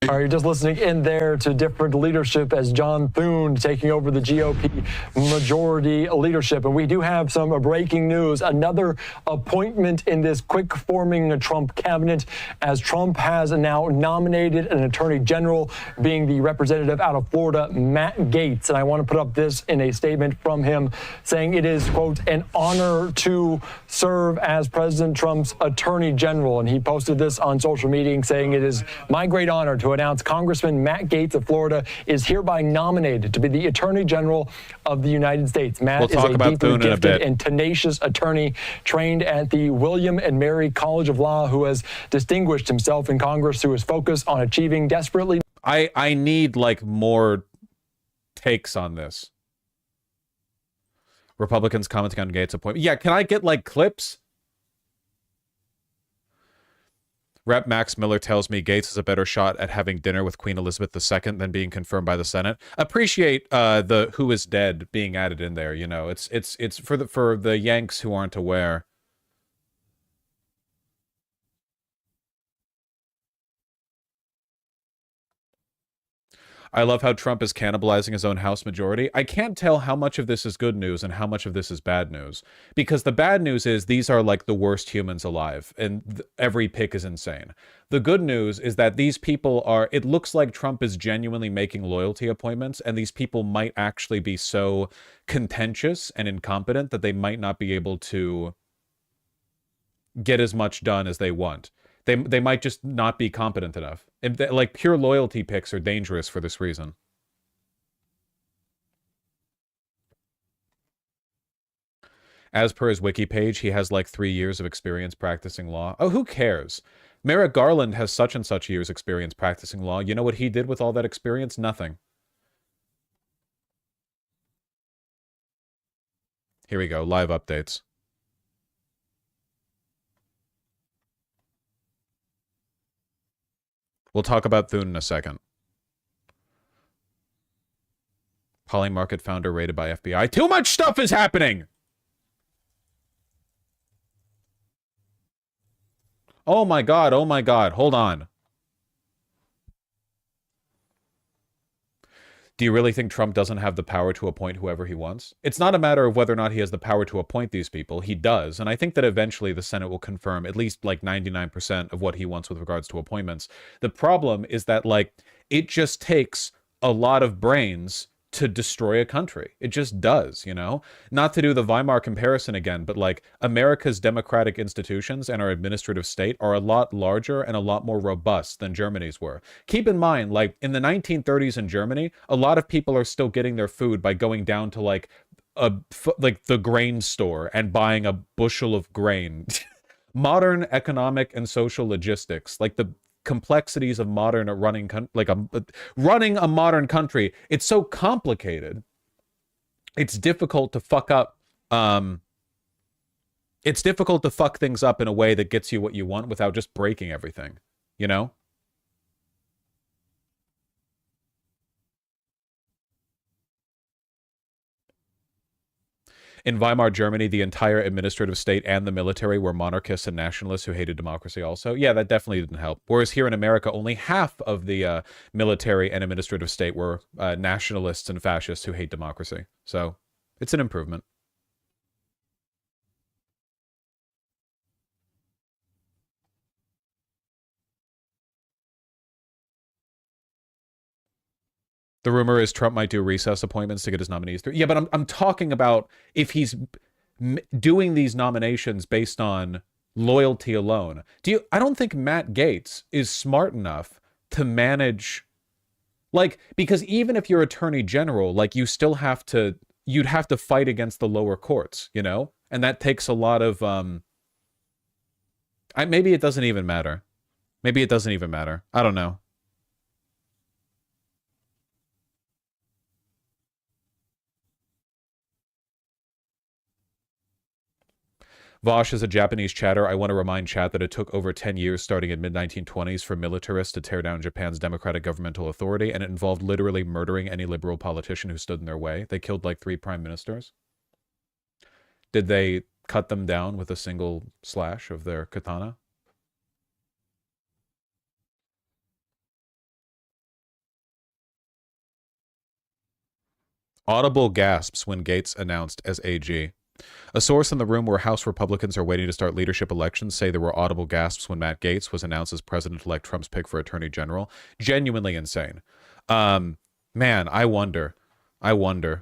All right, you're just listening in there to different leadership as John Thune taking over the GOP majority leadership. And we do have some breaking news, another appointment in this quick-forming Trump cabinet, as Trump has now nominated an attorney general, being the representative out of Florida, Matt Gaetz. And I want to put up this in a statement from him saying it is, quote, an honor to serve as President Trump's attorney general. And he posted this on social media saying it is my great honor to announce Congressman Matt Gaetz of Florida is hereby nominated to be the Attorney General of the United States. Matt is a deeply gifted and tenacious attorney trained at the William and Mary College of Law, who has distinguished himself in Congress through his focus on achieving desperately... I need, like, more takes on this. Republicans commenting on Gaetz' appointment. Yeah, can I get, like, clips? Rep. Max Miller tells me Gaetz is a better shot at having dinner with Queen Elizabeth II than being confirmed by the Senate. Appreciate the who is dead being added in there. You know, it's for the Yanks who aren't aware. I love how Trump is cannibalizing his own House majority. I can't tell how much of this is good news and how much of this is bad news. Because the bad news is these are like the worst humans alive, and every pick is insane. The good news is that these people are, it looks like Trump is genuinely making loyalty appointments, and these people might actually be so contentious and incompetent that they might not be able to get as much done as they want. They might just not be competent enough. Like, pure loyalty picks are dangerous for this reason. As per his wiki page, he has like 3 years of experience practicing law. Oh, who cares? Merrick Garland has such and such years experience practicing law. You know what he did with all that experience? Nothing. Here we go, live updates. We'll talk about Thune in a second. Polymarket founder raided by FBI. Too much stuff is happening! Oh my god, hold on. Do you really think Trump doesn't have the power to appoint whoever he wants? It's not a matter of whether or not he has the power to appoint these people. He does. And I think that eventually the Senate will confirm at least like 99% of what he wants with regards to appointments. The problem is that like it just takes a lot of brains to destroy a country. It just does, you know? Not to do the Weimar comparison again, but like America's democratic institutions and our administrative state are a lot larger and a lot more robust than Germany's were. Keep in mind, like in the 1930s in Germany, a lot of people are still getting their food by going down to like the grain store and buying a bushel of grain. Modern economic and social logistics, like the complexities of modern running a modern country, it's so complicated. It's difficult to fuck up. It's difficult to fuck things up in a way that gets you what you want without just breaking everything, you know? In Weimar Germany, the entire administrative state and the military were monarchists and nationalists who hated democracy also. Yeah, that definitely didn't help. Whereas here in America, only half of the military and administrative state were nationalists and fascists who hate democracy. So it's an improvement. The rumor is Trump might do recess appointments to get his nominees through. Yeah, but I'm talking about if he's doing these nominations based on loyalty alone. I don't think Matt Gaetz is smart enough to manage, like, because even if you're attorney general, like you'd have to fight against the lower courts, you know? And that takes a lot of, maybe it doesn't even matter. Maybe it doesn't even matter. I don't know. Vosh is a Japanese chatter. I want to remind chat that it took over 10 years starting in mid-1920s for militarists to tear down Japan's democratic governmental authority, and it involved literally murdering any liberal politician who stood in their way. They killed like 3 prime ministers. Did they cut them down with a single slash of their katana? Audible gasps when Gaetz announced as AG. A source in the room where House Republicans are waiting to start leadership elections say there were audible gasps when Matt Gaetz was announced as President-elect Trump's pick for Attorney General. Genuinely insane. Man, I wonder. Holy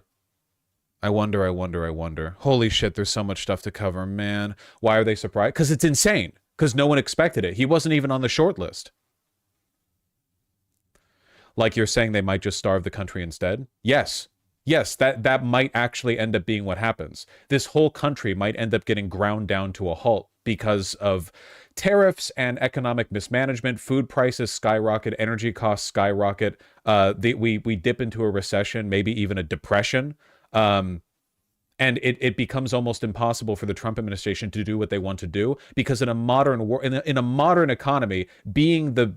shit, there's so much stuff to cover, man. Why are they surprised? Because it's insane. Because no one expected it. He wasn't even on the short list. Like you're saying they might just starve the country instead? Yes. Yes, that might actually end up being what happens. This whole country might end up getting ground down to a halt because of tariffs and economic mismanagement. Food prices skyrocket, energy costs skyrocket. We dip into a recession, maybe even a depression. And it becomes almost impossible for the Trump administration to do what they want to do, because in a modern in a modern economy, being the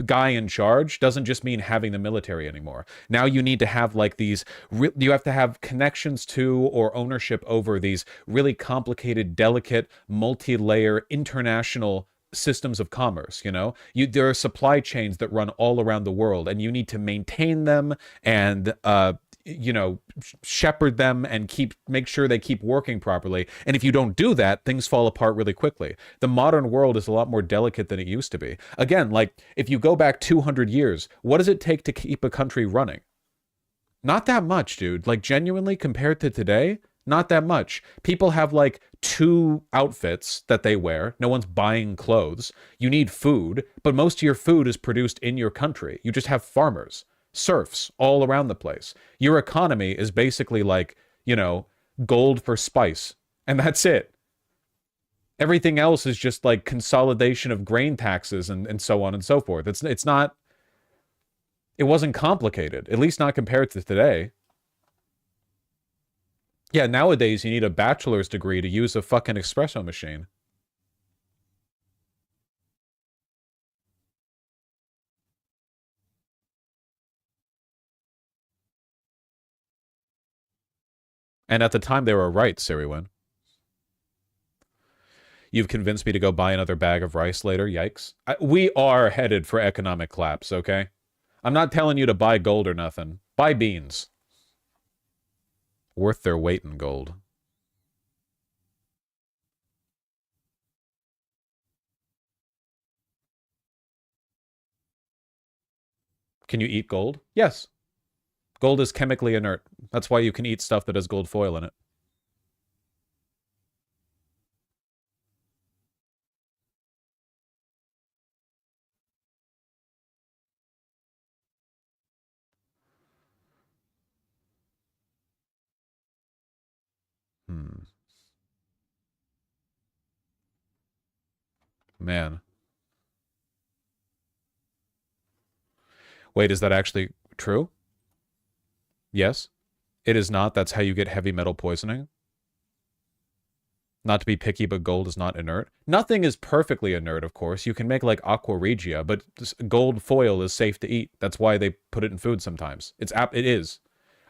guy in charge doesn't just mean having the military anymore. Now you need to have like these, you have to have connections to or ownership over these really complicated, delicate, multi-layer international systems of commerce. You know, there are supply chains that run all around the world, and you need to maintain them and you know, shepherd them and make sure they keep working properly. And if you don't do that, things fall apart really quickly. The modern world is a lot more delicate than it used to be. Again, like if you go back 200 years, what does it take to keep a country running? Not that much, dude. Like genuinely compared to today, not that much. People have like 2 outfits that they wear. No one's buying clothes. You need food, but most of your food is produced in your country. You just have farmers. Serfs all around the place. Your economy is basically like, you know, gold for spice, and that's it. Everything else is just like consolidation of grain taxes and so on and so forth. It wasn't complicated, at least not compared to today. Yeah, nowadays you need a bachelor's degree to use a fucking espresso machine. And at the time, they were right, Siriwin. You've convinced me to go buy another bag of rice later. Yikes. We are headed for economic collapse, okay? I'm not telling you to buy gold or nothing. Buy beans. Worth their weight in gold. Can you eat gold? Yes. Gold is chemically inert. That's why you can eat stuff that has gold foil in it. Man. Wait, is that actually true? Yes. It is not. That's how you get heavy metal poisoning. Not to be picky, but gold is not inert. Nothing is perfectly inert, of course. You can make like aqua regia, but gold foil is safe to eat. That's why they put it in food sometimes. It is.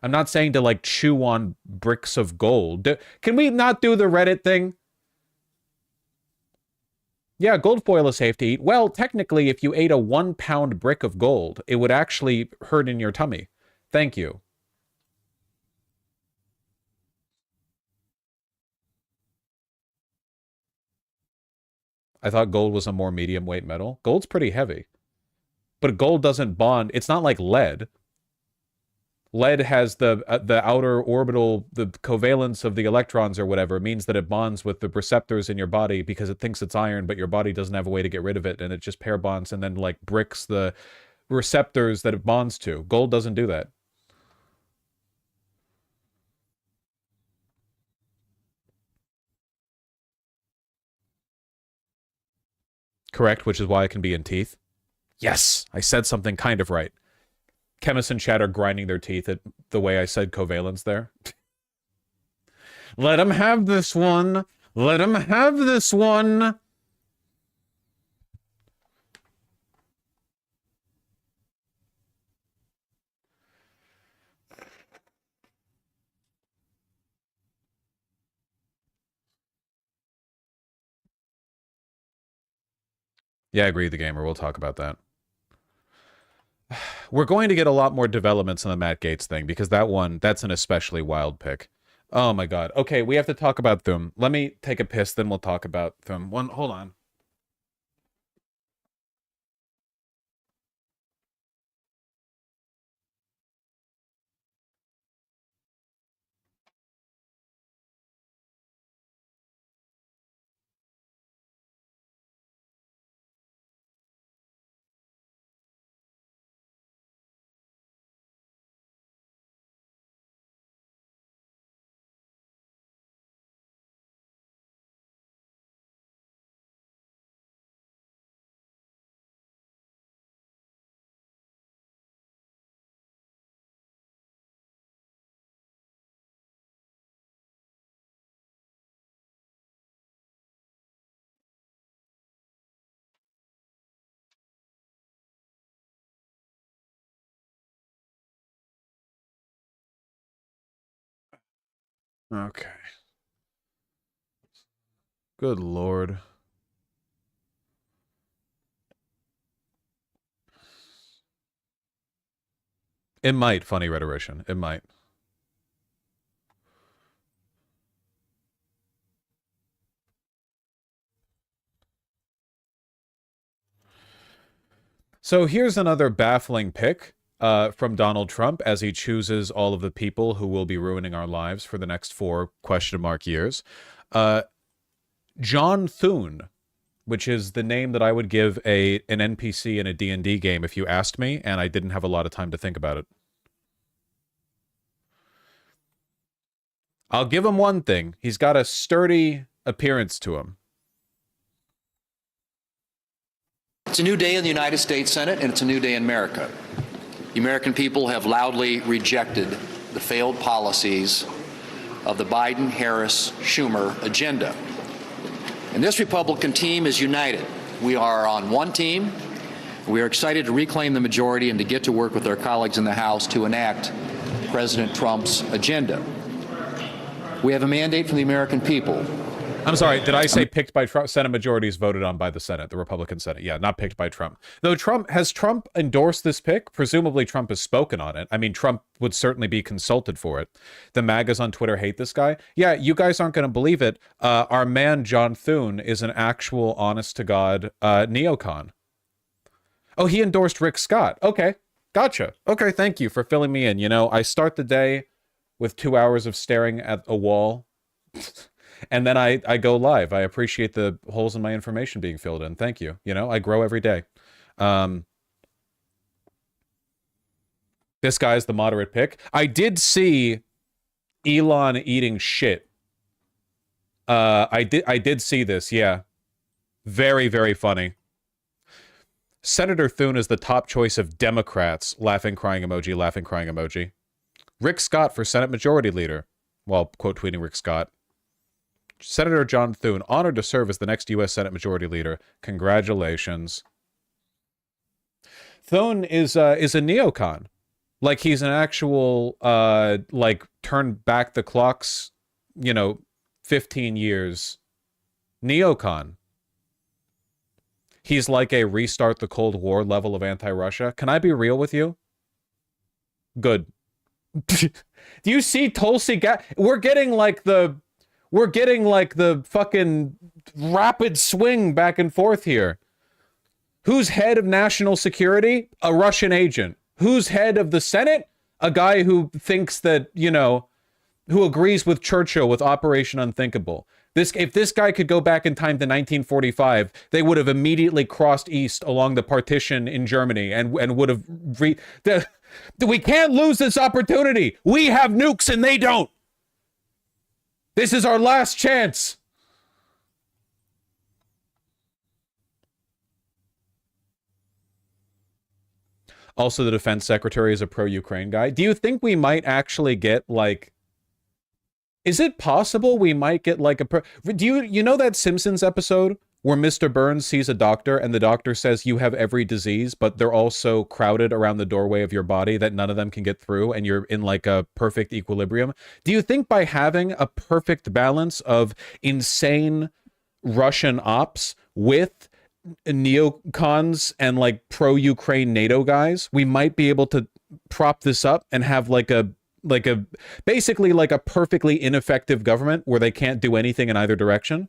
I'm not saying to like chew on bricks of gold. Can we not do the Reddit thing? Yeah, gold foil is safe to eat. Well, technically, if you ate a 1-pound brick of gold, it would actually hurt in your tummy. Thank you. I thought gold was a more medium weight metal. Gold's pretty heavy. But gold doesn't bond. It's not like lead. Lead has the outer orbital, the covalence of the electrons or whatever, means that it bonds with the receptors in your body because it thinks it's iron, but your body doesn't have a way to get rid of it, and it just pair bonds and then like bricks the receptors that it bonds to. Gold doesn't do that. Correct, which is why it can be in teeth. Yes, I said something kind of right. Chemists in chat are grinding their teeth at the way I said covalence there. Let him have this one. Let him have this one. Yeah, I agree with the gamer. We'll talk about that. We're going to get a lot more developments on the Matt Gaetz thing because that's an especially wild pick. Oh my god. Okay, we have to talk about Thum. Let me take a piss, then we'll talk about Thum. Hold on. Okay. Good lord. It might, funny rhetorician. It might. So here's another baffling pick from Donald Trump as he chooses all of the people who will be ruining our lives for the next 4 question mark years. John Thune, which is the name that I would give an NPC in a D&D game if you asked me, and I didn't have a lot of time to think about it. I'll give him one thing. He's got a sturdy appearance to him. It's a new day in the United States Senate, and it's a new day in America. The American people have loudly rejected the failed policies of the Biden, Harris, Schumer agenda. And this Republican team is united. We are on one team. We are excited to reclaim the majority and to get to work with our colleagues in the House to enact President Trump's agenda. We have a mandate from the American people I'm sorry, did I say picked by Trump? Senate majorities voted on by the Senate, the Republican Senate. Yeah, not picked by Trump. Though has Trump endorsed this pick? Presumably Trump has spoken on it. I mean, Trump would certainly be consulted for it. The MAGAs on Twitter hate this guy. Yeah, you guys aren't going to believe it. Our man John Thune is an actual honest-to-God neocon. Oh, he endorsed Rick Scott. Okay, gotcha. Okay, thank you for filling me in. You know, I start the day with 2 hours of staring at a wall. And then I go live. I appreciate the holes in my information being filled in. Thank you. You know, I grow every day. This guy's the moderate pick. I did see Elon eating shit. I did see this, yeah. Very, very funny. Senator Thune is the top choice of Democrats. Laughing, crying emoji, laughing, crying emoji. Rick Scott for Senate Majority Leader. Well, quote tweeting Rick Scott. Senator John Thune, honored to serve as the next U.S. Senate Majority Leader. Congratulations. Thune is a neocon. Like, he's an actual, like, turn back the clocks, you know, 15 years neocon. He's like a restart the Cold War level of anti-Russia. Can I be real with you? Good. Do you see Tulsi? We're getting like the fucking rapid swing back and forth here. Who's head of national security? A Russian agent. Who's head of the Senate? A guy who thinks that, you know, who agrees with Churchill with Operation Unthinkable. If this guy could go back in time to 1945, they would have immediately crossed east along the partition in Germany and would have... We can't lose this opportunity. We have nukes and they don't. This is our last chance. Also, the defense secretary is a pro-Ukraine guy. Do you think we might actually get, like... Is it possible we might get, like, do you know that Simpsons episode where Mr. Burns sees a doctor and the doctor says you have every disease, but they're all so crowded around the doorway of your body that none of them can get through and you're in, like, a perfect equilibrium? Do you think by having a perfect balance of insane Russian ops with neocons and, like, pro-Ukraine NATO guys, we might be able to prop this up and have, basically like a perfectly ineffective government where they can't do anything in either direction?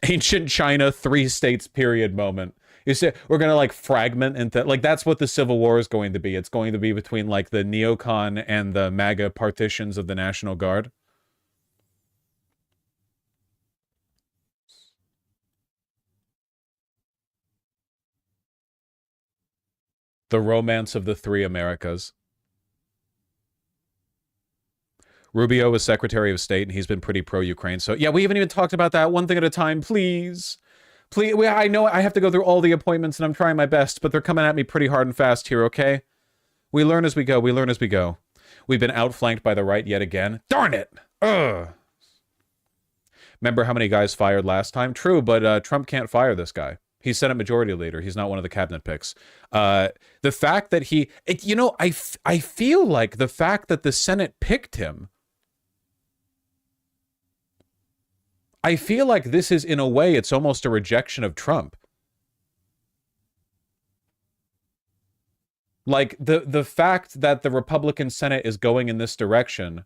Ancient China, 3 states period moment. You see, we're going to, like, fragment into, like, that's what the Civil War is going to be. It's going to be between, like, the neocon and the MAGA partitions of the National Guard. The romance of the 3 Americas. Rubio was Secretary of State, and he's been pretty pro-Ukraine. So, yeah, we haven't even talked about that. One thing at a time, please. Please. I know I have to go through all the appointments, and I'm trying my best, but they're coming at me pretty hard and fast here, okay? We learn as we go. We learn as we go. We've been outflanked by the right yet again. Darn it! Ugh. Remember how many guys fired last time? True, but Trump can't fire this guy. He's Senate Majority Leader. He's not one of the cabinet picks. The fact that I feel like the fact that the Senate picked him, I feel like this is, in a way, it's almost a rejection of Trump. Like, the fact that the Republican Senate is going in this direction.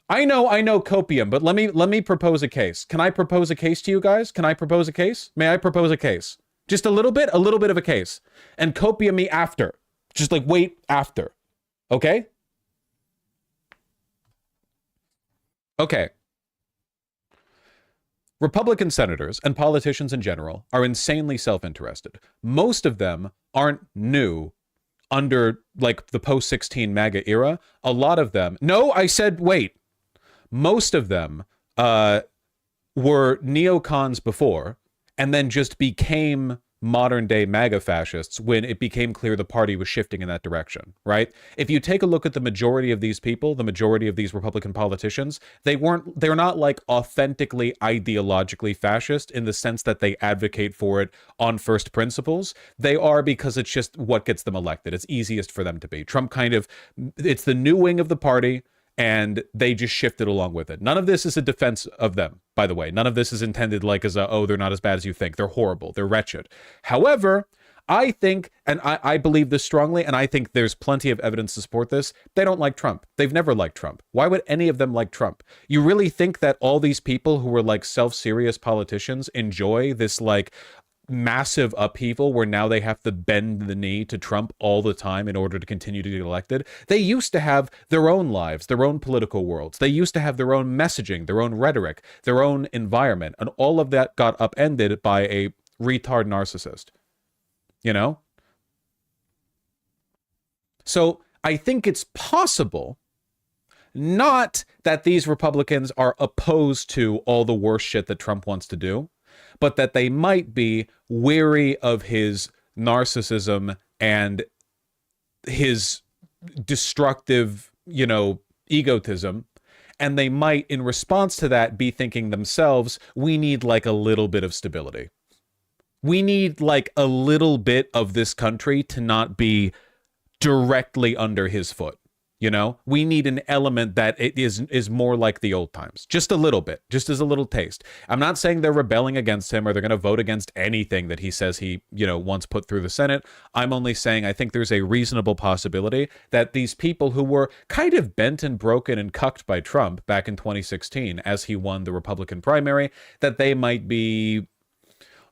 I know copium, but let me propose a case. Can I propose a case to you guys? Can I propose a case? May I propose a case? Just a little bit of a case. And copium me after. Just, like, wait after. Okay? Okay. Republican senators and politicians in general are insanely self-interested. Most of them aren't new under, like, the post-16 MAGA era. A lot of them... No, I said wait. Most of them were neocons before and then just became modern-day MAGA fascists when it became clear the party was shifting in that direction, right? If you take a look at the majority of these people, the majority of these Republican politicians, they're not, like, authentically ideologically fascist in the sense that they advocate for it on first principles. They are because it's just what gets them elected. It's easiest for them to be. Trump it's the new wing of the party. and they just shifted along with it. None of this is a defense of them, by the way. None of this is intended like as a, oh, they're not as bad as you think. They're horrible. They're wretched. However, I think, and I believe this strongly, and I think there's plenty of evidence to support this, they don't like Trump. They've never liked Trump. Why would any of them like Trump? You really think that all these people who were like self-serious politicians enjoy this like massive upheaval where now they have to bend the knee to Trump all the time in order to continue to get elected? They used to have their own lives, their own political worlds. They used to have their own messaging, their own rhetoric, their own environment, and all of that got upended by a retard narcissist. You know? So I think it's possible, not that these Republicans are opposed to all the worst shit that Trump wants to do, but that they might be weary of his narcissism and his destructive, you know, egotism. And they might, in response to that, be thinking themselves, we need like a little bit of stability. We need like a little bit of this country to not be directly under his foot. You know, we need an element that it is more like the old times. Just a little bit, just as a little taste. I'm not saying they're rebelling against him or they're going to vote against anything that he says he, you know, wants put through the Senate. I'm only saying I think there's a reasonable possibility that these people who were kind of bent and broken and cucked by Trump back in 2016 as he won the Republican primary, that they might be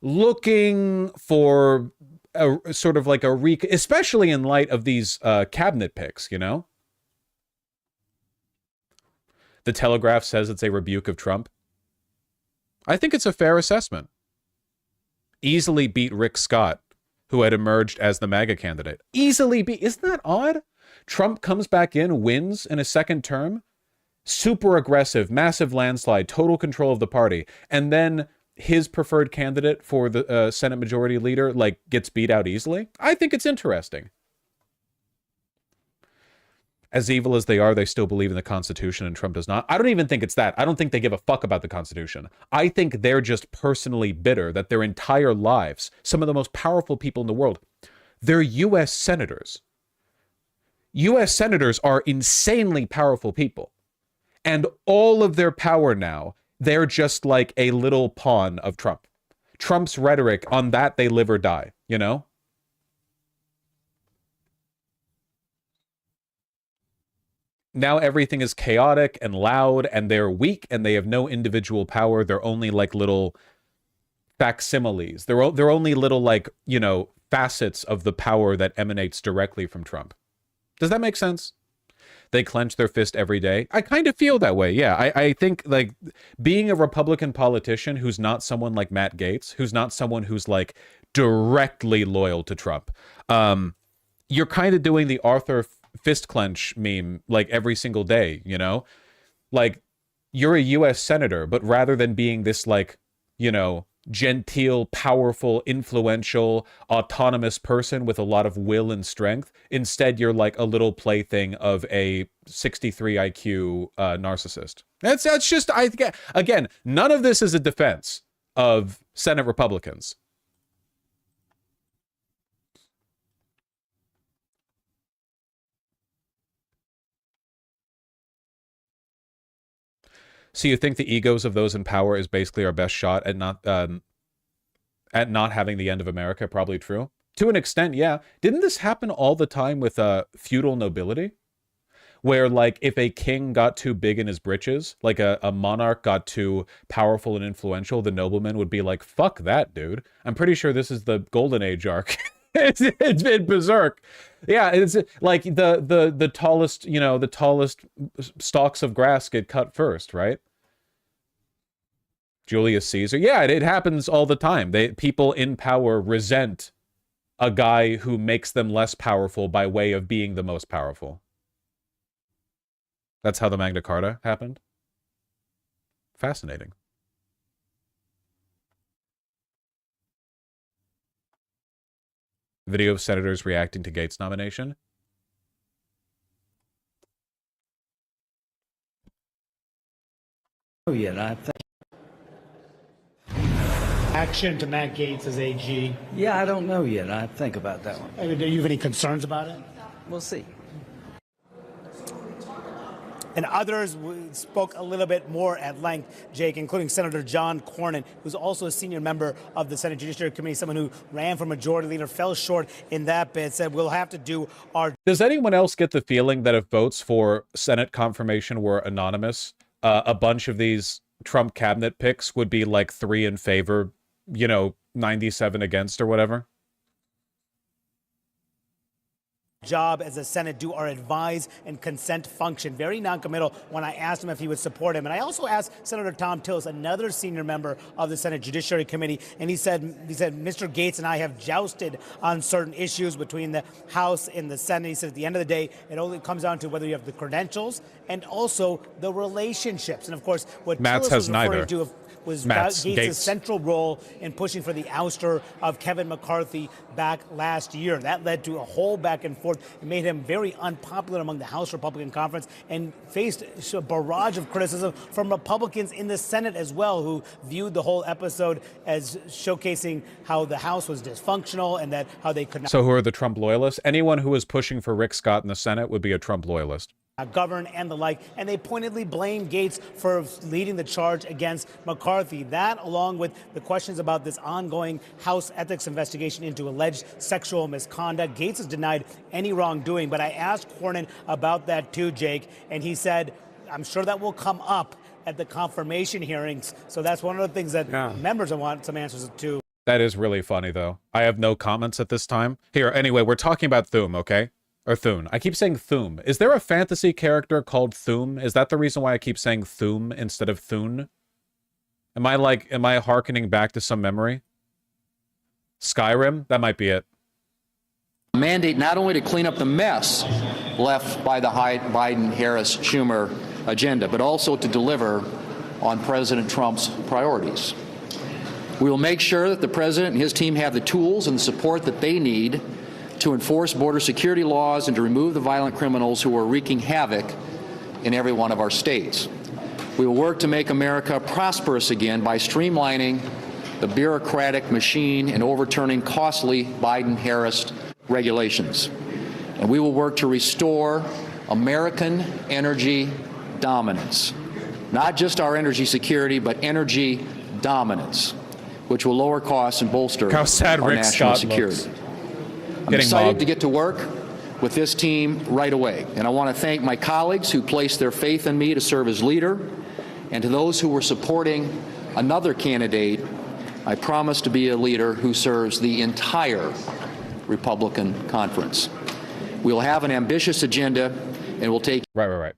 looking for a sort of like a especially in light of these cabinet picks, you know? The Telegraph says it's a rebuke of Trump. I think it's a fair assessment. Easily beat Rick Scott, who had emerged as the MAGA candidate. Easily beat. Isn't that odd? Trump comes back in, wins in a second term. Super aggressive, massive landslide, total control of the party. And then his preferred candidate for the Senate Majority Leader, like, gets beat out easily. I think it's interesting. As evil as they are, they still believe in the Constitution, and Trump does not. I don't even think it's that. I don't think they give a fuck about the Constitution. I think they're just personally bitter that their entire lives, some of the most powerful people in the world, they're U.S. senators. U.S. senators are insanely powerful people. And all of their power now, they're just like a little pawn of Trump. Trump's rhetoric, on that they live or die, you know? Now everything is chaotic and loud, and they're weak, and they have no individual power. They're only like little facsimiles. They're only little, like, you know, facets of the power that emanates directly from Trump. Does that make sense? They clench their fist every day. I kind of feel that way. Yeah, I think like being a Republican politician who's not someone like Matt Gaetz, who's not someone who's like directly loyal to Trump, you're kind of doing the Arthur fist clench meme like every single day, you know? Like, you're a U.S. senator, but rather than being this, like, you know, genteel, powerful, influential, autonomous person with a lot of will and strength, instead you're like a little plaything of a 63 IQ narcissist. That's just, again, none of this is a defense of Senate Republicans. So you think the egos of those in power is basically our best shot at not having the end of America? Probably true. To an extent, yeah. Didn't this happen all the time with feudal nobility? Where, like, if a king got too big in his britches, like a monarch got too powerful and influential, the nobleman would be like, fuck that, dude. I'm pretty sure this is the Golden Age arc. It's been berserk. Yeah, it's like the tallest, you know, the tallest stalks of grass get cut first, right? Julius Caesar. Yeah, it happens all the time. People in power resent a guy who makes them less powerful by way of being the most powerful. That's how the Magna Carta happened. Fascinating. Video of senators reacting to Gaetz' nomination. Oh, yeah, I think. Action to Matt Gaetz as AG. Yeah, I don't know yet. I think about that one. Do you have any concerns about it? We'll see. And others spoke a little bit more at length, Jake, including Senator John Cornyn, who's also a senior member of the Senate Judiciary Committee, someone who ran for majority leader, fell short in that bid, said we'll have to do our... Does anyone else get the feeling that if votes for Senate confirmation were anonymous, a bunch of these Trump cabinet picks would be like 3 in favor, 97 against or whatever? Job as a Senate do our advise and consent function. Very noncommittal when I asked him if he would support him. And I also asked Senator Tom Tillis, another senior member of the Senate Judiciary Committee, and he said, Mr. Gaetz and I have jousted on certain issues between the House and the Senate. He said at the end of the day, it only comes down to whether you have the credentials and also the relationships. And of course, what Matz Tillis has was referring neither. to was Gates. Gaetz' central role in pushing for the ouster of Kevin McCarthy back last year. That led to a whole back and forth. It made him very unpopular among the House Republican Conference and faced a barrage of criticism from Republicans in the Senate as well, who viewed the whole episode as showcasing how the House was dysfunctional and that how they could not... So who are the Trump loyalists? Anyone who was pushing for Rick Scott in the Senate would be a Trump loyalist. Govern and the like, and they pointedly blamed Gaetz for leading the charge against McCarthy. That, along with the questions about this ongoing House ethics investigation into alleged sexual misconduct. Gaetz has denied any wrongdoing, but I asked Cornyn about that too, Jake, and he said, I'm sure that will come up at the confirmation hearings. So that's one of the things that members want some answers to. That is really funny, though. I have no comments at this time. Here, anyway, we're talking about Thum, okay? Or Thune. I keep saying Thum. Is there a fantasy character called Thum? Is that the reason why I keep saying Thum instead of Thune? Am I hearkening back to some memory? Skyrim? That might be it. Mandate not only to clean up the mess left by the Biden-Harris-Schumer agenda, but also to deliver on President Trump's priorities. We will make sure that the president and his team have the tools and the support that they need to enforce border security laws and to remove the violent criminals who are wreaking havoc in every one of our states. We will work to make America prosperous again by streamlining the bureaucratic machine and overturning costly Biden-Harris regulations. And we will work to restore American energy dominance. Not just our energy security, but energy dominance, which will lower costs and bolster our national security. I'm excited to get to work with this team right away. And I want to thank my colleagues who placed their faith in me to serve as leader. And to those who were supporting another candidate, I promise to be a leader who serves the entire Republican conference. We'll have an ambitious agenda and we'll take... Right.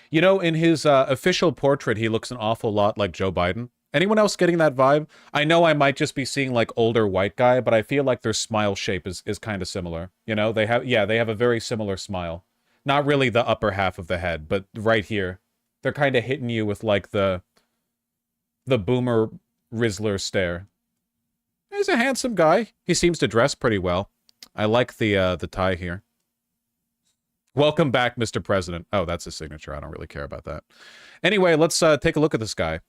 You know, in his official portrait, he looks an awful lot like Joe Biden. Anyone else getting that vibe? I know I might just be seeing like older white guy, but I feel like their smile shape is kind of similar. You know, they have a very similar smile. Not really the upper half of the head, but right here. They're kind of hitting you with like the boomer Rizzler stare. He's a handsome guy. He seems to dress pretty well. I like the tie here. Welcome back, Mr. President. Oh, that's his signature. I don't really care about that. Anyway, let's take a look at this guy.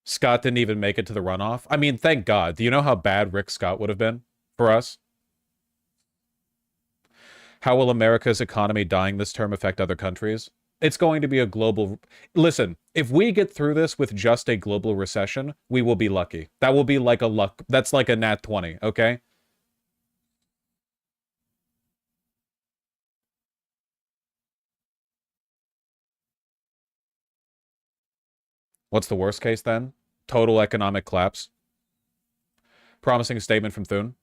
Scott didn't even make it to the runoff. I mean, thank God. Do you know how bad Rick Scott would have been for us? How will America's economy dying this term affect other countries? It's going to be a global... Listen, if we get through this with just a global recession, we will be lucky. That will be like a luck... That's like a nat 20, okay? What's the worst case then? Total economic collapse. Promising statement from Thune.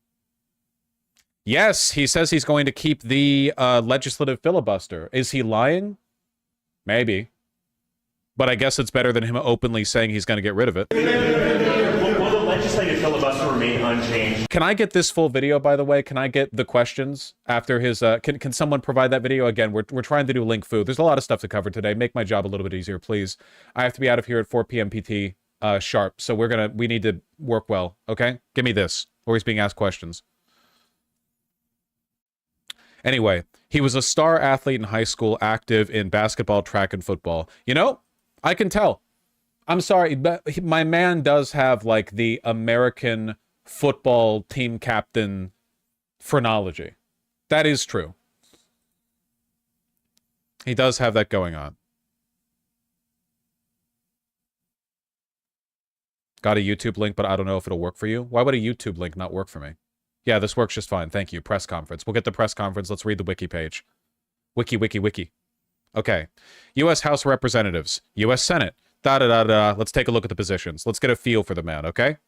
Yes, he says he's going to keep the legislative filibuster. Is he lying? Maybe. But I guess it's better than him openly saying he's going to get rid of it. Will the legislative filibuster remain unchanged? Can I get this full video, by the way? Can I get the questions after his... Can someone provide that video? Again, we're trying to do link food. There's a lot of stuff to cover today. Make my job a little bit easier, please. I have to be out of here at 4 p.m. PT sharp, so we need to work well, okay? Give me this, or he's being asked questions. Anyway, he was a star athlete in high school, active in basketball, track, and football. You know, I can tell. I'm sorry, but my man does have, like, the American football team captain phrenology. That is true. He does have that going on. Got a YouTube link, but I don't know if it'll work for you. Why would a YouTube link not work for me? Yeah, this works just fine. Thank you. Press conference. We'll get the press conference. Let's read the wiki page. Wiki. Okay. U.S. House of Representatives. U.S. Senate. Da-da-da-da. Let's take a look at the positions. Let's get a feel for the man, okay?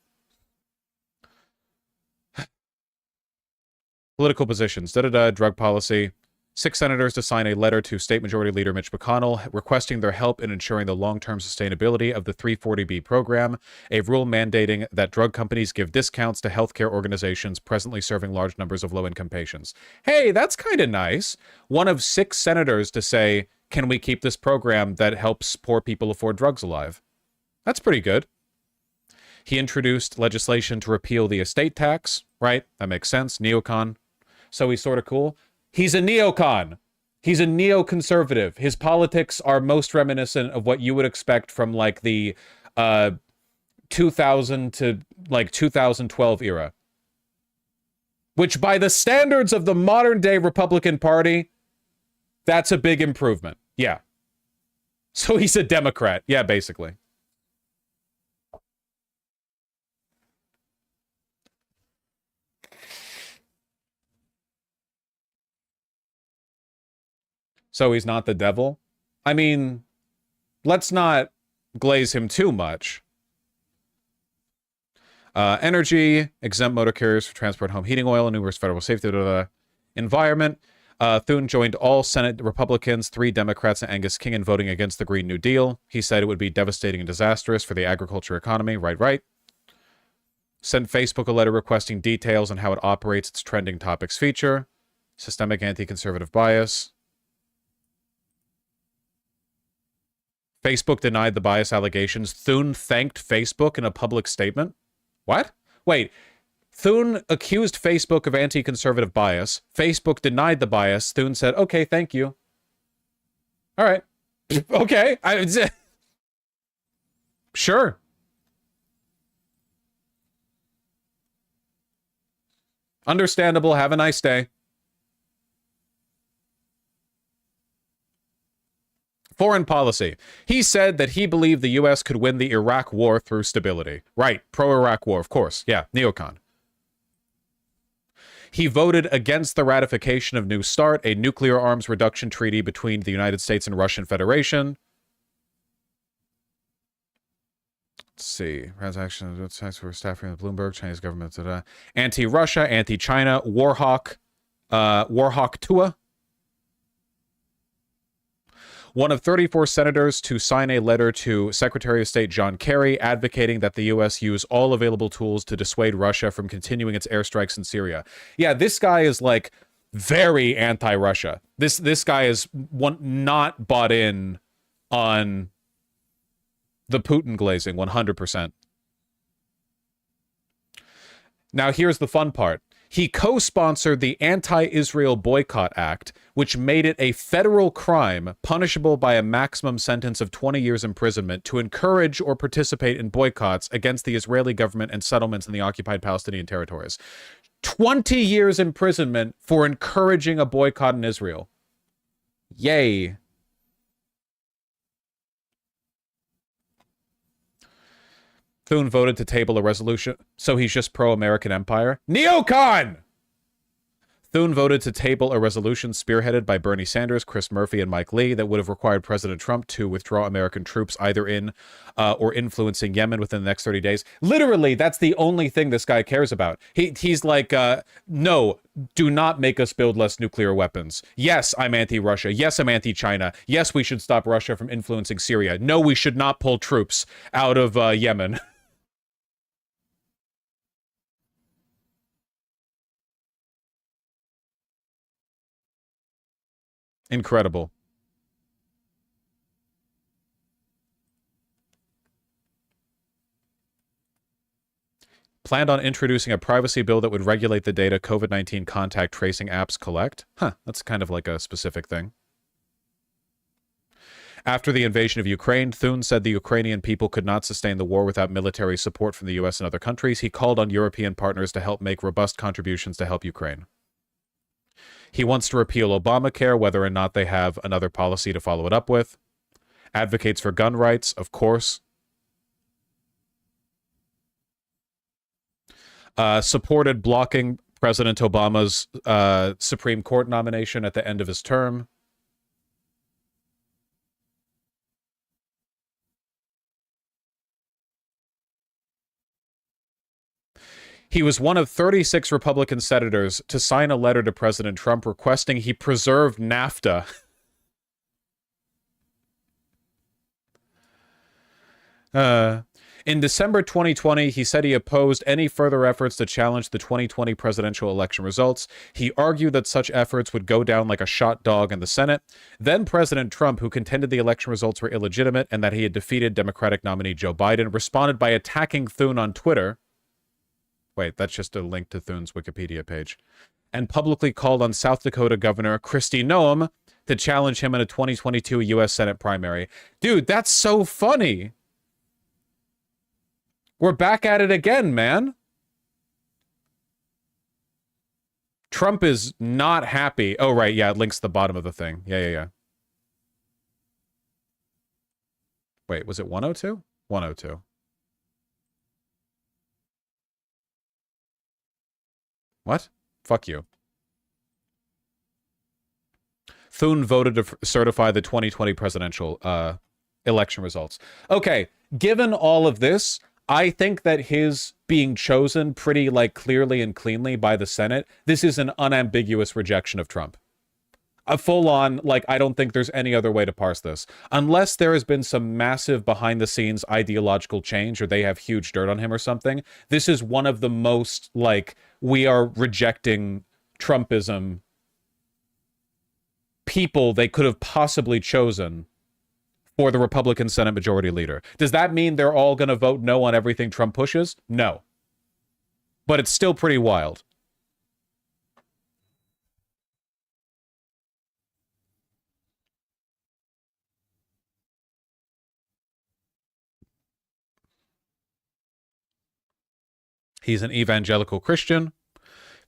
Political positions. Da-da-da. Drug policy. 6 senators to sign a letter to State Majority Leader Mitch McConnell requesting their help in ensuring the long-term sustainability of the 340B program, a rule mandating that drug companies give discounts to healthcare organizations presently serving large numbers of low-income patients. Hey, that's kind of nice. One of 6 senators to say, can we keep this program that helps poor people afford drugs alive? That's pretty good. He introduced legislation to repeal the estate tax, right? That makes sense. Neocon. So he's sort of cool. He's a neocon. He's a neoconservative. His politics are most reminiscent of what you would expect from, like, the 2000 to, like, 2012 era. Which, by the standards of the modern-day Republican Party, that's a big improvement. Yeah. So he's a Democrat. Yeah, basically. So he's not the devil? I mean, let's not glaze him too much. Energy, exempt motor carriers for transport home heating oil, numerous federal safety, environment. Thune joined all Senate Republicans, 3 Democrats, and Angus King in voting against the Green New Deal. He said it would be devastating and disastrous for the agriculture economy. Right. Sent Facebook a letter requesting details on how it operates its trending topics feature. Systemic anti-conservative bias. Facebook denied the bias allegations. Thune thanked Facebook in a public statement. What? Wait. Thune accused Facebook of anti-conservative bias. Facebook denied the bias. Thune said, okay, thank you. All right. Okay. Sure. Understandable. Have a nice day. Foreign policy. He said that he believed the U.S. could win the Iraq war through stability. Right. Pro-Iraq war, of course. Yeah. Neocon. He voted against the ratification of New START, a nuclear arms reduction treaty between the United States and Russian Federation. Let's see. Transactions, tax for staffing the Bloomberg, Chinese government. Anti-Russia, anti-China, Warhawk, Warhawk Tua. One of 34 senators to sign a letter to Secretary of State John Kerry advocating that the U.S. use all available tools to dissuade Russia from continuing its airstrikes in Syria. Yeah, this guy is, like, very anti-Russia. This guy is not bought in on the Putin glazing, 100%. Now, here's the fun part. He co-sponsored the Anti-Israel Boycott Act, which made it a federal crime punishable by a maximum sentence of 20 years imprisonment to encourage or participate in boycotts against the Israeli government and settlements in the occupied Palestinian territories. 20 years imprisonment for encouraging a boycott in Israel. Yay. Thune voted to table a resolution, so he's just pro-American empire. Neocon! Thune voted to table a resolution spearheaded by Bernie Sanders, Chris Murphy, and Mike Lee that would have required President Trump to withdraw American troops either in or influencing Yemen within the next 30 days. Literally, that's the only thing this guy cares about. He's like, no, do not make us build less nuclear weapons. Yes, I'm anti-Russia. Yes, I'm anti-China. Yes, we should stop Russia from influencing Syria. No, we should not pull troops out of Yemen. Incredible. Planned on introducing a privacy bill that would regulate the data COVID-19 contact tracing apps collect. Huh, that's kind of like a specific thing. After the invasion of Ukraine, Thune said the Ukrainian people could not sustain the war without military support from the U.S. and other countries. He called on European partners to help make robust contributions to help Ukraine. He wants to repeal Obamacare, whether or not they have another policy to follow it up with. Advocates for gun rights, of course. Supported blocking President Obama's Supreme Court nomination at the end of his term. He was one of 36 Republican senators to sign a letter to President Trump requesting he preserve NAFTA. In December 2020, he said he opposed any further efforts to challenge the 2020 presidential election results. He argued that such efforts would go down like a shot dog in the Senate. Then President Trump, who contended the election results were illegitimate and that he had defeated Democratic nominee Joe Biden, responded by attacking Thune on Twitter. Wait, that's just a link to Thune's Wikipedia page. And publicly called on South Dakota Governor Kristi Noem to challenge him in a 2022 U.S. Senate primary. Dude, that's so funny. We're back at it again, man. Trump is not happy. Oh, right, yeah, it links to the bottom of the thing. Yeah. Wait, was it 102? 102. What? Fuck you. Thune voted to certify the 2020 presidential election results. Okay, given all of this, I think that his being chosen pretty clearly and cleanly by the Senate, this is an unambiguous rejection of Trump. A full-on, I don't think there's any other way to parse this. Unless there has been some massive behind-the-scenes ideological change or they have huge dirt on him or something, this is one of the most, we are rejecting Trumpism people they could have possibly chosen for the Republican Senate Majority Leader. Does that mean they're all going to vote no on everything Trump pushes? No. But it's still pretty wild. He's an evangelical Christian,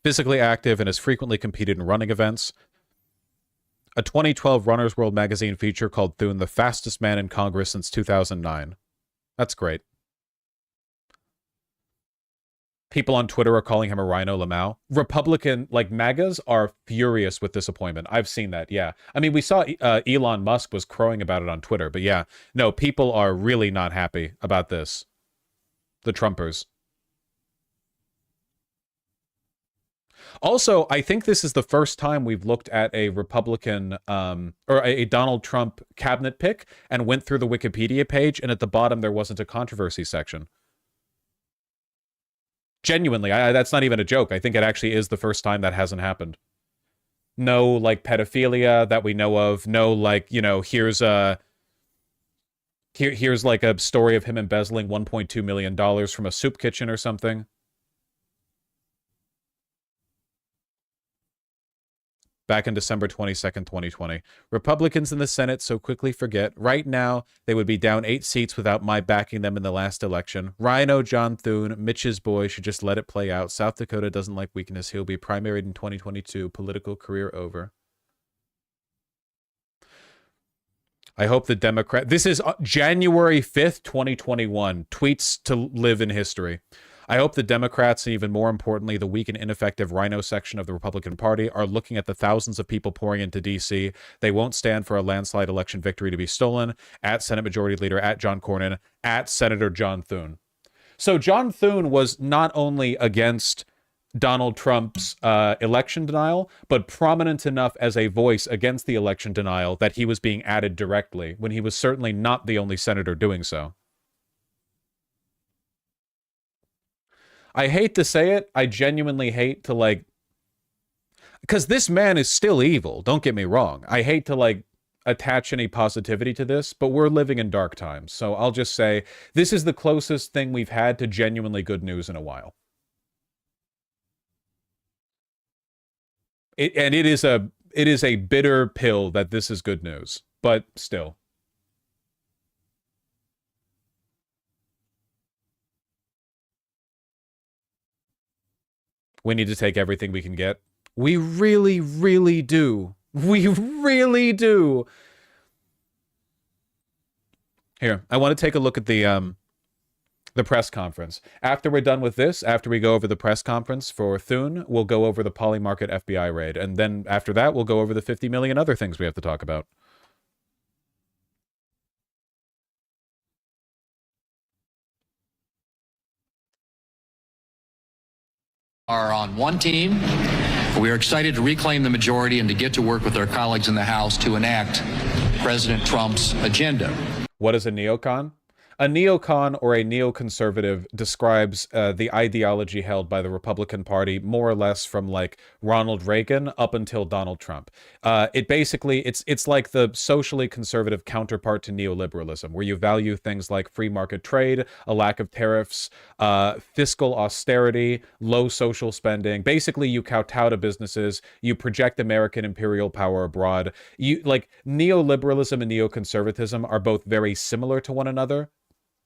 physically active, and has frequently competed in running events. A 2012 Runner's World magazine feature called Thune the fastest man in Congress since 2009. That's great. People on Twitter are calling him a Rhino Lamau. Republican, MAGAs are furious with this appointment. I've seen that, yeah. I mean, we saw Elon Musk was crowing about it on Twitter, but yeah. No, people are really not happy about this. The Trumpers. Also, I think this is the first time we've looked at a Republican or a Donald Trump cabinet pick and went through the Wikipedia page, and at the bottom there wasn't a controversy section. Genuinely, that's not even a joke. I think it actually is the first time that hasn't happened. No, pedophilia that we know of. No, here's a story of him embezzling $1.2 million from a soup kitchen or something. Back in December 22nd, 2020. Republicans in the Senate so quickly forget. Right now, they would be down 8 seats without my backing them in the last election. Rhino John Thune, Mitch's boy, should just let it play out. South Dakota doesn't like weakness. He'll be primaried in 2022. Political career over. I hope the Democrat... This is January 5th, 2021. Tweets to live in history. I hope the Democrats, and even more importantly, the weak and ineffective Rhino section of the Republican Party, are looking at the thousands of people pouring into D.C. They won't stand for a landslide election victory to be stolen. At Senate Majority Leader, at John Cornyn, at Senator John Thune. So John Thune was not only against Donald Trump's election denial, but prominent enough as a voice against the election denial that he was being added directly, when he was certainly not the only senator doing so. I hate to say it. I genuinely hate to because this man is still evil. Don't get me wrong. I hate to attach any positivity to this, but we're living in dark times. So I'll just say this is the closest thing we've had to genuinely good news in a while. It is a bitter pill that this is good news, but still. We need to take everything we can get. We really, really do. We really do. Here, I want to take a look at the press conference. After we're done with this, after we go over the press conference for Thune, we'll go over the Polymarket FBI raid. And then after that, we'll go over the 50 million other things we have to talk about. Are on one team. We are excited to reclaim the majority and to get to work with our colleagues in the House to enact President Trump's agenda. What is a neocon? A neocon or a neoconservative describes the ideology held by the Republican Party more or less from like Ronald Reagan up until Donald Trump. It basically, it's like the socially conservative counterpart to neoliberalism, where you value things like free market trade, a lack of tariffs, fiscal austerity, low social spending. Basically, you kowtow to businesses, you project American imperial power abroad. You like neoliberalism and neoconservatism are both very similar to one another.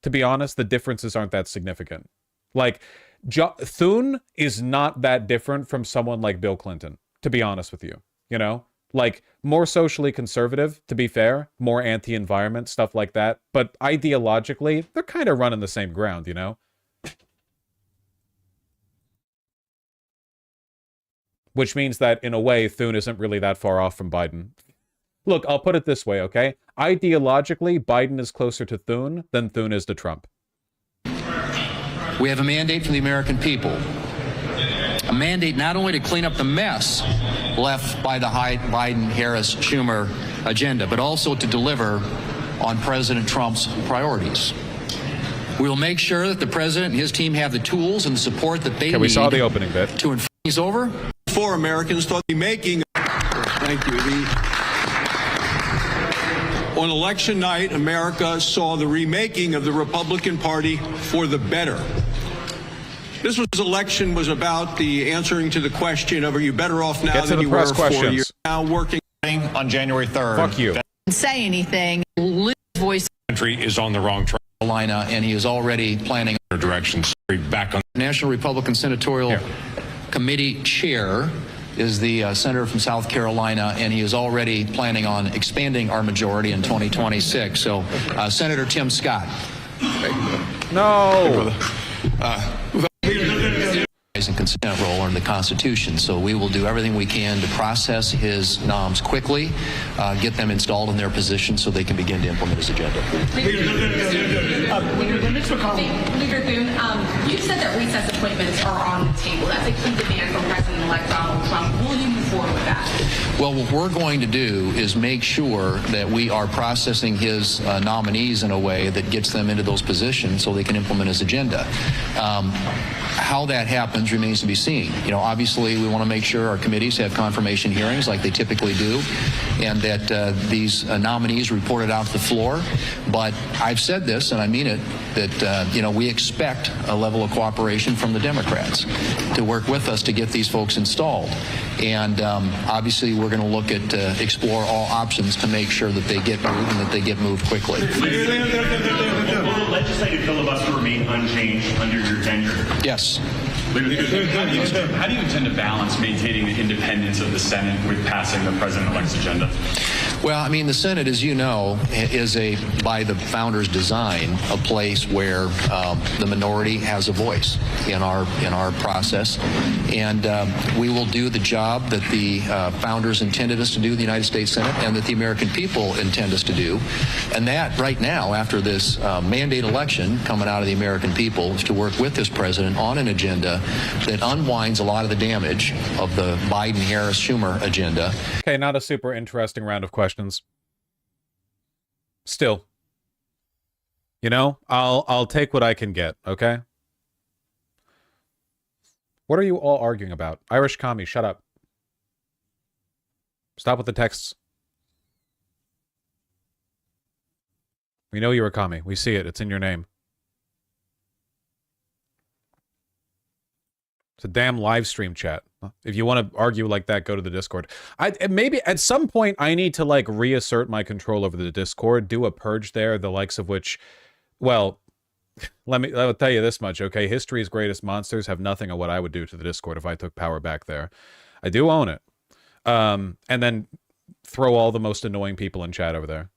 To be honest, the differences aren't that significant. Like, Thune is not that different from someone like Bill Clinton, to be honest with you. You know? Like, more socially conservative, to be fair, more anti-environment, stuff like that. But ideologically, they're kind of running the same ground, you know? Which means that, in a way, Thune isn't really that far off from Biden. Look, I'll put it this way, okay? Ideologically, Biden is closer to Thune than Thune is to Trump. We have a mandate from the American people. A mandate not only to clean up the mess left by the Biden-Harris-Schumer agenda, but also to deliver on President Trump's priorities. We will make sure that the president and his team have the tools and the support that they need. We saw the opening bit. To inform. He's over. 4 Americans thought the making. Thank you. On election night, America saw the remaking of the Republican Party for the better. This election was about the answering to the question of, are you better off now than you were 4 years now, working on January 3rd. Fuck you. Say anything. Voice. Country is on the wrong track. And he is already planning directions back on. National Republican Senatorial Committee Chair is the senator from South Carolina, and he is already planning on expanding our majority in 2026. So, Senator Tim Scott. No. And consent role in the Constitution. So we will do everything we can to process his noms quickly, get them installed in their position so they can begin to implement his agenda. Leader Thune, you said that recess appointments are on the table. That's a key demand from President-elect Donald Trump. Will you move forward with that? Well, what we're going to do is make sure that we are processing his nominees in a way that gets them into those positions so they can implement his agenda. How that happens remains to be seen. You know, obviously, we want to make sure our committees have confirmation hearings like they typically do, and that these nominees reported out to the floor. But I've said this, and I mean it, that, you know, we expect a level of cooperation from the Democrats to work with us to get these folks installed. And obviously, we're going to look at explore all options to make sure that they get moved and that they get moved quickly. Will the legislative filibuster remain unchanged under your tenure? Yes. How do you intend to balance maintaining the independence of the Senate with passing the president-elect's agenda? Well, I mean, the Senate, as you know, is by the founders' design, a place where the minority has a voice in our process, and we will do the job that the founders intended us to do, the United States Senate, and that the American people intend us to do, and that right now, after this mandate election coming out of the American people, is to work with this president on an agenda that unwinds a lot of the damage of the Biden-Harris-Schumer agenda. Okay, not a super interesting round of questions. Still, you know, I'll take what I can get, okay? What are you all arguing about? Irish commie, shut up. Stop with the texts. We know you're a commie. We see it. It's in your name. It's a damn live stream chat. If you want to argue like that, go to the Discord. Maybe at some point I need to like reassert my control over the Discord, do a purge there, the likes of which, well, I'll tell you this much, okay? History's greatest monsters have nothing on what I would do to the Discord if I took power back there. I do own it. And then throw all the most annoying people in chat over there.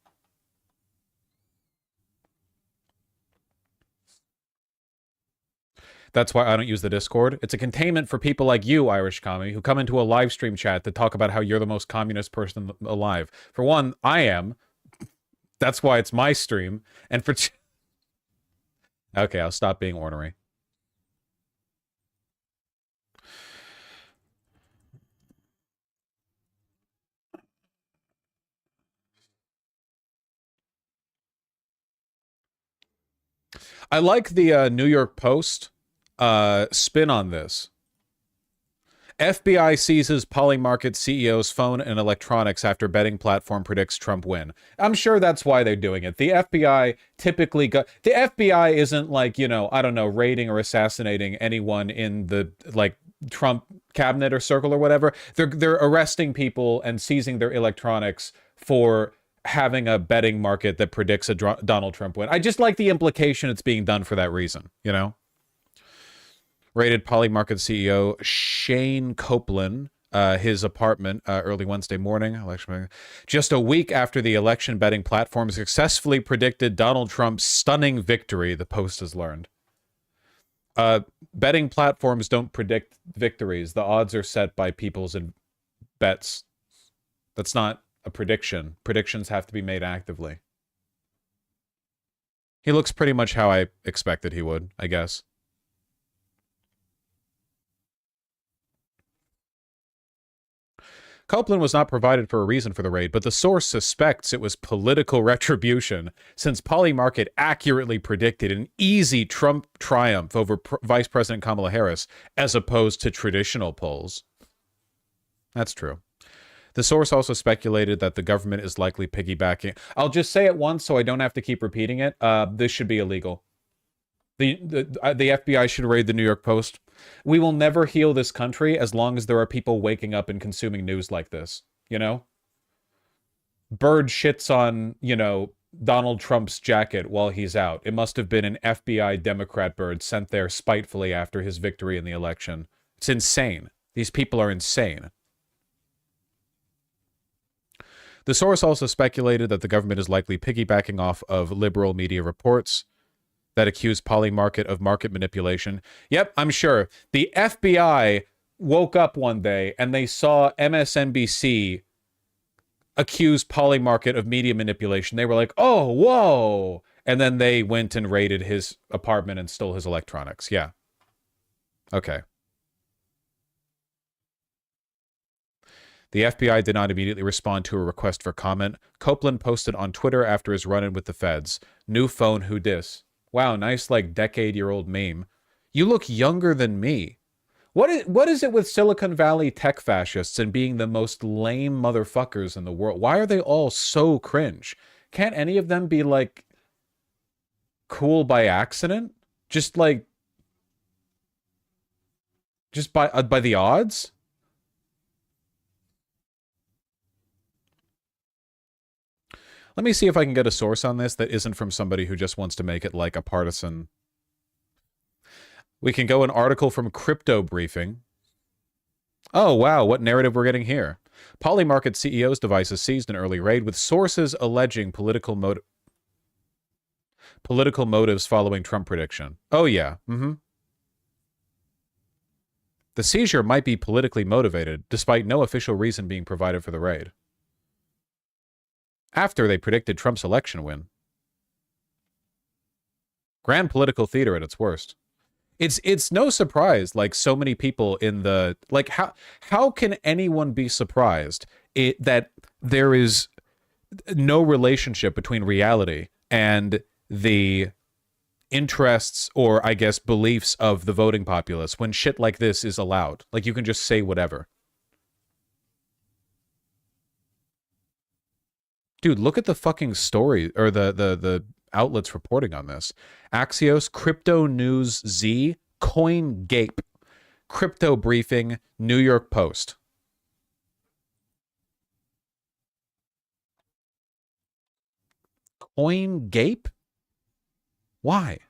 That's why I don't use the Discord. It's a containment for people like you, Irish Commie, who come into a live stream chat to talk about how you're the most communist person alive. For one, I am. That's why it's my stream. And for... Okay, I'll stop being ornery. I like the New York Post spin on this. FBI seizes Polymarket CEO's phone and electronics after betting platform predicts Trump win. I'm sure that's why they're doing it. The FBI typically the FBI isn't like, you know, I don't know, raiding or assassinating anyone in the like Trump cabinet or circle or whatever. They're arresting people and seizing their electronics for having a betting market that predicts a Donald Trump win. I just like the implication it's being done for that reason, you know? Raided Polymarket CEO Shane Copeland, his apartment early Wednesday morning. Just a week after the election betting platform successfully predicted Donald Trump's stunning victory, the Post has learned. Betting platforms don't predict victories. The odds are set by people's bets. That's not a prediction. Predictions have to be made actively. He looks pretty much how I expected he would, I guess. Copeland was not provided for a reason for the raid, but the source suspects it was political retribution, since Polymarket accurately predicted an easy Trump triumph over Vice President Kamala Harris, as opposed to traditional polls. That's true. The source also speculated that the government is likely piggybacking. I'll just say it once so I don't have to keep repeating it. This should be illegal. The FBI should raid the New York Post. We will never heal this country as long as there are people waking up and consuming news like this, you know? Bird shits on, you know, Donald Trump's jacket while he's out. It must have been an FBI Democrat bird sent there spitefully after his victory in the election. It's insane. These people are insane. The source also speculated that the government is likely piggybacking off of liberal media reports that accuse Polymarket of market manipulation. Yep, I'm sure. The FBI woke up one day and they saw MSNBC accuse Polymarket of media manipulation. They were like, oh, whoa. And then they went and raided his apartment and stole his electronics. Yeah. Okay. The FBI did not immediately respond to a request for comment. Copeland posted on Twitter after his run-in with the feds. New phone, who dis? Wow, nice, like, decade-year-old meme. You look younger than me. What is it with Silicon Valley tech fascists and being the most lame motherfuckers in the world? Why are they all so cringe? Can't any of them be, like, cool by accident? Just, like... Just by the odds? Let me see if I can get a source on this that isn't from somebody who just wants to make it like a partisan. We can go an article from Crypto Briefing. Oh, wow, what narrative we're getting here. Polymarket CEO's devices seized in early raid with sources alleging political motives following Trump prediction. Oh, yeah. The seizure might be politically motivated, despite no official reason being provided for the raid. After they predicted Trump's election win. Grand political theater at its worst. It's no surprise, like, so many people in the... Like, how can anyone be surprised that there is no relationship between reality and the interests or, I guess, beliefs of the voting populace when shit like this is allowed? Like, you can just say whatever. Dude, look at the fucking story, or the outlets reporting on this. Axios, Crypto News Z, CoinGape, Crypto Briefing, New York Post. CoinGape? Why?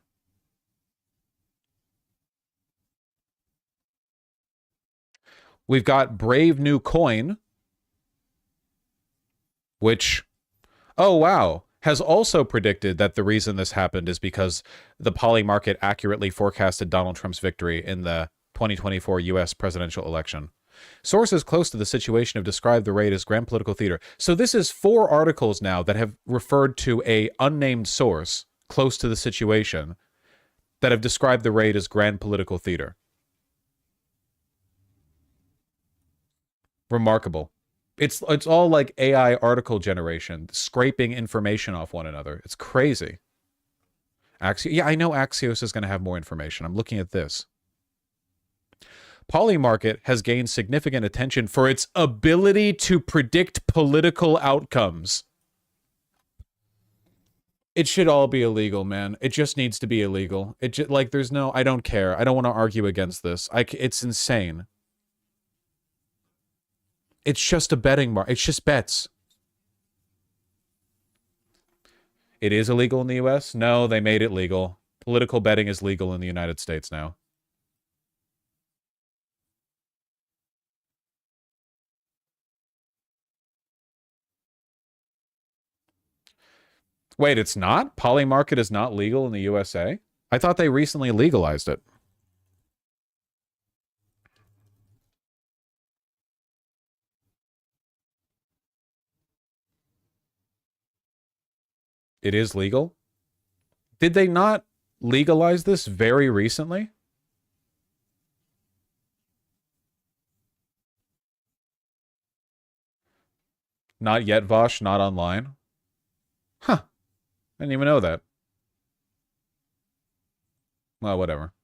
We've got Brave New Coin, which, oh wow, has also predicted that the reason this happened is because the Poly market accurately forecasted Donald Trump's victory in the 2024 U.S. presidential election. Sources close to the situation have described the raid as grand political theater. So this is 4 articles now that have referred to a unnamed source close to the situation that have described the raid as grand political theater. Remarkable. It's all like AI article generation, scraping information off one another. It's crazy. Yeah, I know Axios is going to have more information. I'm looking at this. Polymarket has gained significant attention for its ability to predict political outcomes. It should all be illegal, man. It just needs to be illegal. Like, there's no, I don't care. I don't want to argue against this. It's insane. It's just a betting market. It's just bets. It is illegal in the U.S.? No, they made it legal. Political betting is legal in the United States now. Wait, it's not? Polymarket is not legal in the USA? I thought they recently legalized it. It is legal? Did they not legalize this very recently? Not yet, Vosh, not online. Huh. I didn't even know that. Well, whatever.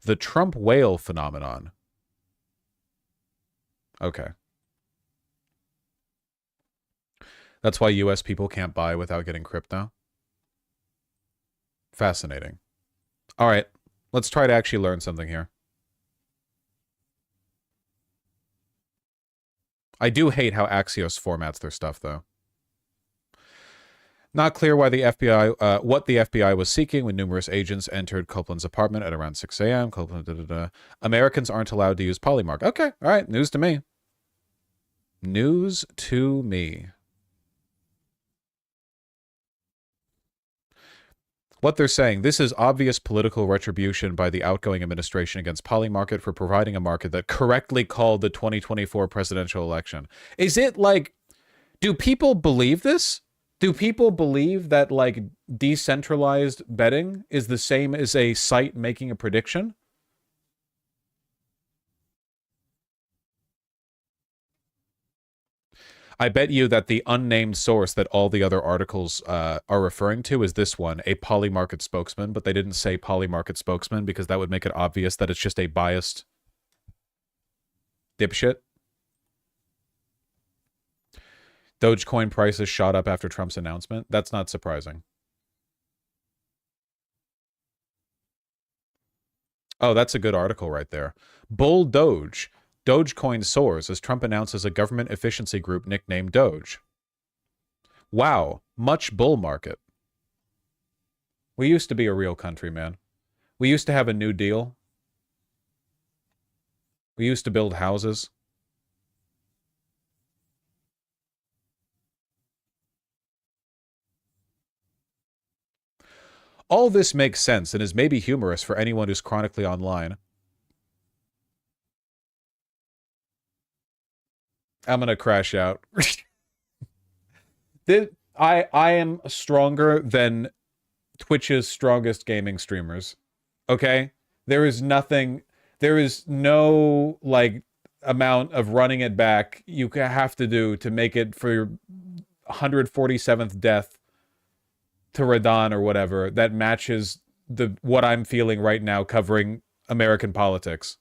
The Trump whale phenomenon. Okay. That's why US people can't buy without getting crypto? Fascinating. All right, let's try to actually learn something here. I do hate how Axios formats their stuff, though. Not clear why the FBI, what the FBI was seeking when numerous agents entered Copeland's apartment at around 6 a.m. Copeland, Americans aren't allowed to use Polymark. Okay, all right, news to me. News to me. What they're saying, this is obvious political retribution by the outgoing administration against Polymarket for providing a market that correctly called the 2024 presidential election. Is it like, do people believe this? Do people believe that, like, decentralized betting is the same as a site making a prediction? I bet you that the unnamed source that all the other articles are referring to is this one, a Polymarket spokesman, but they didn't say Polymarket spokesman because that would make it obvious that it's just a biased dipshit. Dogecoin prices shot up after Trump's announcement. That's not surprising. Oh, that's a good article right there. Bull Doge. Dogecoin soars as Trump announces a government efficiency group nicknamed Doge. Wow, much bull market. We used to be a real country, man. We used to have a New Deal. We used to build houses. All this makes sense and is maybe humorous for anyone who's chronically online. I'm gonna crash out. I am stronger than Twitch's strongest gaming streamers. Okay? There is no, like, amount of running it back you have to do to make it for your 147th death to Radon or whatever that matches what I'm feeling right now covering American politics.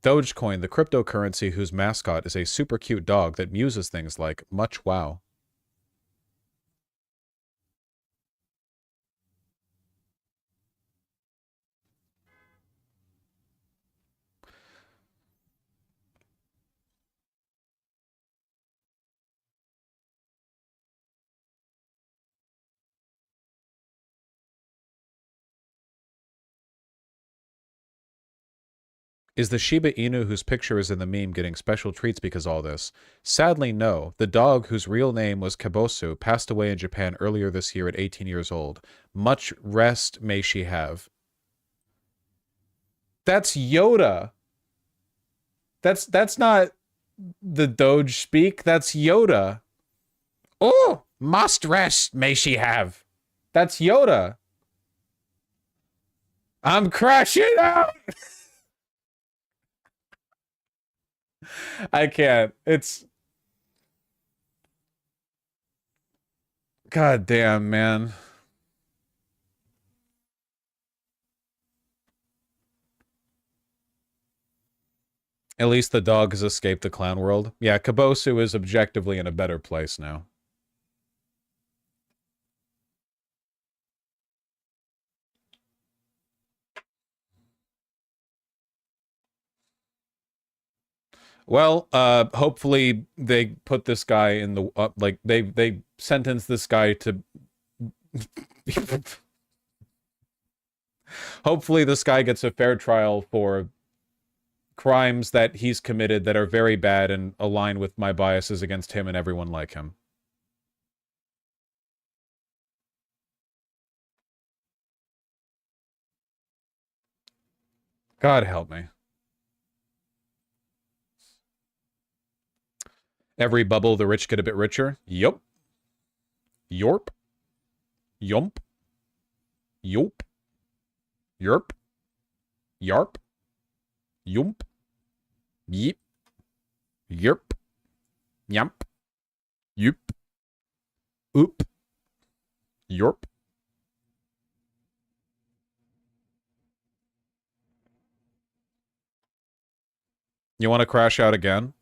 Dogecoin, the cryptocurrency whose mascot is a super cute dog that muses things like, much wow. Is the Shiba Inu whose picture is in the meme getting special treats because of all this? Sadly, no. The dog, whose real name was Kabosu, passed away in Japan earlier this year at 18 years old. Much rest may she have. That's Yoda. That's not the Doge speak. That's Yoda. Oh, must rest may she have. That's Yoda. I'm crashing out. I can't. It's... God damn, man. At least the dog has escaped the clown world. Yeah, Kabosu is objectively in a better place now. Well, hopefully they put this guy in the like they sentence this guy to hopefully this guy gets a fair trial for crimes that he's committed that are very bad and align with my biases against him and everyone like him. God help me. Every bubble, the rich get a bit richer. Yup. Yorp. Yump. Yop. Yerp. Yarp. Yump. Yeep. Yerp. Yump. Yoop. Oop. Yorp. You want to crash out again?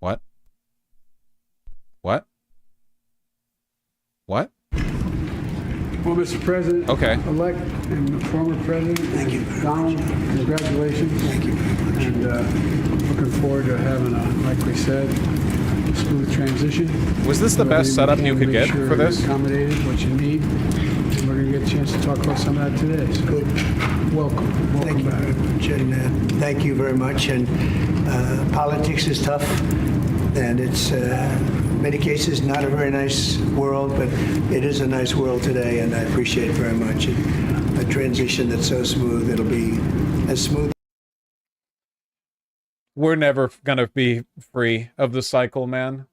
What? What? What? Well, Mr. President, okay. Elect and former President, thank you. Donald, congratulations. Thank you. And looking forward to having a, like we said, smooth transition. Was this the best setup you could get for this? Accommodated what you need. And we're going to get a chance to talk about some of that today. So good. Welcome. Thank you very much. And thank you very much. And politics is tough, and it's in many cases not a very nice world, but it is a nice world today, and I appreciate it very much. A transition that's so smooth, it'll be as smooth. We're never gonna be free of the cycle, man.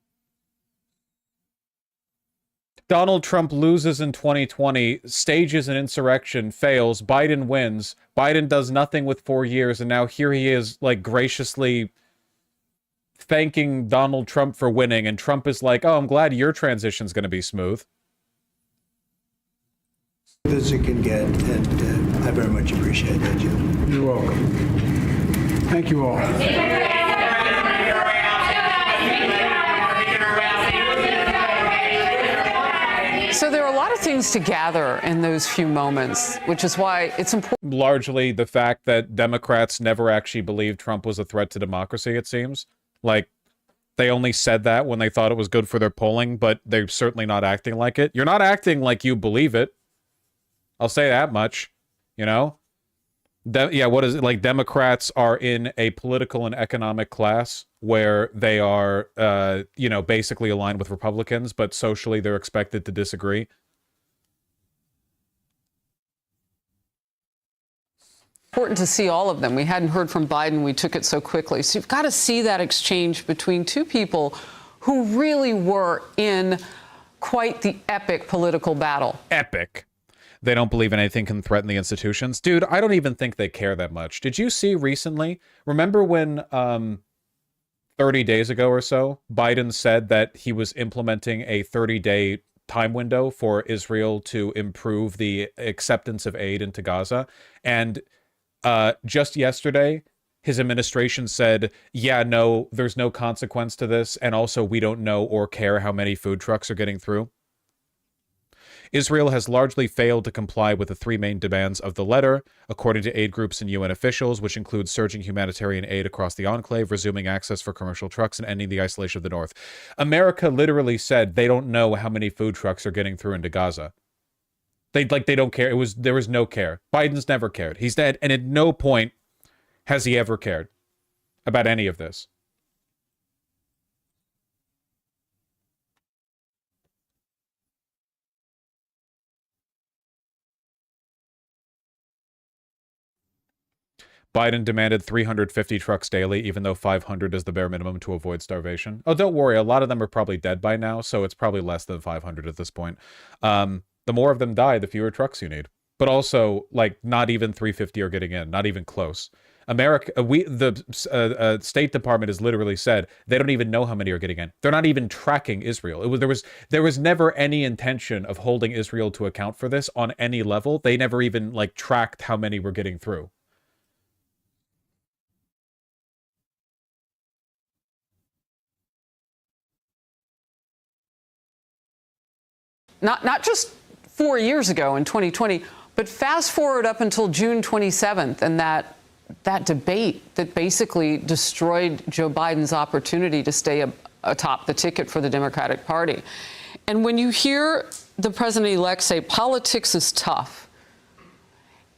Donald Trump loses in 2020, stages an insurrection, fails, Biden wins, Biden does nothing with 4 years, and now here he is, like, graciously thanking Donald Trump for winning, and Trump is like, oh, I'm glad your transition's going to be smooth. As it can get, and I very much appreciate that, Jim. You're welcome. Thank you all. So there are a lot of things to gather in those few moments, which is why it's important. Largely the fact that Democrats never actually believed Trump was a threat to democracy, it seems. Like, they only said that when they thought it was good for their polling, but they're certainly not acting like it. You're not acting like you believe it. I'll say that much, you know? Yeah, what is it? Like, Democrats are in a political and economic class where they are, you know, basically aligned with Republicans, but socially they're expected to disagree. Important to see all of them. We hadn't heard from Biden. We took it so quickly. So you've got to see that exchange between two people who really were in quite the epic political battle. Epic. They don't believe anything can threaten the institutions. Dude, I don't even think they care that much. Did you see recently? Remember when 30 days ago or so, Biden said that he was implementing a 30-day time window for Israel to improve the acceptance of aid into Gaza? And just yesterday, his administration said, yeah, no, there's no consequence to this. And also, we don't know or care how many food trucks are getting through. Israel has largely failed to comply with the three main demands of the letter, according to aid groups and UN officials, which include surging humanitarian aid across the enclave, resuming access for commercial trucks, and ending the isolation of the north. America literally said they don't know how many food trucks are getting through into Gaza. They don't care. There was no care. Biden's never cared. He's dead, and at no point has he ever cared about any of this. Biden demanded 350 trucks daily, even though 500 is the bare minimum to avoid starvation. Oh, don't worry. A lot of them are probably dead by now, so it's probably less than 500 at this point. The more of them die, the fewer trucks you need. But also, like, not even 350 are getting in. Not even close. America, the State Department has literally said they don't even know how many are getting in. They're not even tracking Israel. There was never any intention of holding Israel to account for this on any level. They never even, like, tracked how many were getting through. Not just 4 years ago in 2020, but fast forward up until June 27th and that debate that basically destroyed Joe Biden's opportunity to stay atop the ticket for the Democratic Party. And when you hear the president-elect say politics is tough,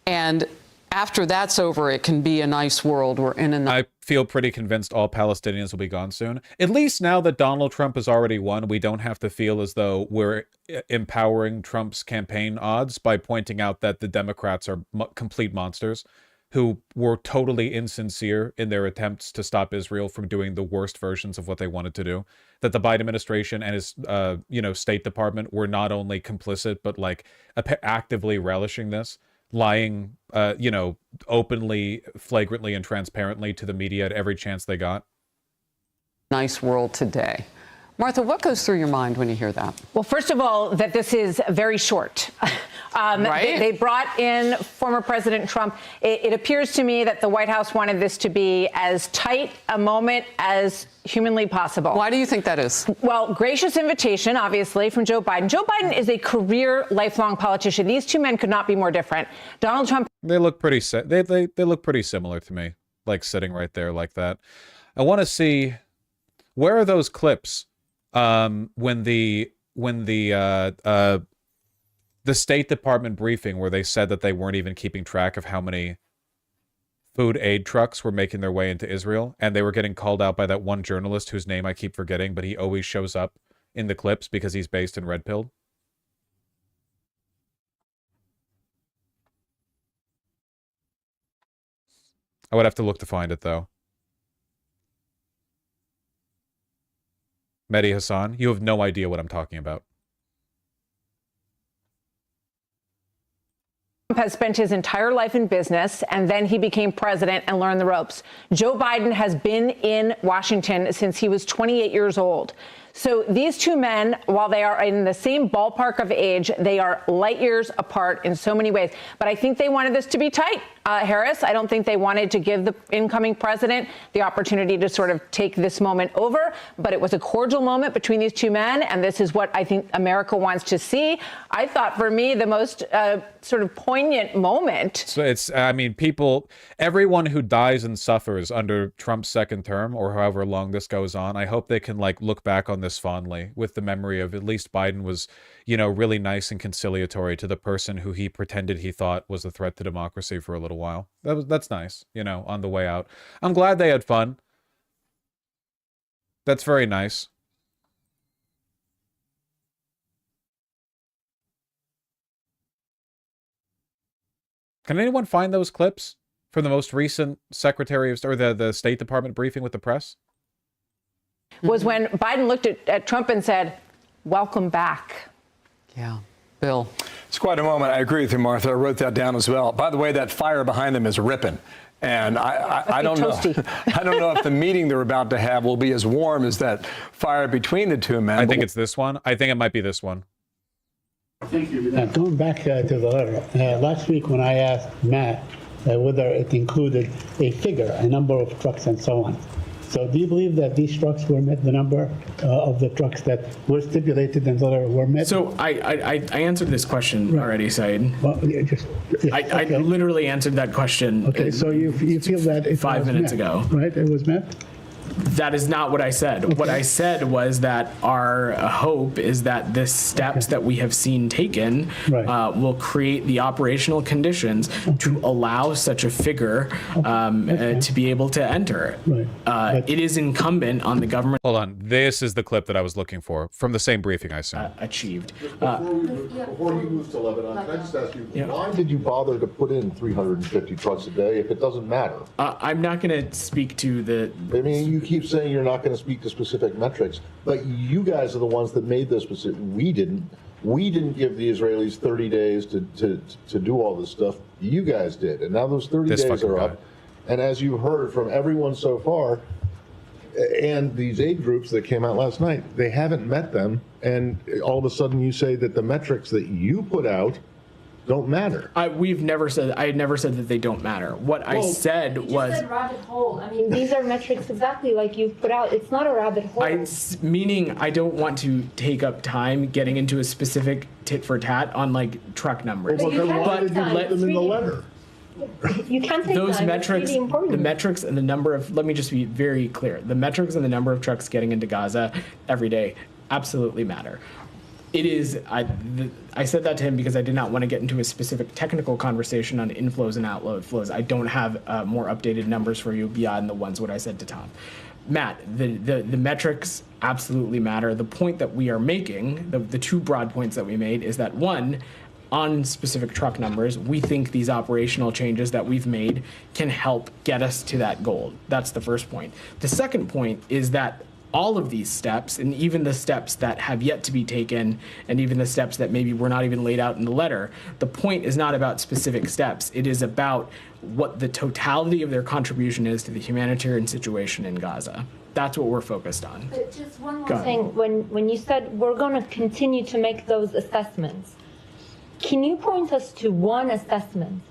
and after that's over, it can be a nice world we're in. I feel pretty convinced all Palestinians will be gone soon. At least now that Donald Trump has already won, we don't have to feel as though we're empowering Trump's campaign odds by pointing out that the Democrats are complete monsters who were totally insincere in their attempts to stop Israel from doing the worst versions of what they wanted to do. That the Biden administration and his, State Department were not only complicit, but like actively relishing this. Lying, openly, flagrantly, and transparently to the media at every chance they got. Nice world today. Martha, what goes through your mind when you hear that? Well, first of all, that this is very short. Right? They brought in former President Trump. It appears to me that the White House wanted this to be as tight a moment as humanly possible. Why do you think that is? Well, gracious invitation, obviously, from Joe Biden. Joe Biden is a career, lifelong politician. These two men could not be more different. Donald Trump. They look pretty. They look pretty similar to me, like sitting right there like that. I want to see, where are those clips when the State Department briefing where they said that they weren't even keeping track of how many food aid trucks were making their way into Israel, and they were getting called out by that one journalist whose name I keep forgetting, but he always shows up in the clips because he's based in Red Pill. I would have to look to find it, though. Mehdi Hassan, you have no idea what I'm talking about. Has spent his entire life in business, and then he became president and learned the ropes. Joe Biden has been in Washington since he was 28 years old. So these two men, while they are in the same ballpark of age, they are light years apart in so many ways. But I think they wanted this to be tight, Harris. I don't think they wanted to give the incoming president the opportunity to sort of take this moment over. But it was a cordial moment between these two men, and this is what I think America wants to see. I thought, for me, the most sort of poignant moment. So everyone who dies and suffers under Trump's second term, or however long this goes on, I hope they can look back on this fondly with the memory of at least Biden was, really nice and conciliatory to the person who he pretended he thought was a threat to democracy for a little while. That's nice, on the way out. I'm glad they had fun. That's very nice. Can anyone find those clips from the most recent Secretary of, or the State Department briefing with the press? Was when Biden looked at Trump and said, "Welcome back." Yeah. Bill. It's quite a moment. I agree with you, Martha. I wrote that down as well. By the way, that fire behind them is ripping. And I don't know. I don't know if the meeting they're about to have will be as warm as that fire between the two men. I think it's this one. I think it might be this one. Thank you. Now, going back to the letter, last week when I asked Matt whether it included a figure, a number of trucks and so on. So do you believe that these trucks were met, the number of the trucks that were stipulated in the letter were met? So I answered this question already, Said. Well, I literally answered that question. Okay, so you feel that it 5 minutes met, ago. Right, it was met? That is not what I said. Okay. What I said was that our hope is that the steps that we have seen taken will create the operational conditions to allow such a figure to be able to enter. It is incumbent on the government. Hold on. This is the clip that I was looking for from the same briefing I assume. Achieved. Before you move to Lebanon, can I just ask you, why did you bother to put in 350 trucks a day if it doesn't matter? I'm not going to speak to the... I mean, you keep saying you're not going to speak to specific metrics, but you guys are the ones that made those specific. We didn't. We didn't give the Israelis 30 days to do all this stuff. You guys did. And now those 30 days are up. And as you heard from everyone so far, and these aid groups that came out last night, they haven't met them. And all of a sudden you say that the metrics that you put out don't matter. I had never said that they don't matter. What I said was... You said rabbit hole. I mean, these are metrics exactly like you've put out. It's not a rabbit hole. Meaning I don't want to take up time getting into a specific tit for tat on like truck numbers. Well, then why did you let them in the letter? You can't take those time. metrics, really important. the metrics and the number of, let me just be very clear, the metrics and the number of trucks getting into Gaza every day absolutely matter. It is, I said that to him because I did not want to get into a specific technical conversation on inflows and outflow flows. I don't have more updated numbers for you beyond the ones what I said to Tom. Matt, the metrics absolutely matter. The point that we are making, the two broad points that we made is that one, on specific truck numbers, we think these operational changes that we've made can help get us to that goal. That's the first point. The second point is that all of these steps, and even the steps that have yet to be taken, and even the steps that maybe were not even laid out in the letter, the point is not about specific steps. It is about what the totality of their contribution is to the humanitarian situation in Gaza. That's what we're focused on. But just one more thing. When you said we're going to continue to make those assessments, can you point us to one assessment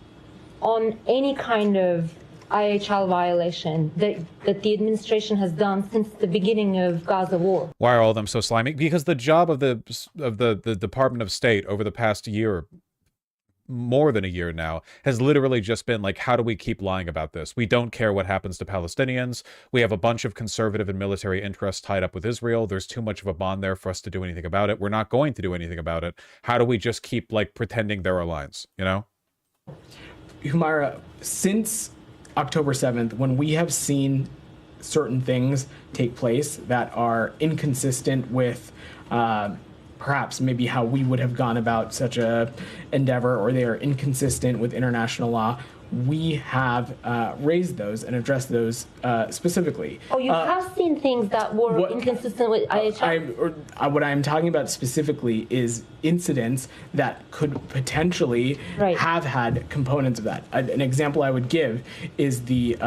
on any kind of IHL violation that the administration has done since the beginning of Gaza war? Why are all of them so slimy? Because the job of the Department of State over the past year, more than a year now, has literally just been like, how do we keep lying about this? We don't care what happens to Palestinians. We have a bunch of conservative and military interests tied up with Israel. There's too much of a bond there for us to do anything about it. We're not going to do anything about it. How do we just keep like pretending there are lines, you know? Humaira, since October 7th, when we have seen certain things take place that are inconsistent with perhaps maybe how we would have gone about such a endeavor, or they are inconsistent with international law, we have raised those and addressed those specifically. Oh, you have seen things that were inconsistent with IHL? What I'm talking about specifically is incidents that could potentially have had components of that. An example I would give is the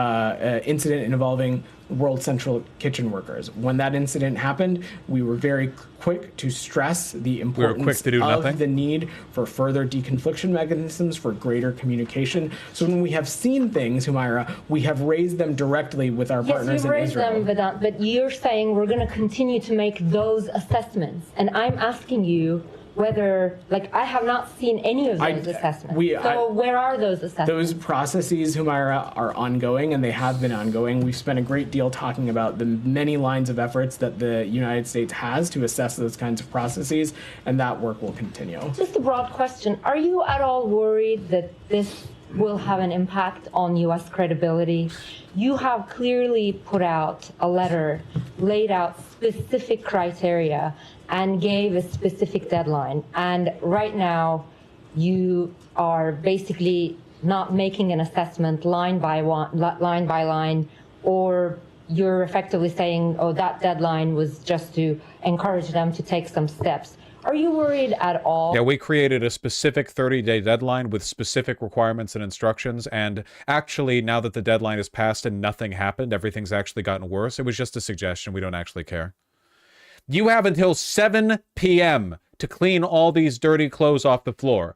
incident involving World Central Kitchen workers. When that incident happened, we were very quick to stress the importance of the need for further deconfliction mechanisms, for greater communication. So when we have seen things, Humaira, we have raised them directly with our partners in Israel. Yes, you raised them, Vedant, but you're saying we're going to continue to make those assessments. And I'm asking you whether, like, I have not seen any of those assessments. Where are those assessments? Those processes, Humaira, are ongoing, and they have been ongoing. We've spent a great deal talking about the many lines of efforts that the United States has to assess those kinds of processes, and that work will continue. Just a broad question. Are you at all worried that this will have an impact on U.S. credibility? You have clearly put out a letter, laid out specific criteria, and gave a specific deadline. And right now, you are basically not making an assessment line by line, or you're effectively saying, oh, that deadline was just to encourage them to take some steps. Are you worried at all? Yeah, we created a specific 30-day deadline with specific requirements and instructions, and actually, now that the deadline is passed and nothing happened, everything's actually gotten worse. It was just a suggestion. We don't actually care. You have until 7 p.m. to clean all these dirty clothes off the floor.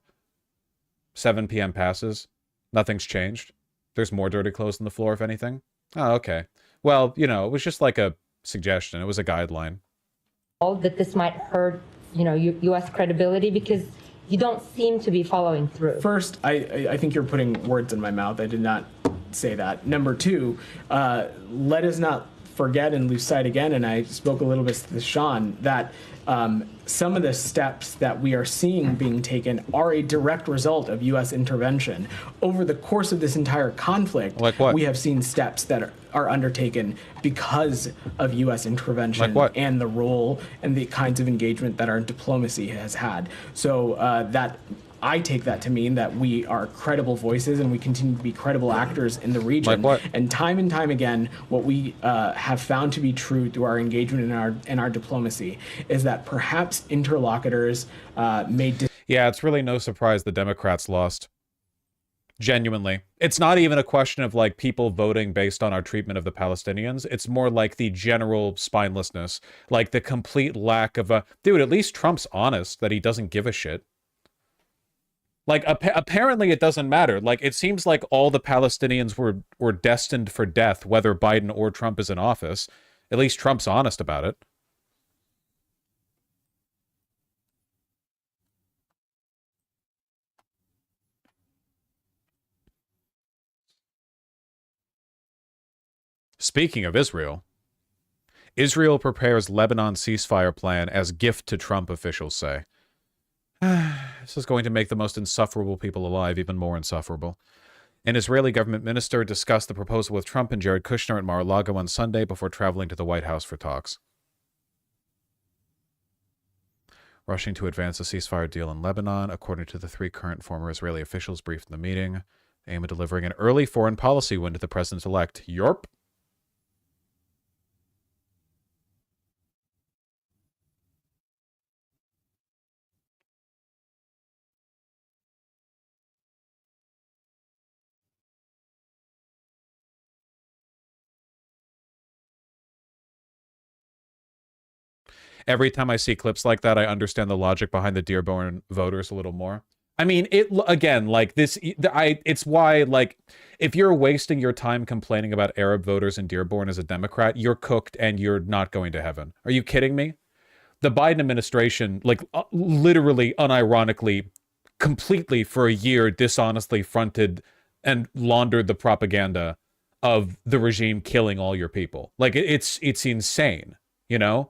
7 p.m. passes. Nothing's changed. There's more dirty clothes on the floor, if anything. Oh, okay. Well, you know, it was just like a suggestion. It was a guideline. That this might hurt, you know, U.S. credibility, because you don't seem to be following through. First, I think you're putting words in my mouth. I did not say that. Number two, let us not forget and lose sight again, and I spoke a little bit to Sean, that some of the steps that we are seeing being taken are a direct result of U.S. intervention. Over the course of this entire conflict, like what? We have seen steps that are undertaken because of U.S. intervention like what? and the role and the kinds of engagement that our diplomacy has had. So that I take that to mean that we are credible voices and we continue to be credible actors in the region. Like what? And time again, what we have found to be true through our engagement in our diplomacy is that perhaps interlocutors may. Yeah, it's really no surprise the Democrats lost. Genuinely. It's not even a question of like people voting based on our treatment of the Palestinians. It's more like the general spinelessness, like the complete lack of a... Dude, at least Trump's honest that he doesn't give a shit. Like, apparently it doesn't matter. Like, it seems like all the Palestinians were destined for death, whether Biden or Trump is in office. At least Trump's honest about it. Speaking of Israel, Israel prepares Lebanon ceasefire plan as gift to Trump, officials say. This is going to make the most insufferable people alive even more insufferable. An Israeli government minister discussed the proposal with Trump and Jared Kushner at Mar-a-Lago on Sunday before traveling to the White House for talks. Rushing to advance a ceasefire deal in Lebanon, according to the three current former Israeli officials briefed in the meeting. Aim at delivering an early foreign policy win to the president-elect. Yorp. Every time I see clips like that, I understand the logic behind the Dearborn voters a little more. I mean, it again, like this, it's why, like, if you're wasting your time complaining about Arab voters in Dearborn as a Democrat, you're cooked and you're not going to heaven. Are you kidding me? The Biden administration, like, literally, unironically, completely for a year dishonestly fronted and laundered the propaganda of the regime killing all your people. Like, it's insane, you know?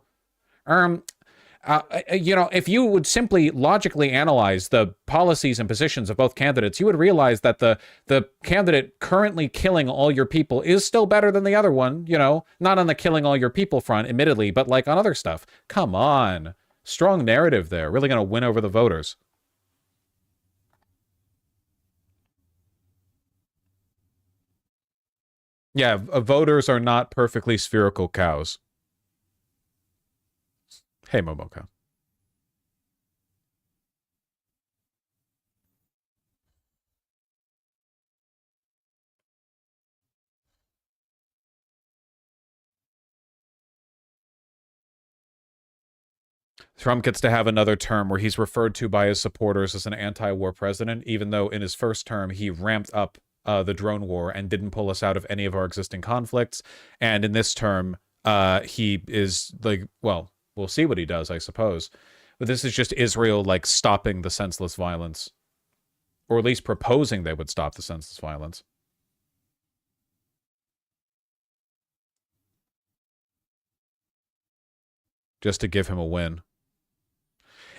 You know, if you would simply logically analyze the policies and positions of both candidates, you would realize that the candidate currently killing all your people is still better than the other one, you know, not on the killing all your people front, admittedly, but like on other stuff. Come on. Strong narrative there. Really going to win over the voters. Yeah, voters are not perfectly spherical cows. Hey, Momoka. Trump gets to have another term where he's referred to by his supporters as an anti-war president, even though in his first term he ramped up the drone war and didn't pull us out of any of our existing conflicts. And in this term, he is like, well, we'll see what he does, I suppose. But this is just Israel, like, stopping the senseless violence. Or at least proposing they would stop the senseless violence. Just to give him a win.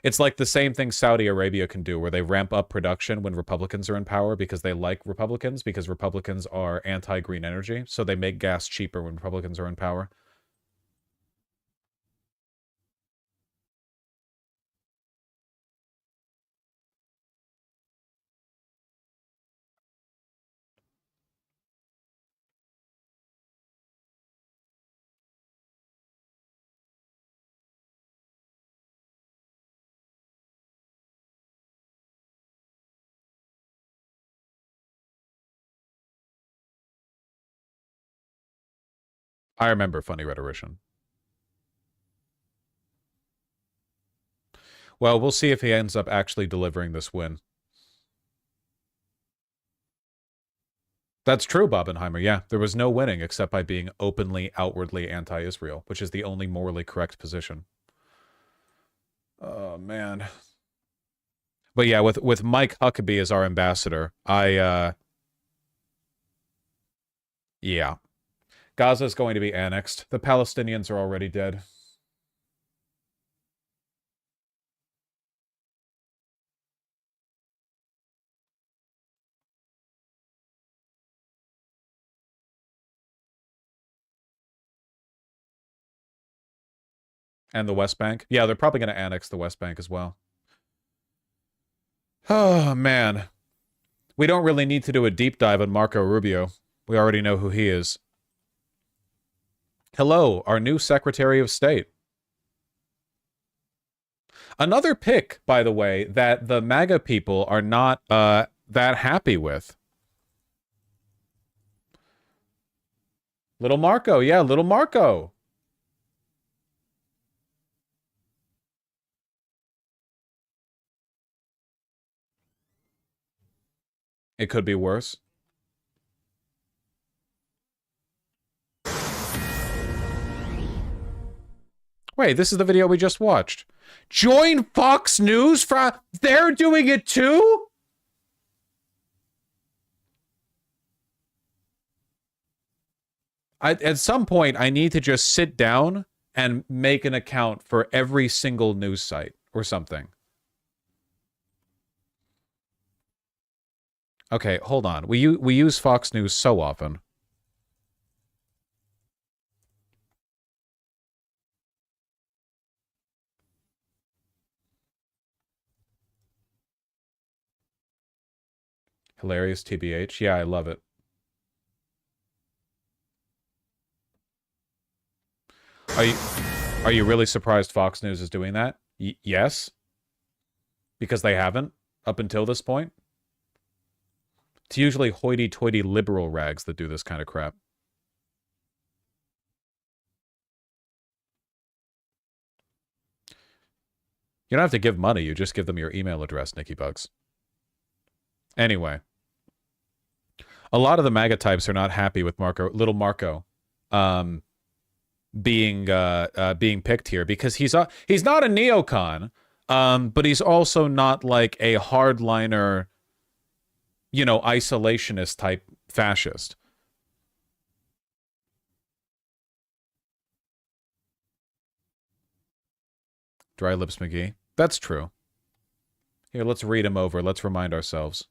It's like the same thing Saudi Arabia can do, where they ramp up production when Republicans are in power because they like Republicans, because Republicans are anti-green energy, so they make gas cheaper when Republicans are in power. I remember Funny Rhetorician. Well, we'll see if he ends up actually delivering this win. That's true, Bobenheimer. Yeah, there was no winning except by being openly, outwardly anti-Israel, which is the only morally correct position. Oh, man. But yeah, with Mike Huckabee as our ambassador, yeah. Gaza is going to be annexed. The Palestinians are already dead. And the West Bank. Yeah, they're probably going to annex the West Bank as well. Oh, man. We don't really need to do a deep dive on Marco Rubio. We already know who he is. Hello, our new Secretary of State. Another pick, by the way, that the MAGA people are not that happy with. Little Marco. Yeah, Little Marco. It could be worse. Wait, this is the video we just watched. Join Fox News for... They're doing it too? At some point, I need to just sit down and make an account for every single news site or something. Okay, hold on. We use Fox News so often. Hilarious TBH. Yeah, I love it. Are you really surprised Fox News is doing that? Yes. Because they haven't up until this point. It's usually hoity-toity liberal rags that do this kind of crap. You don't have to give money. You just give them your email address, Nikki Bugs. Anyway. A lot of the MAGA types are not happy with Little Marco being picked here because he's not a neocon, but he's also not like a hardliner, you know, isolationist type fascist. Dry Lips McGee. That's true. Here, let's read him over. Let's remind ourselves.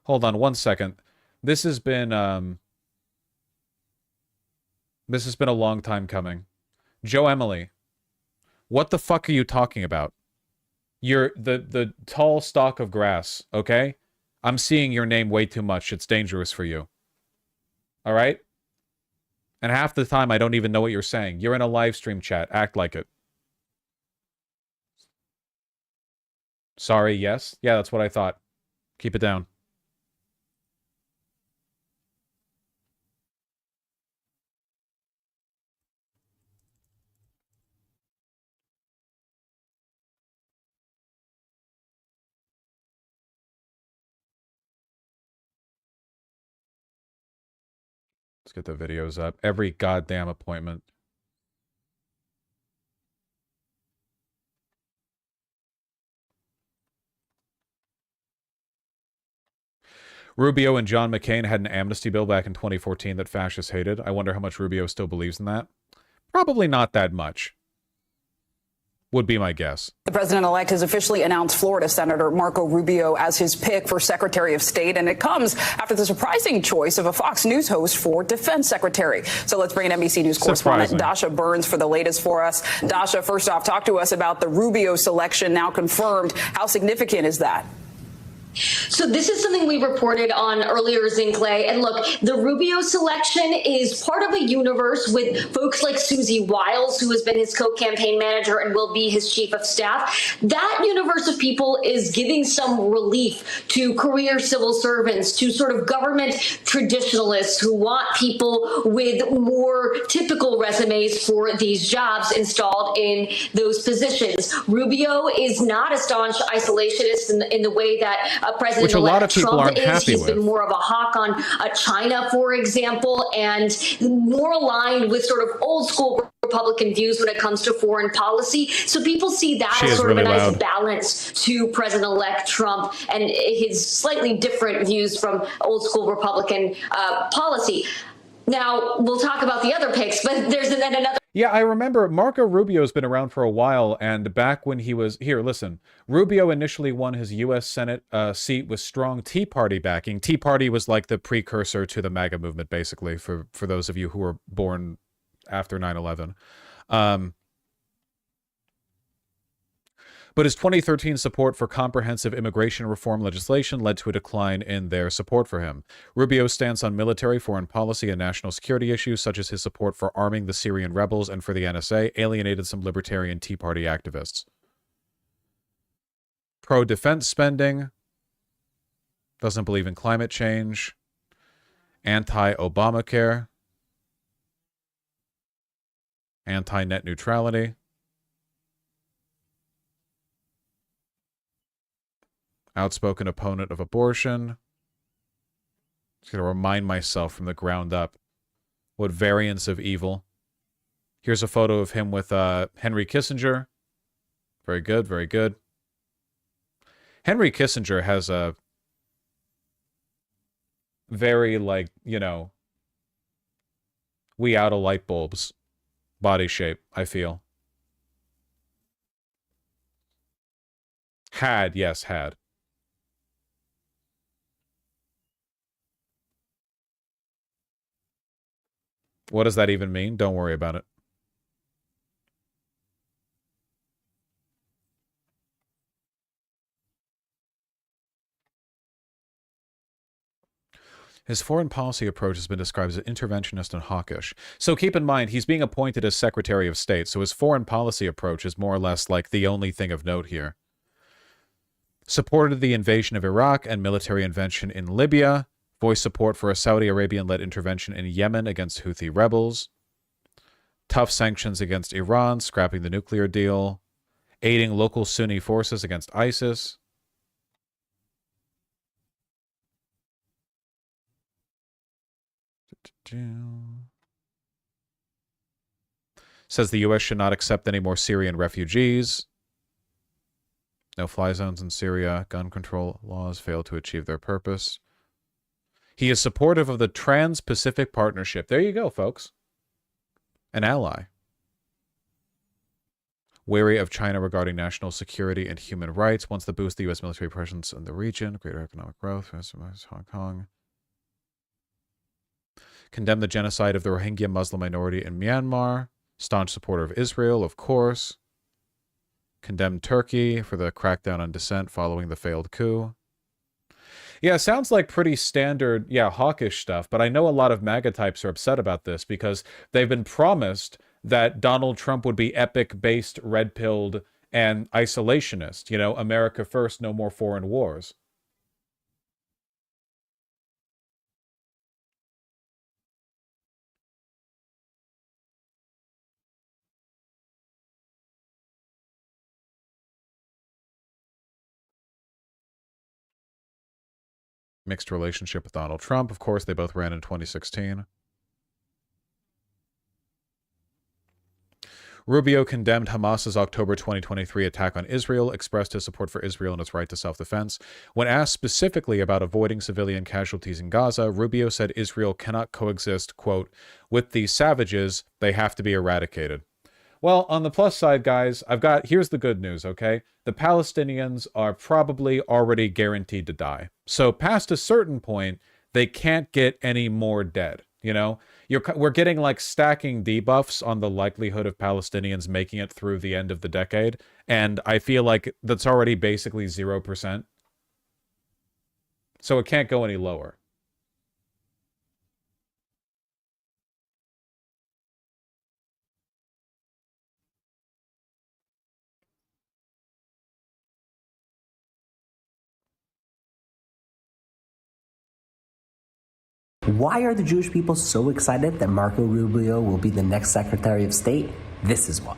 Hold on one second. This has been a long time coming. Joe Emily, what the fuck are you talking about? You're the tall stalk of grass, okay? I'm seeing your name way too much. It's dangerous for you. All right? And half the time I don't even know what you're saying. You're in a live stream chat. Act like it. Sorry, yes? Yeah, that's what I thought. Keep it down. Let's get the videos up. Every goddamn appointment. Rubio and John McCain had an amnesty bill back in 2014 that fascists hated. I wonder how much Rubio still believes in that. Probably not that much. Would be my guess. The president-elect has officially announced Florida Senator Marco Rubio as his pick for Secretary of State, and it comes after the surprising choice of a Fox News host for Defense Secretary. So let's bring in NBC News correspondent Dasha Burns for the latest for us. Dasha, first off, talk to us about the Rubio selection now confirmed. How significant is that? So this is something we reported on earlier, Zinkley. And look, the Rubio selection is part of a universe with folks like Susie Wiles, who has been his co-campaign manager and will be his chief of staff. That universe of people is giving some relief to career civil servants, to sort of government traditionalists who want people with more typical resumes for these jobs installed in those positions. Rubio is not a staunch isolationist in the way that President-elect Trump is. He's been more of a hawk on China, for example, and more aligned with sort of old school Republican views when it comes to foreign policy. So people see that as sort of a nice balance to President-elect Trump and his slightly different views from old school Republican policy. Now, we'll talk about the other picks, but there's then another. Yeah, I remember Marco Rubio's been around for a while, and back when he was here, listen, Rubio initially won his U.S. Senate seat with strong Tea Party backing. Tea Party was like the precursor to the MAGA movement, basically, for those of you who were born after 9/11. But his 2013 support for comprehensive immigration reform legislation led to a decline in their support for him. Rubio's stance on military, foreign policy, and national security issues, such as his support for arming the Syrian rebels and for the NSA, alienated some libertarian Tea Party activists. Pro-defense spending, doesn't believe in climate change, anti-Obamacare, anti-net neutrality. Outspoken opponent of abortion. Just going to remind myself from the ground up what variants of evil. Here's a photo of him with Henry Kissinger. Very good, very good. Henry Kissinger has a very, like, you know, we out of light bulbs body shape, I feel. Yes, had. What does that even mean? Don't worry about it. His foreign policy approach has been described as interventionist and hawkish. So keep in mind, he's being appointed as Secretary of State, so his foreign policy approach is more or less like the only thing of note here. Supported the invasion of Iraq and military intervention in Libya. Voiced support for a Saudi Arabian-led intervention in Yemen against Houthi rebels. Tough sanctions against Iran, scrapping the nuclear deal. Aiding local Sunni forces against ISIS. Says the U.S. should not accept any more Syrian refugees. No-fly zones in Syria. Gun control laws fail to achieve their purpose. He is supportive of the Trans-Pacific Partnership. There you go, folks. An ally. Wary of China regarding national security and human rights. Wants to boost the U.S. military presence in the region. Greater economic growth. Hong Kong. Condemned the genocide of the Rohingya Muslim minority in Myanmar. Staunch supporter of Israel, of course. Condemned Turkey for the crackdown on dissent following the failed coup. Yeah, sounds like pretty standard, hawkish stuff, but I know a lot of MAGA types are upset about this because they've been promised that Donald Trump would be epic-based, red-pilled, and isolationist. You know, America first, no more foreign wars. Mixed relationship with Donald Trump. Of course, they both ran in 2016. Rubio condemned Hamas's October 2023 attack on Israel, expressed his support for Israel and its right to self-defense. When asked specifically about avoiding civilian casualties in Gaza, Rubio said Israel cannot coexist, quote, with these savages, they have to be eradicated. Well, on the plus side, guys, here's the good news, okay? The Palestinians are probably already guaranteed to die. So past a certain point, they can't get any more dead, you know? We're getting like stacking debuffs on the likelihood of Palestinians making it through the end of the decade, and I feel like that's already basically 0%. So it can't go any lower. Why are the Jewish people so excited that Marco Rubio will be the next Secretary of State? This is why.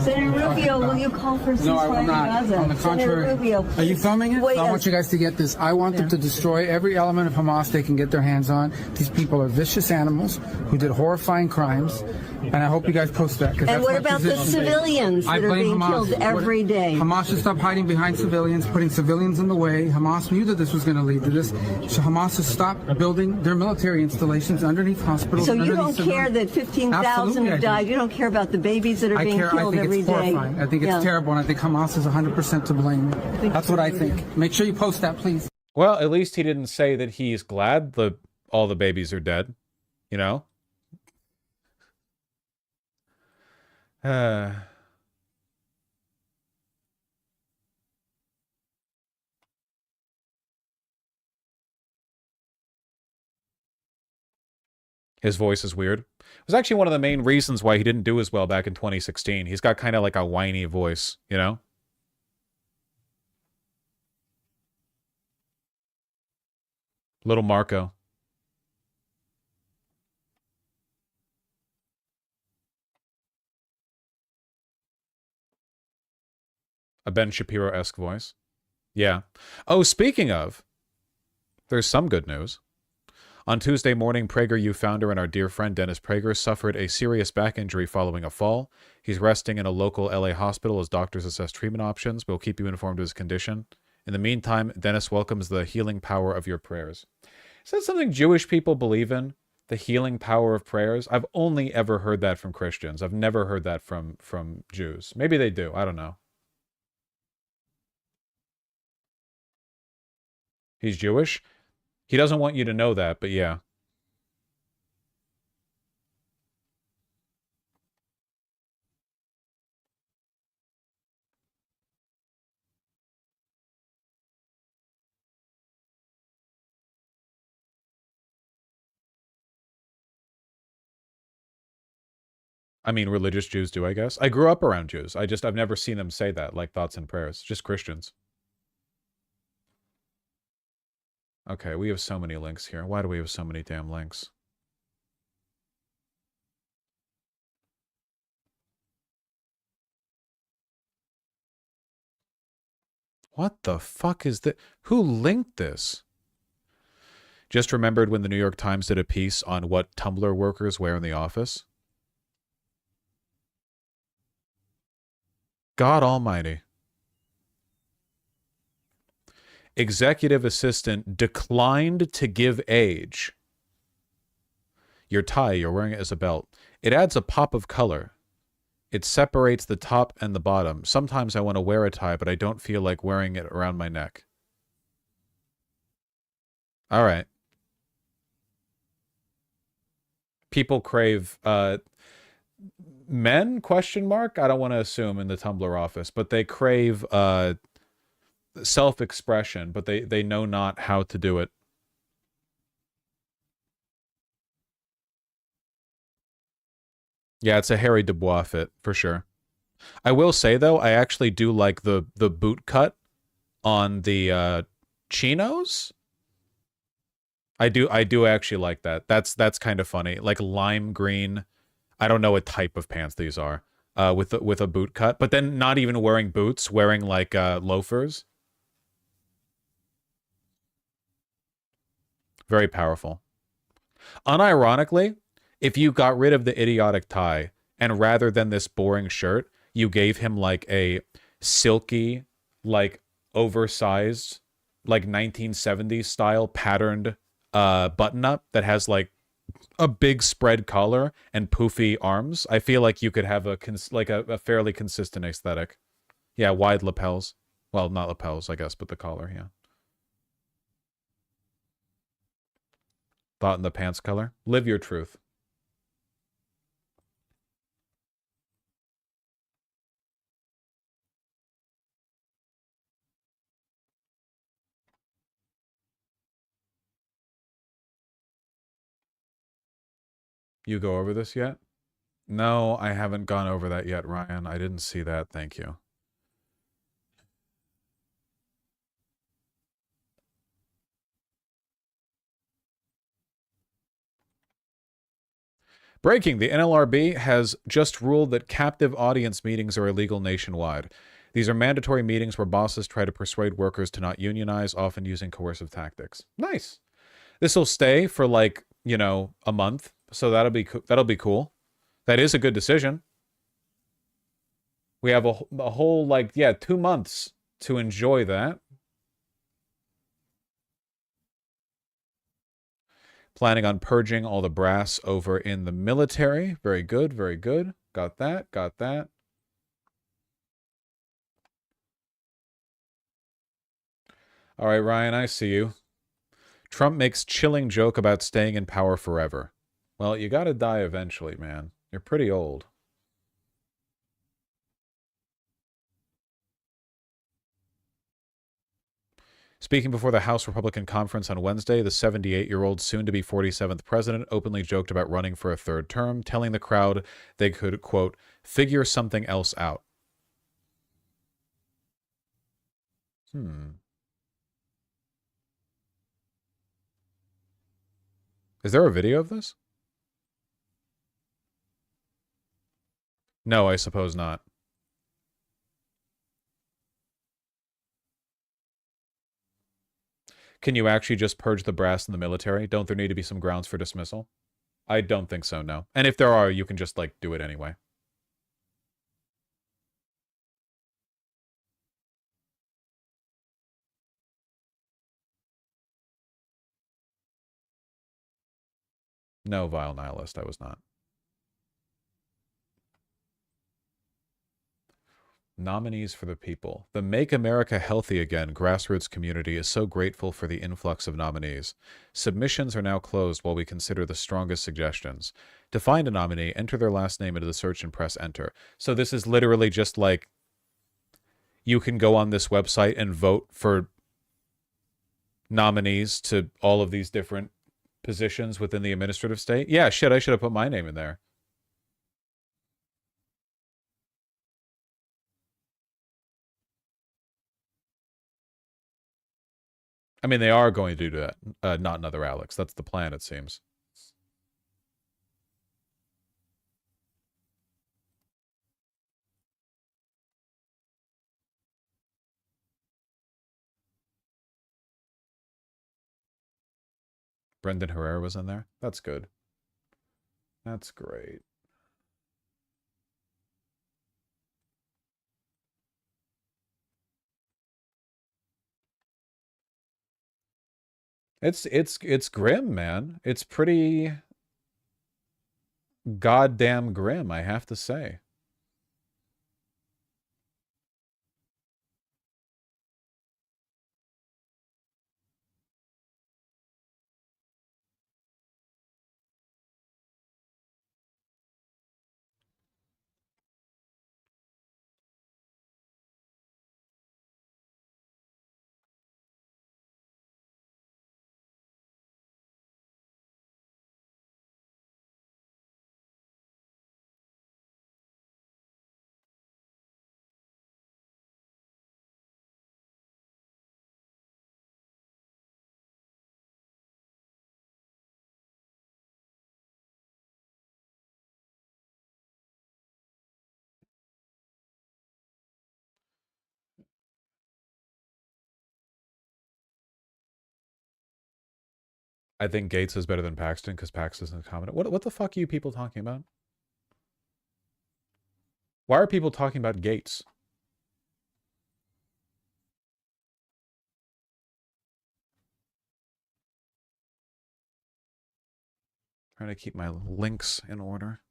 Senator Rubio, will you call for ceasefire? No, I will not. Gaza? On the contrary. Senator Rubio, are you filming it? wait, I want you guys to get this. I want them to destroy every element of Hamas they can get their hands on. These people are vicious animals who did horrifying crimes, and I hope you guys post that. And what about the civilians that are being killed every day? Hamas should stop hiding behind civilians, putting civilians in the way. Hamas knew that this was going to lead to this. So Hamas has stopped building their military installations underneath hospitals. So you don't care that 15,000 have died? You don't care about the babies that are being killed every day? Horrifying. I think it's terrible, and I think Hamas is 100% to blame. That's what I think. Make sure you post that, please. Well, at least he didn't say that he's glad all the babies are dead, you know? His voice is weird. It was actually one of the main reasons why he didn't do as well back in 2016. He's got kind of like a whiny voice, you know? Little Marco. A Ben Shapiro-esque voice. Yeah. Oh, speaking of, there's some good news. On Tuesday morning, PragerU founder and our dear friend Dennis Prager suffered a serious back injury following a fall. He's resting in a local LA hospital as doctors assess treatment options. We'll keep you informed of his condition. In the meantime, Dennis welcomes the healing power of your prayers. Is that something Jewish people believe in? The healing power of prayers? I've only ever heard that from Christians. I've never heard that from Jews. Maybe they do. I don't know. He's Jewish? He doesn't want you to know that, but yeah. I mean, religious Jews do, I guess. I grew up around Jews. I've never seen them say that, like thoughts and prayers. Just Christians. Okay, we have so many links here. Why do we have so many damn links? What the fuck is that? Who linked this? Just remembered when the New York Times did a piece on what Tumblr workers wear in the office. God almighty. Executive assistant declined to give age. Your tie, you're wearing it as a belt. It adds a pop of color. It separates the top and the bottom. Sometimes I want to wear a tie, but I don't feel like wearing it around my neck. All right. People crave men, question mark? I don't want to assume in the Tumblr office, but they crave self-expression, but they know not how to do it. Yeah, it's a Harry Dubois fit, for sure. I will say, though, I actually do like the boot cut on the chinos. I do actually like that. That's kind of funny. Like lime green. I don't know what type of pants these are. With a boot cut, but then not even wearing boots, wearing like loafers. Very powerful. Unironically, if you got rid of the idiotic tie and rather than this boring shirt, you gave him like a silky, like oversized, like 1970s style patterned button up that has like a big spread collar and poofy arms, I feel like you could have a fairly consistent aesthetic. Yeah, wide lapels. Well, not lapels, I guess, but the collar, yeah. Thought in the pants color? Live your truth. You go over this yet? No, I haven't gone over that yet, Ryan. I didn't see that. Thank you. Breaking, the NLRB has just ruled that captive audience meetings are illegal nationwide. These are mandatory meetings where bosses try to persuade workers to not unionize, often using coercive tactics. Nice. This will stay for like, you know, a month, so that'll be cool. That is a good decision. We have a whole, like, yeah, 2 months to enjoy that. Planning on purging all the brass over in the military. Very good, very good. Got that, got that. All right, Ryan, I see you. Trump makes chilling joke about staying in power forever. Well, you gotta die eventually, man. You're pretty old. Speaking before the House Republican Conference on Wednesday, the 78-year-old soon-to-be 47th president openly joked about running for a third term, telling the crowd they could, quote, figure something else out. Is there a video of this? No, I suppose not. Can you actually just purge the brass in the military? Don't there need to be some grounds for dismissal? I don't think so, no. And if there are, you can just, like, do it anyway. No, vile nihilist, I was not. Nominees for the people. The Make America Healthy Again grassroots community is so grateful for the influx of nominees. Submissions are now closed while we consider the strongest suggestions. To find a nominee, enter their last name into the search and press enter. So this is literally just like, you can go on this website and vote for nominees to all of these different positions within the administrative state. Yeah, shit, I should have put my name in there. I mean, they are going to do that. Not another Alex. That's the plan, it seems. Brendan Herrera was in there. That's good. That's great. It's grim, man. It's pretty goddamn grim, I have to say. I think Gates is better than Paxton because Paxton isn't competent. What the fuck are you people talking about? Why are people talking about Gates? Trying to keep my links in order.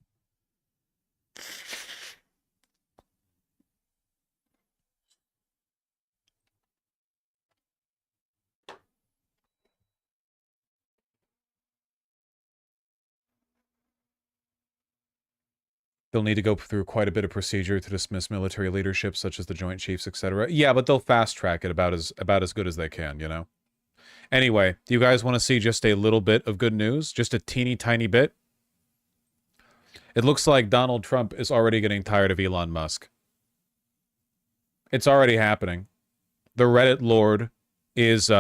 They'll need to go through quite a bit of procedure to dismiss military leadership, such as the Joint Chiefs, etc. Yeah, but they'll fast track it about as good as they can, you know? Anyway, do you guys want to see just a little bit of good news? Just a teeny tiny bit? It looks like Donald Trump is already getting tired of Elon Musk. It's already happening. The Reddit Lord is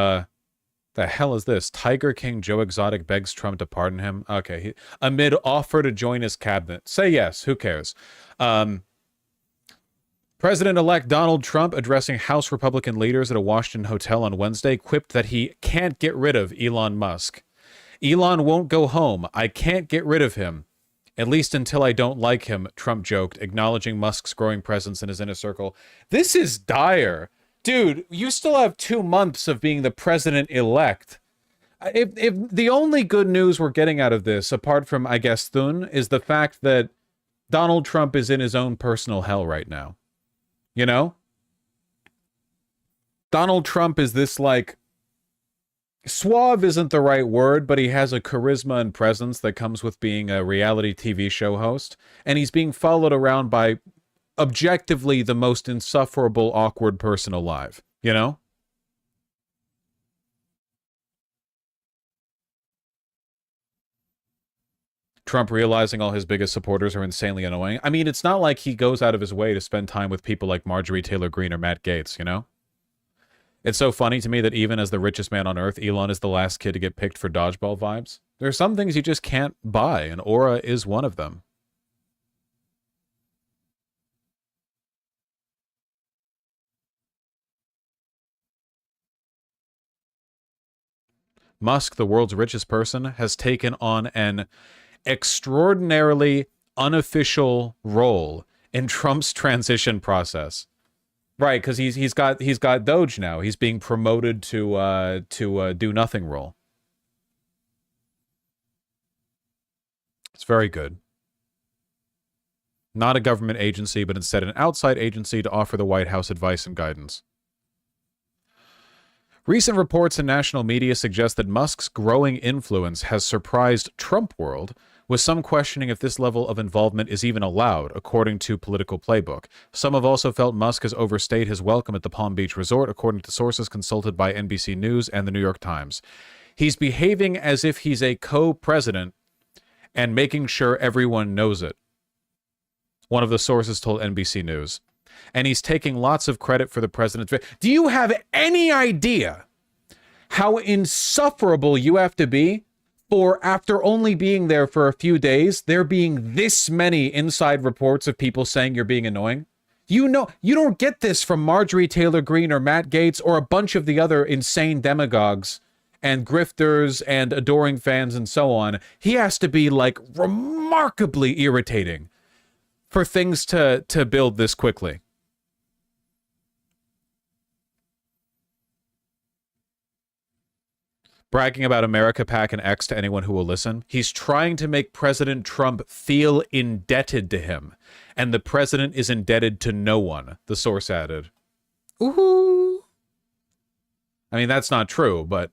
The hell is this? Tiger King Joe Exotic begs Trump to pardon him. Okay. Amid offer to join his cabinet. Say yes. Who cares? President-elect Donald Trump, addressing House Republican leaders at a Washington hotel on Wednesday, quipped that he can't get rid of Elon Musk. Elon won't go home. I can't get rid of him. At least until I don't like him, Trump joked, acknowledging Musk's growing presence in his inner circle. This is dire. Dude, you still have 2 months of being the president-elect. If the only good news we're getting out of this, apart from, I guess, Thun, is the fact that Donald Trump is in his own personal hell right now. You know? Donald Trump is this, like, suave isn't the right word, but he has a charisma and presence that comes with being a reality TV show host. And he's being followed around by objectively the most insufferable, awkward person alive, you know? Trump realizing all his biggest supporters are insanely annoying. I mean, it's not like he goes out of his way to spend time with people like Marjorie Taylor Greene or Matt Gaetz, you know? It's so funny to me that even as the richest man on earth, Elon is the last kid to get picked for dodgeball vibes. There are some things you just can't buy, and aura is one of them. Musk, the world's richest person, has taken on an extraordinarily unofficial role in Trump's transition process. Right, because he's got Doge now. He's being promoted to do nothing role. It's very good. Not a government agency, but instead an outside agency to offer the White House advice and guidance. Recent reports in national media suggest that Musk's growing influence has surprised Trump world, with some questioning if this level of involvement is even allowed, according to Political Playbook. Some have also felt Musk has overstayed his welcome at the Palm Beach resort, according to sources consulted by NBC News and the New York Times. He's behaving as if he's a co-president and making sure everyone knows it, one of the sources told NBC News. And he's taking lots of credit for the president's... Do you have any idea how insufferable you have to be for, after only being there for a few days, there being this many inside reports of people saying you're being annoying? You know, you don't get this from Marjorie Taylor Greene or Matt Gaetz or a bunch of the other insane demagogues and grifters and adoring fans and so on. He has to be, like, remarkably irritating for things to build this quickly. Bragging about America Pac and X to anyone who will listen. He's trying to make President Trump feel indebted to him, and the president is indebted to no one, the source added. Ooh. I mean, that's not true, but...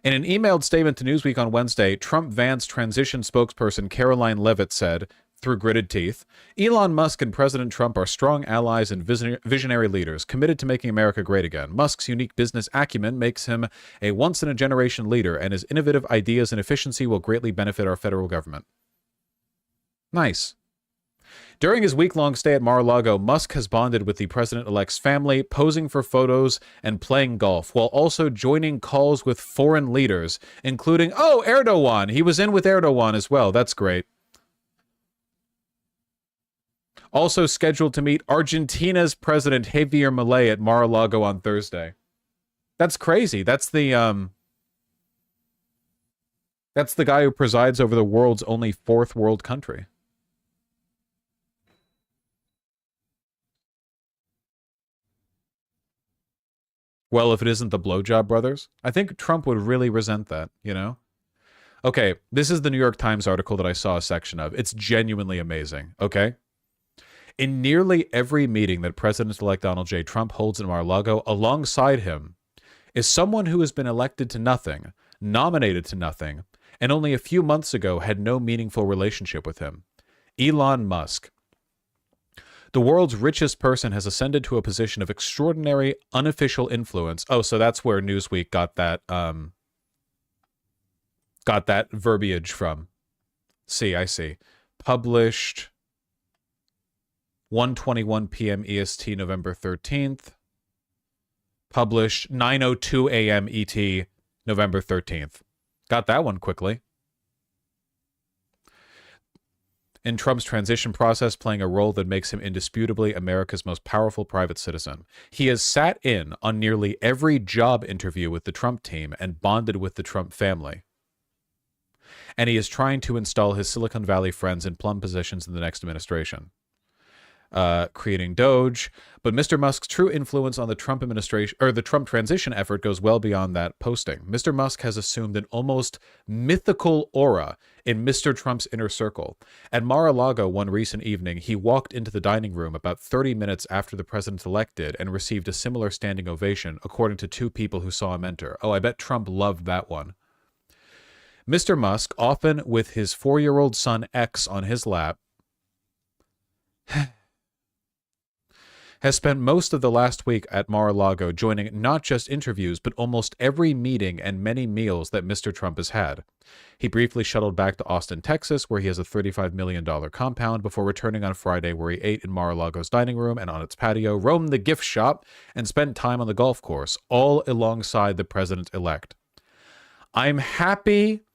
In an emailed statement to Newsweek on Wednesday, Trump-Vance transition spokesperson Caroline Leavitt said, through gritted teeth, Elon Musk and President Trump are strong allies and visionary leaders committed to making America great again. Musk's unique business acumen makes him a once-in-a-generation leader, and his innovative ideas and efficiency will greatly benefit our federal government. Nice. During his week-long stay at Mar-a-Lago, Musk has bonded with the president-elect's family, posing for photos and playing golf, while also joining calls with foreign leaders, including, oh, Erdogan. He was in with Erdogan as well. That's great. Also scheduled to meet Argentina's President Javier Milei at Mar-a-Lago on Thursday. That's crazy. That's the guy who presides over the world's only fourth world country. Well, if it isn't the blowjob brothers, I think Trump would really resent that, you know? Okay, this is the New York Times article that I saw a section of. It's genuinely amazing, okay? In nearly every meeting that President-elect Donald J. Trump holds in Mar-a-Lago, alongside him is someone who has been elected to nothing, nominated to nothing, and only a few months ago had no meaningful relationship with him. Elon Musk. The world's richest person has ascended to a position of extraordinary, unofficial influence. Oh, so that's where Newsweek got that verbiage from. I see. Published 1:21 p.m. EST, November 13th. published 9:02 a.m. ET, November 13th. Got that one quickly. In Trump's transition process, playing a role that makes him indisputably America's most powerful private citizen. He has sat in on nearly every job interview with the Trump team and bonded with the Trump family. And he is trying to install his Silicon Valley friends in plum positions in the next administration. Creating Doge, but Mr. Musk's true influence on the Trump administration or the Trump transition effort goes well beyond that posting. Mr. Musk has assumed an almost mythical aura in Mr. Trump's inner circle. At Mar-a-Lago one recent evening, he walked into the dining room about 30 minutes after the president-elect did and received a similar standing ovation, according to two people who saw him enter. Oh, I bet Trump loved that one. Mr. Musk, often with his 4-year-old son X on his lap, has spent most of the last week at Mar-a-Lago joining not just interviews, but almost every meeting and many meals that Mr. Trump has had. He briefly shuttled back to Austin, Texas, where he has a $35 million compound, before returning on Friday, where he ate in Mar-a-Lago's dining room and on its patio, roamed the gift shop, and spent time on the golf course, all alongside the president-elect. I'm happy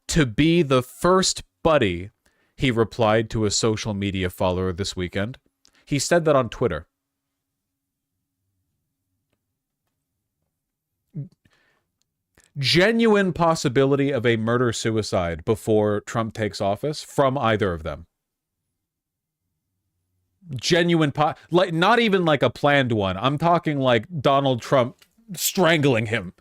to be the first buddy, he replied to a social media follower this weekend. He said that on Twitter. Genuine possibility of a murder-suicide before Trump takes office from either of them. Genuine, like not even like a planned one. I'm talking like Donald Trump strangling him.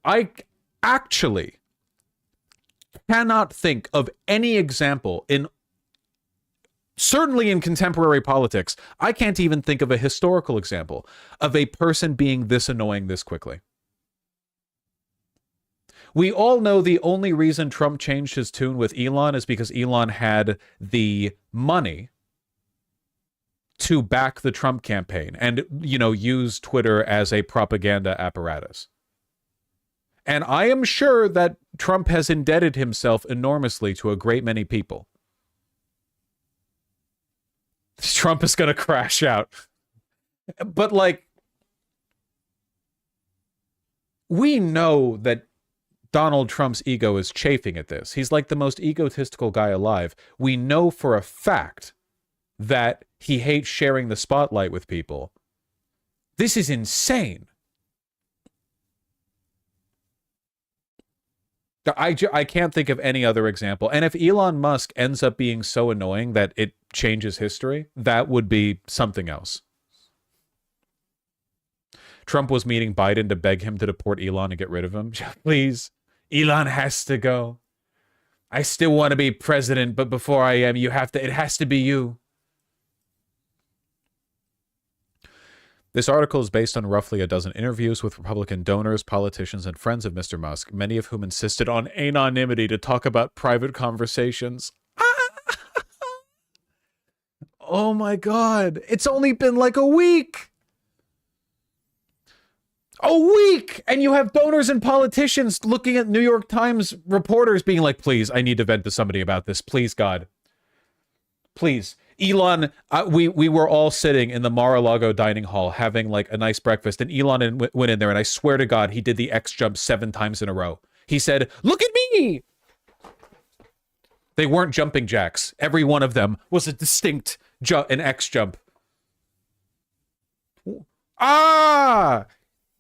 I actually cannot think of any example certainly in contemporary politics, I can't even think of a historical example of a person being this annoying this quickly. We all know the only reason Trump changed his tune with Elon is because Elon had the money to back the Trump campaign and, use Twitter as a propaganda apparatus. And I am sure that Trump has indebted himself enormously to a great many people. Trump is going to crash out. But, we know that Donald Trump's ego is chafing at this. He's like the most egotistical guy alive. We know for a fact that he hates sharing the spotlight with people. This is insane. I can't think of any other example. And if Elon Musk ends up being so annoying that it changes history, that would be something else. Trump was meeting Biden to beg him to deport Elon and get rid of him. Please, Elon has to go. I still want to be president, but before I am, it has to be you. This article is based on roughly a dozen interviews with Republican donors, politicians, and friends of Mr. Musk, many of whom insisted on anonymity to talk about private conversations. Oh my God. It's only been like a week. A week! And you have donors and politicians looking at New York Times reporters being like, please, I need to vent to somebody about this. Please, God. Please. Elon, we were all sitting in the Mar-a-Lago dining hall having like a nice breakfast, and Elon went in there, and I swear to God, he did the X jump 7 times in a row. He said, look at me! They weren't jumping jacks. Every one of them was a distinct an X jump. Ah!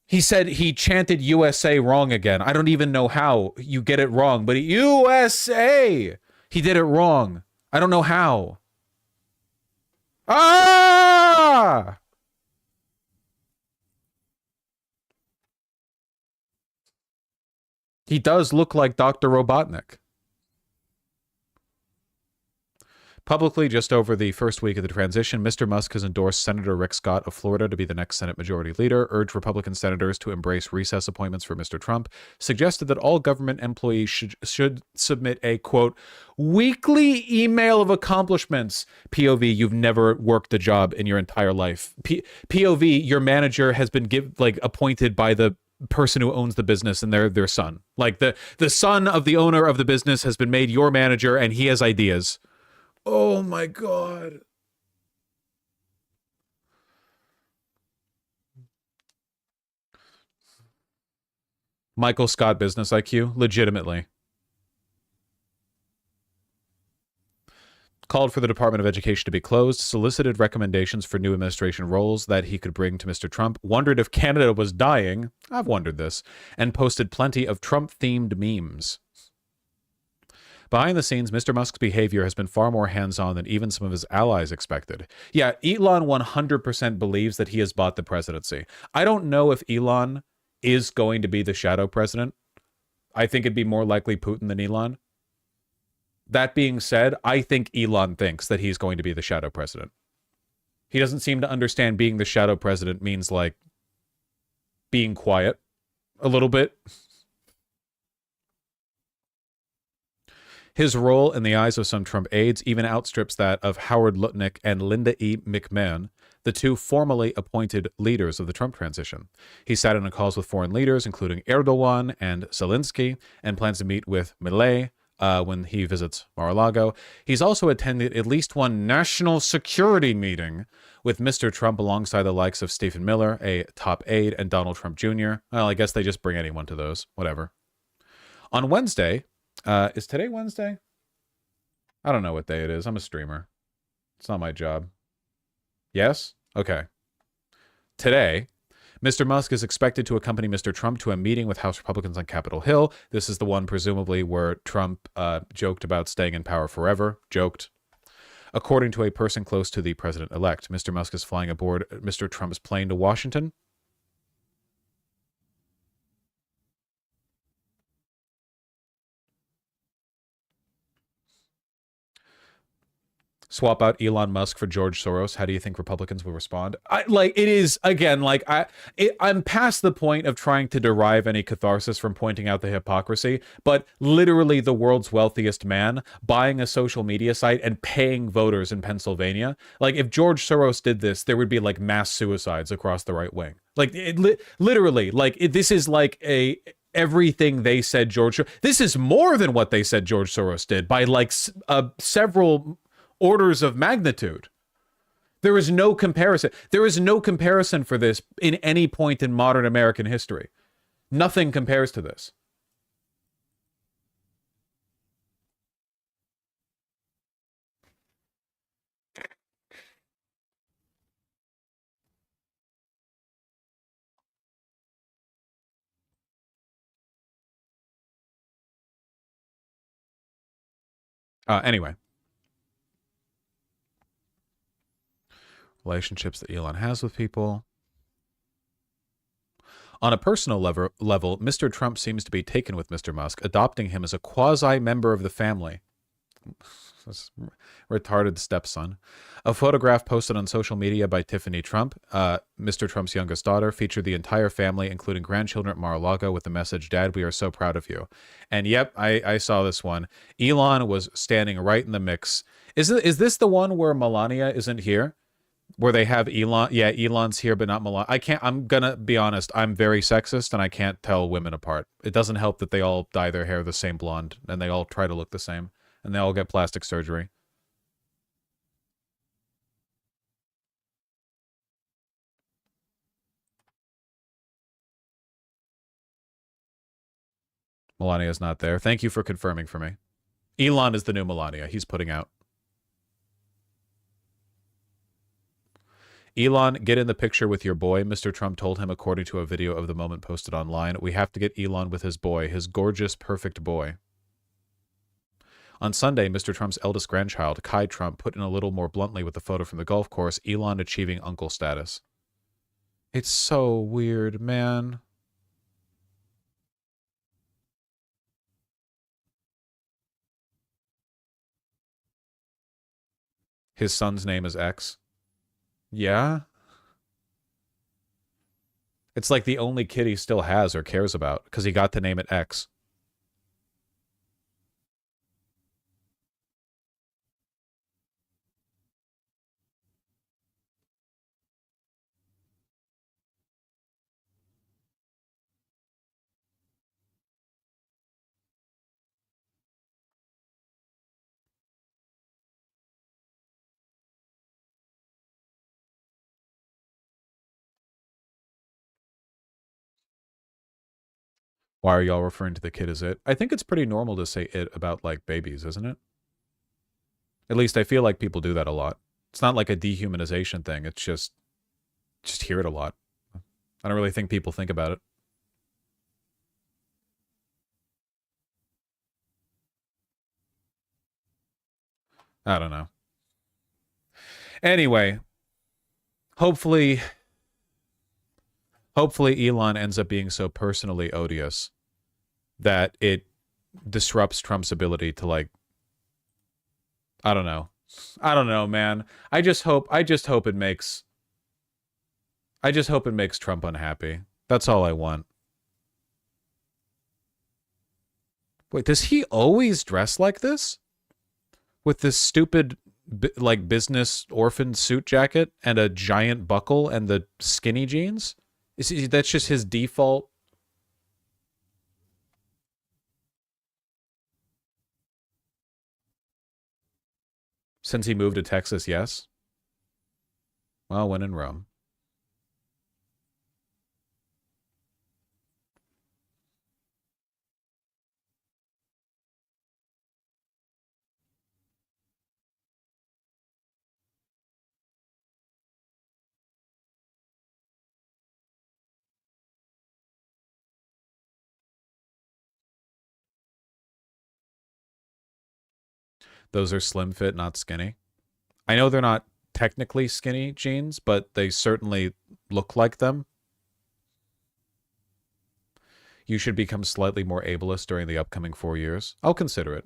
He said he chanted USA wrong again. I don't even know how you get it wrong, but USA! He did it wrong. I don't know how. Ah! He does look like Dr. Robotnik. Publicly, just over the first week of the transition, Mr. Musk has endorsed Senator Rick Scott of Florida to be the next Senate Majority Leader, urged Republican senators to embrace recess appointments for Mr. Trump, suggested that all government employees should submit a, quote, weekly email of accomplishments. POV, you've never worked a job in your entire life. POV, your manager has been appointed by the person who owns the business and their son. Like the son of the owner of the business has been made your manager, and he has ideas. Oh my God. Michael Scott business IQ, legitimately. Called for the Department of Education to be closed, solicited recommendations for new administration roles that he could bring to Mr. Trump, wondered if Canada was dying, I've wondered this, and posted plenty of Trump-themed memes. Behind the scenes, Mr. Musk's behavior has been far more hands-on than even some of his allies expected. Yeah, Elon 100% believes that he has bought the presidency. I don't know if Elon is going to be the shadow president. I think it'd be more likely Putin than Elon. That being said, I think Elon thinks that he's going to be the shadow president. He doesn't seem to understand being the shadow president means, like, being quiet a little bit. His role in the eyes of some Trump aides even outstrips that of Howard Lutnick and Linda E. McMahon, the two formally appointed leaders of the Trump transition. He sat in on calls with foreign leaders, including Erdogan and Zelensky, and plans to meet with Milei when he visits Mar-a-Lago. He's also attended at least one national security meeting with Mr. Trump alongside the likes of Stephen Miller, a top aide, and Donald Trump Jr. Well, I guess they just bring anyone to those. Whatever. On Wednesday, is today Wednesday? I don't know what day it is. I'm a streamer. It's not my job. Yes? Okay. Today, Mr. Musk is expected to accompany Mr. Trump to a meeting with House Republicans on Capitol Hill. This is the one, presumably, where Trump joked about staying in power forever. Joked. According to a person close to the president-elect, Mr. Musk is flying aboard Mr. Trump's plane to Washington. Swap out Elon Musk for George Soros. How do you think Republicans will respond? I'm past the point of trying to derive any catharsis from pointing out the hypocrisy, but literally the world's wealthiest man buying a social media site and paying voters in Pennsylvania. Like, if George Soros did this, there would be like mass suicides across the right wing. Like, this is like everything they said George. This is more than what they said George Soros did by like several orders of magnitude. There is no comparison. There is no comparison for this in any point in modern American history. Nothing compares to this. Anyway. Relationships that Elon has with people. On a personal level, Mr. Trump seems to be taken with Mr. Musk, adopting him as a quasi-member of the family. This retarded stepson. A photograph posted on social media by Tiffany Trump, Mr. Trump's youngest daughter, featured the entire family, including grandchildren at Mar-a-Lago, with the message, "Dad, we are so proud of you." And yep, I saw this one. Elon was standing right in the mix. Is this the one where Melania isn't here? Where they have Elon? Yeah, Elon's here, but not Melania. I'm gonna be honest, I'm very sexist, and I can't tell women apart. It doesn't help that they all dye their hair the same blonde, and they all try to look the same, and they all get plastic surgery. Melania's not there. Thank you for confirming for me. Elon is the new Melania. He's putting out. Elon, get in the picture with your boy, Mr. Trump told him, according to a video of the moment posted online. We have to get Elon with his boy, his gorgeous, perfect boy. On Sunday, Mr. Trump's eldest grandchild, Kai Trump, put in a little more bluntly with the photo from the golf course, Elon achieving uncle status. It's so weird, man. His son's name is X. Yeah? It's like the only kid he still has or cares about, because he got to name it X. Why are y'all referring to the kid as it? I think it's pretty normal to say it about, like, babies, isn't it? At least I feel like people do that a lot. It's not like a dehumanization thing. It's just hear it a lot. I don't really think people think about it. I don't know. Anyway, hopefully Elon ends up being so personally odious that it disrupts Trump's ability to, like, I don't know. I don't know, man. I just hope it makes Trump unhappy. That's all I want. Wait, does he always dress like this? With this stupid, like, business orphan suit jacket and a giant buckle and the skinny jeans? That's just his default? Since he moved to Texas, yes? Well, when in Rome. Those are slim fit, not skinny. I know they're not technically skinny jeans, but they certainly look like them. You should become slightly more ableist during the upcoming 4 years. I'll consider it.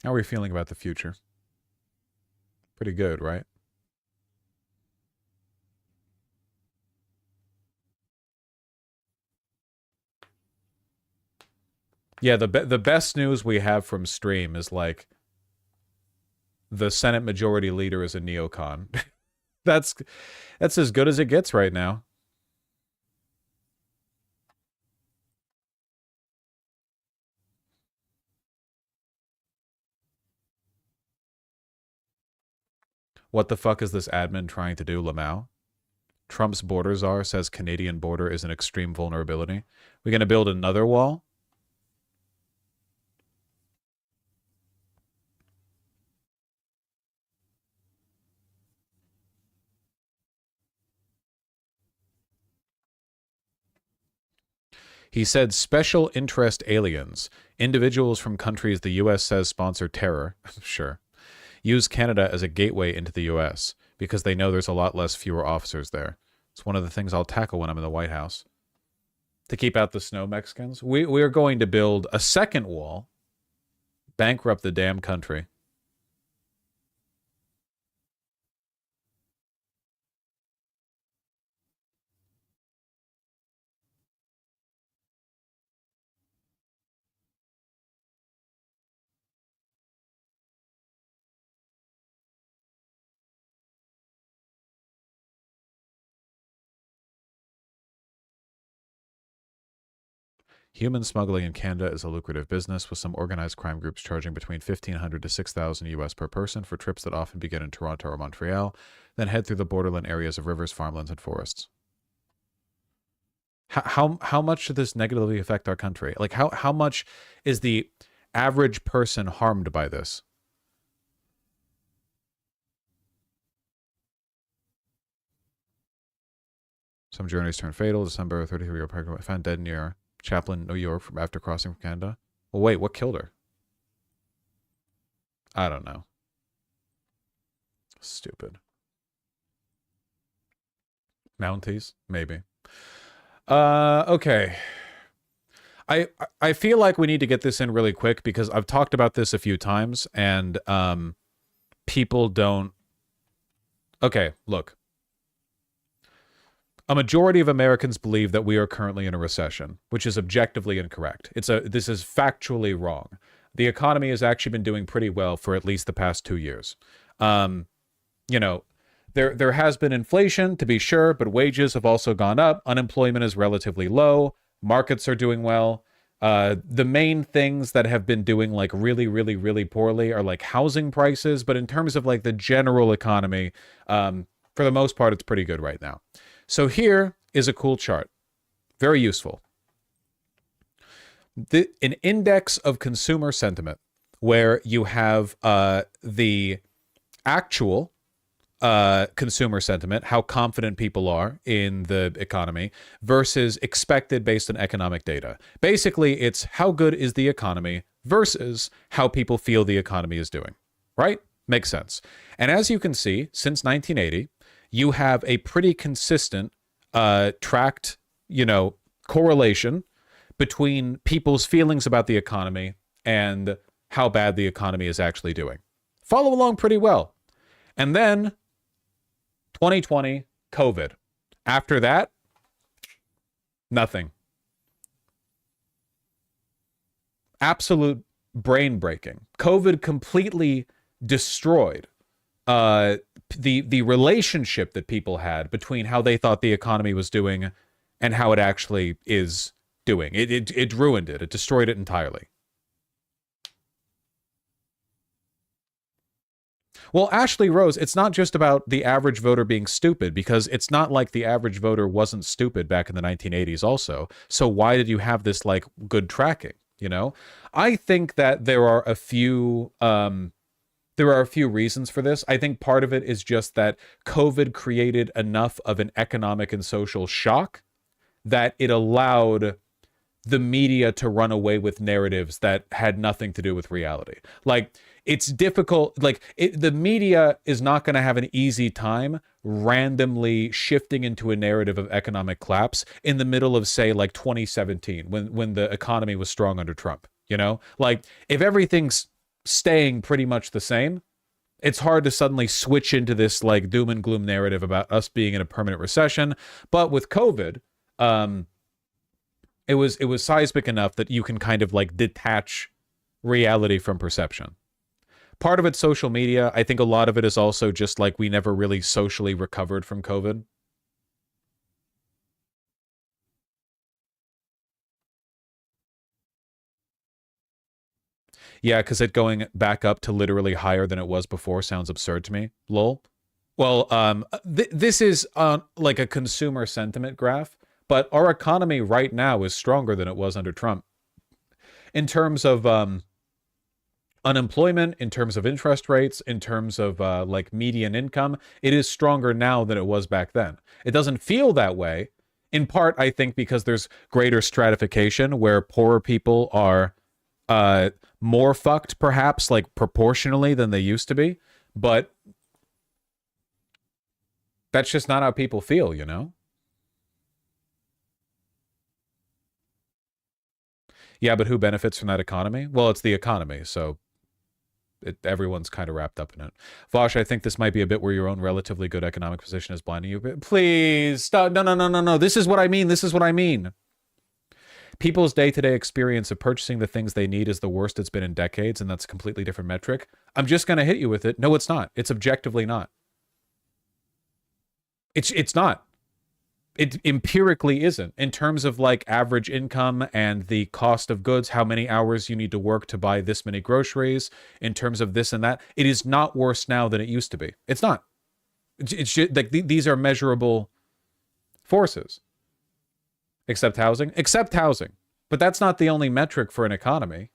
How are we feeling about the future? Pretty good, right? Yeah, the best news we have from stream is, like, the Senate Majority Leader is a neocon. That's as good as it gets right now. What the fuck is this admin trying to do, Lamau? Trump's border czar says Canadian border is an extreme vulnerability. We gonna build another wall? He said special interest aliens, individuals from countries the U.S. says sponsor terror, sure, use Canada as a gateway into the U.S. because they know there's a lot fewer officers there. It's one of the things I'll tackle when I'm in the White House. To keep out the snow Mexicans, we are going to build a second wall, bankrupt the damn country. Human smuggling in Canada is a lucrative business, with some organized crime groups charging between $1,500 to $6,000 US per person for trips that often begin in Toronto or Montreal, then head through the borderland areas of rivers, farmlands, and forests. How much should this negatively affect our country? Like, how much is the average person harmed by this? Some journeys turn fatal. December 33-year-old pregnant found dead near Chaplin, New York, after crossing from Canada. Well, wait, what killed her? I don't know. Stupid. Mounties? Maybe. Okay. I feel like we need to get this in really quick because I've talked about this a few times and people don't. Okay, look. A majority of Americans believe that we are currently in a recession, which is objectively incorrect. This is factually wrong. The economy has actually been doing pretty well for at least the past 2 years. You know, there has been inflation, to be sure, but wages have also gone up. Unemployment is relatively low. Markets are doing well. The main things that have been doing like really, really, really poorly are like housing prices. But in terms of like the general economy, for the most part, it's pretty good right now. So here is a cool chart. Very useful. An index of consumer sentiment where you have the actual consumer sentiment, how confident people are in the economy, versus expected based on economic data. Basically, it's how good is the economy versus how people feel the economy is doing, right? Makes sense. And as you can see, since 1980, you have a pretty consistent tracked, correlation between people's feelings about the economy and how bad the economy is actually doing. Follow along pretty well. And then 2020, COVID. After that, nothing. Absolute brain breaking. COVID completely destroyed the relationship that people had between how they thought the economy was doing and how it actually is doing. It ruined it. It destroyed it entirely. Well, Ashley Rose, it's not just about the average voter being stupid, because it's not like the average voter wasn't stupid back in the 1980s also. So why did you have this like good tracking, I think that there are a few reasons for this. I think part of it is just that COVID created enough of an economic and social shock that it allowed the media to run away with narratives that had nothing to do with reality. Like, it's difficult. The media is not going to have an easy time randomly shifting into a narrative of economic collapse in the middle of, say, like 2017, when the economy was strong under Trump. Like, if everything's staying pretty much the same, it's hard to suddenly switch into this like doom and gloom narrative about us being in a permanent recession. But with COVID, it was seismic enough that you can kind of like detach reality from perception. Part of it's social media. I think a lot of it is also just like we never really socially recovered from COVID. Yeah, because it going back up to literally higher than it was before sounds absurd to me. Lol. Well, this is like a consumer sentiment graph, but our economy right now is stronger than it was under Trump. In terms of unemployment, in terms of interest rates, in terms of like median income, it is stronger now than it was back then. It doesn't feel that way, in part, I think, because there's greater stratification where poorer people are more fucked, perhaps, like proportionally than they used to be. But that's just not how people feel, Yeah, but who benefits from that economy? Well, it's the economy, so everyone's kind of wrapped up in it. Vosh, I think this might be a bit where your own relatively good economic position is blinding you. Please, stop. No. This is what I mean. People's day-to-day experience of purchasing the things they need is the worst it's been in decades, and that's a completely different metric. I'm just going to hit you with it. No, it's not. It's objectively not. It's not. It empirically isn't. In terms of like average income and the cost of goods, how many hours you need to work to buy this many groceries, in terms of this and that, it is not worse now than it used to be. It's not. It's just, like these are measurable forces. Except housing. But that's not the only metric for an economy,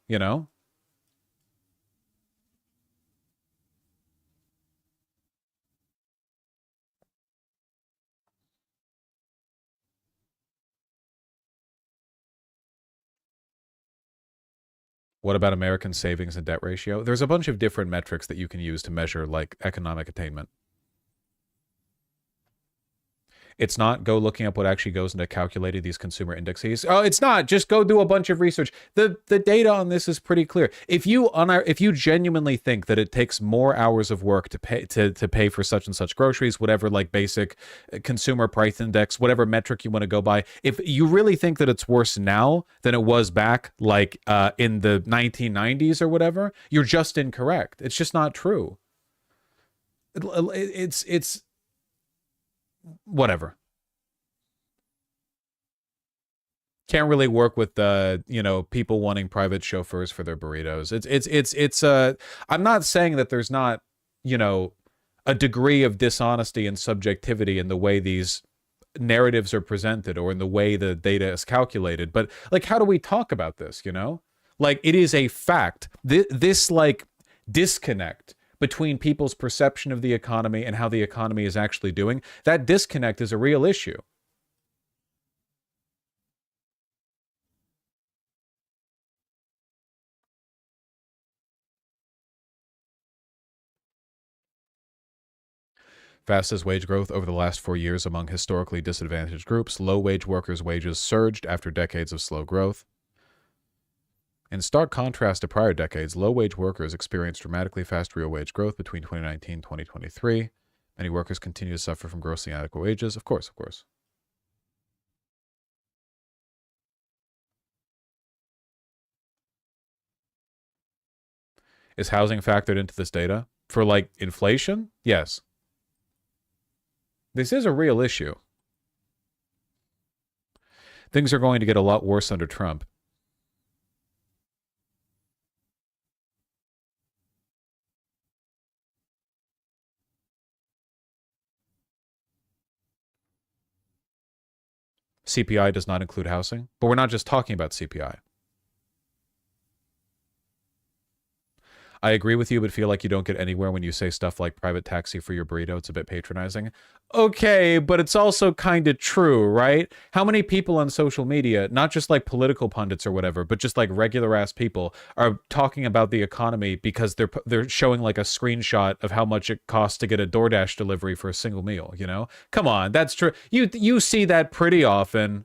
What about American savings and debt ratio? There's a bunch of different metrics that you can use to measure like economic attainment. It's not. Go looking up what actually goes into calculating these consumer indexes. Oh, it's not. Just go do a bunch of research. The data on this is pretty clear. If you genuinely think that it takes more hours of work to pay for such and such groceries, whatever, like basic consumer price index, whatever metric you want to go by, if you really think that it's worse now than it was back like in the 1990s or whatever, you're just incorrect. It's just not true. It's whatever. Can't really work with people wanting private chauffeurs for their burritos. It's I'm not saying that there's not, a degree of dishonesty and subjectivity in the way these narratives are presented or in the way the data is calculated, but like, how do we talk about this? Like, it is a fact. This like disconnect between people's perception of the economy and how the economy is actually doing, that disconnect is a real issue. Fastest wage growth over the last 4 years among historically disadvantaged groups. Low-wage workers' wages surged after decades of slow growth. In stark contrast to prior decades, low-wage workers experienced dramatically fast real wage growth between 2019 and 2023. Many workers continue to suffer from grossly inadequate wages. Of course. Is housing factored into this data? For, like, inflation? Yes. This is a real issue. Things are going to get a lot worse under Trump. CPI does not include housing, but we're not just talking about CPI. I agree with you, but feel like you don't get anywhere when you say stuff like private taxi for your burrito. It's a bit patronizing. Okay, but it's also kind of true, right? How many people on social media, not just like political pundits or whatever, but just like regular ass people, are talking about the economy because they're showing like a screenshot of how much it costs to get a DoorDash delivery for a single meal, Come on, that's true. You see that pretty often.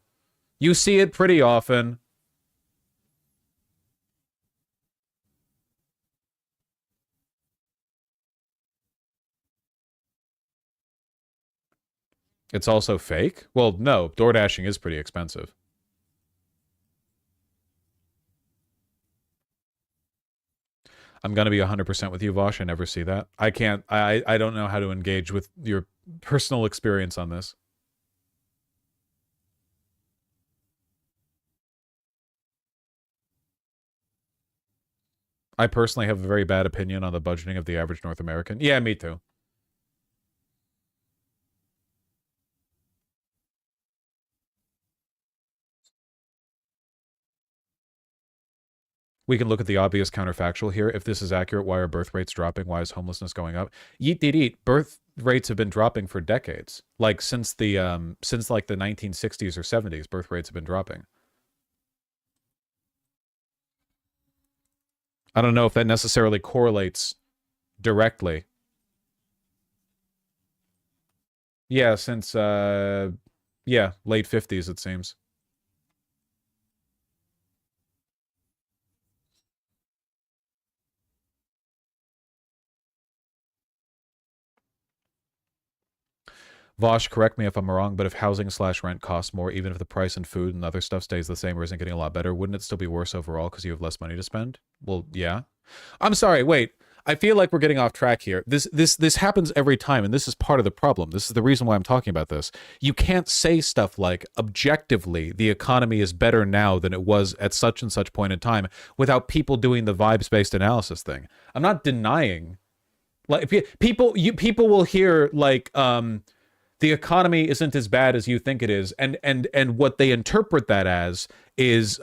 You see it pretty often. It's also fake? Well, no, DoorDashing is pretty expensive. I'm going to be 100% with you, Vosh. I never see that. I can't, I don't know how to engage with your personal experience on this. I personally have a very bad opinion on the budgeting of the average North American. Yeah, me too. We can look at the obvious counterfactual here. If this is accurate, why are birth rates dropping? Why is homelessness going up? Yeet deet eat. Birth rates have been dropping for decades. Like since like the 1960s or 70s, birth rates have been dropping. I don't know if that necessarily correlates directly. Yeah, since late 50s it seems. Vosh, correct me if I'm wrong, but if housing/rent costs more, even if the price and food and other stuff stays the same or isn't getting a lot better, wouldn't it still be worse overall because you have less money to spend? Well, yeah. I'm sorry, wait. I feel like we're getting off track here. This happens every time, and this is part of the problem. This is the reason why I'm talking about this. You can't say stuff like, objectively, the economy is better now than it was at such and such point in time without people doing the vibes-based analysis thing. I'm not denying. Like, people will hear, like, the economy isn't as bad as you think it is, and what they interpret that as is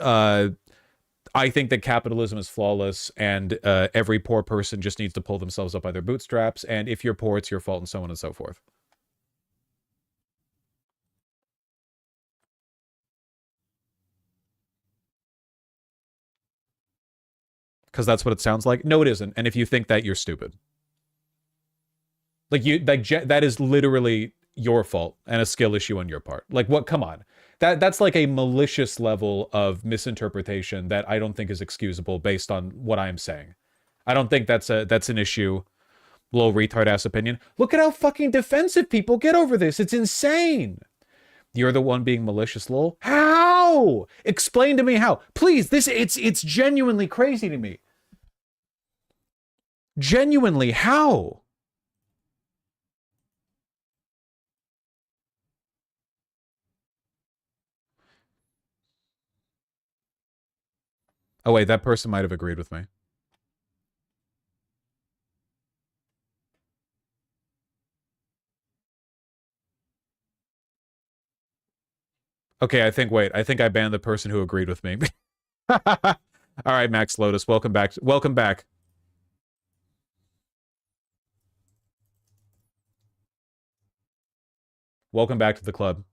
I think that capitalism is flawless and every poor person just needs to pull themselves up by their bootstraps, and if you're poor, it's your fault, and so on and so forth. Because that's what it sounds like. No, it isn't. And if you think that, you're stupid. Like that is literally your fault and a skill issue on your part. Like, what? Come on. That's like a malicious level of misinterpretation that I don't think is excusable based on what I'm saying. I don't think that's an issue. Little retard ass opinion. Look at how fucking defensive people get over this. It's insane. You're the one being malicious, lol. How? Explain to me how. Please, it's genuinely crazy to me. Genuinely, how? Oh wait, that person might have agreed with me. Okay, I think I banned the person who agreed with me. All right, Max Lotus, welcome back. Welcome back. Welcome back to the club.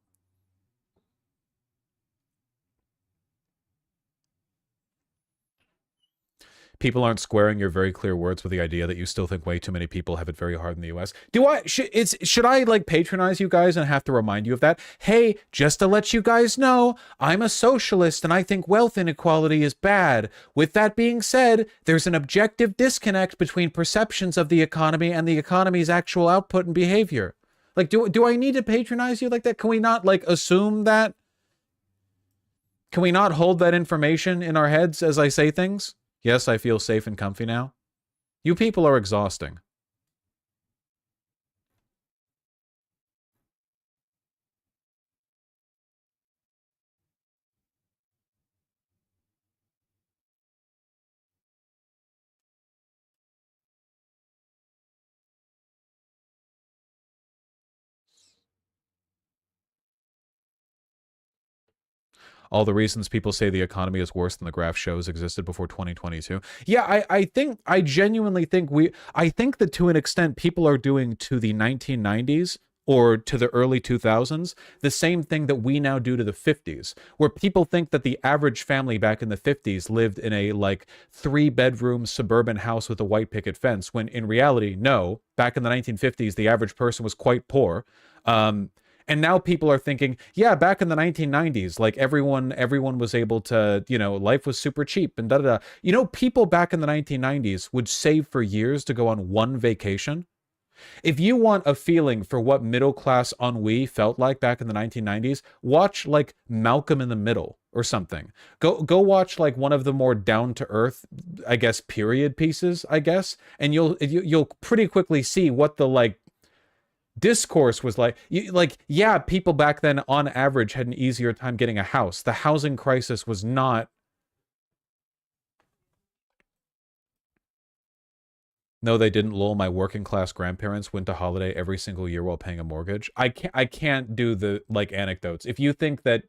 People aren't squaring your very clear words with the idea that you still think way too many people have it very hard in the US. Should I like patronize you guys and have to remind you of that? Hey, just to let you guys know, I'm a socialist and I think wealth inequality is bad. With that being said, there's an objective disconnect between perceptions of the economy and the economy's actual output and behavior. Like, do I need to patronize you like that? Can we not like assume that? Can we not hold that information in our heads as I say things? Yes, I feel safe and comfy now. You people are exhausting. All the reasons people say the economy is worse than the graph shows existed before 2022. Yeah, I genuinely think I think that to an extent people are doing to the 1990s or to the early 2000s the same thing that we now do to the 50s, where people think that the average family back in the 50s lived in a like 3-bedroom suburban house with a white picket fence, when in reality, no, back in the 1950s the average person was quite poor. And now people are thinking, yeah, back in the 1990s, like everyone was able to, you know, life was super cheap and da-da-da. You know, people back in the 1990s would save for years to go on one vacation. If you want a feeling for what middle-class ennui felt like back in the 1990s, watch like Malcolm in the Middle or something. Go watch like one of the more down-to-earth, I guess, period pieces, I guess, and you'll pretty quickly see what the like discourse was like. Yeah, people back then on average had an easier time getting a house. The housing crisis was not. No, they didn't, lol. My working class grandparents went to holiday every single year while paying a mortgage. I can't do the like anecdotes. If you think that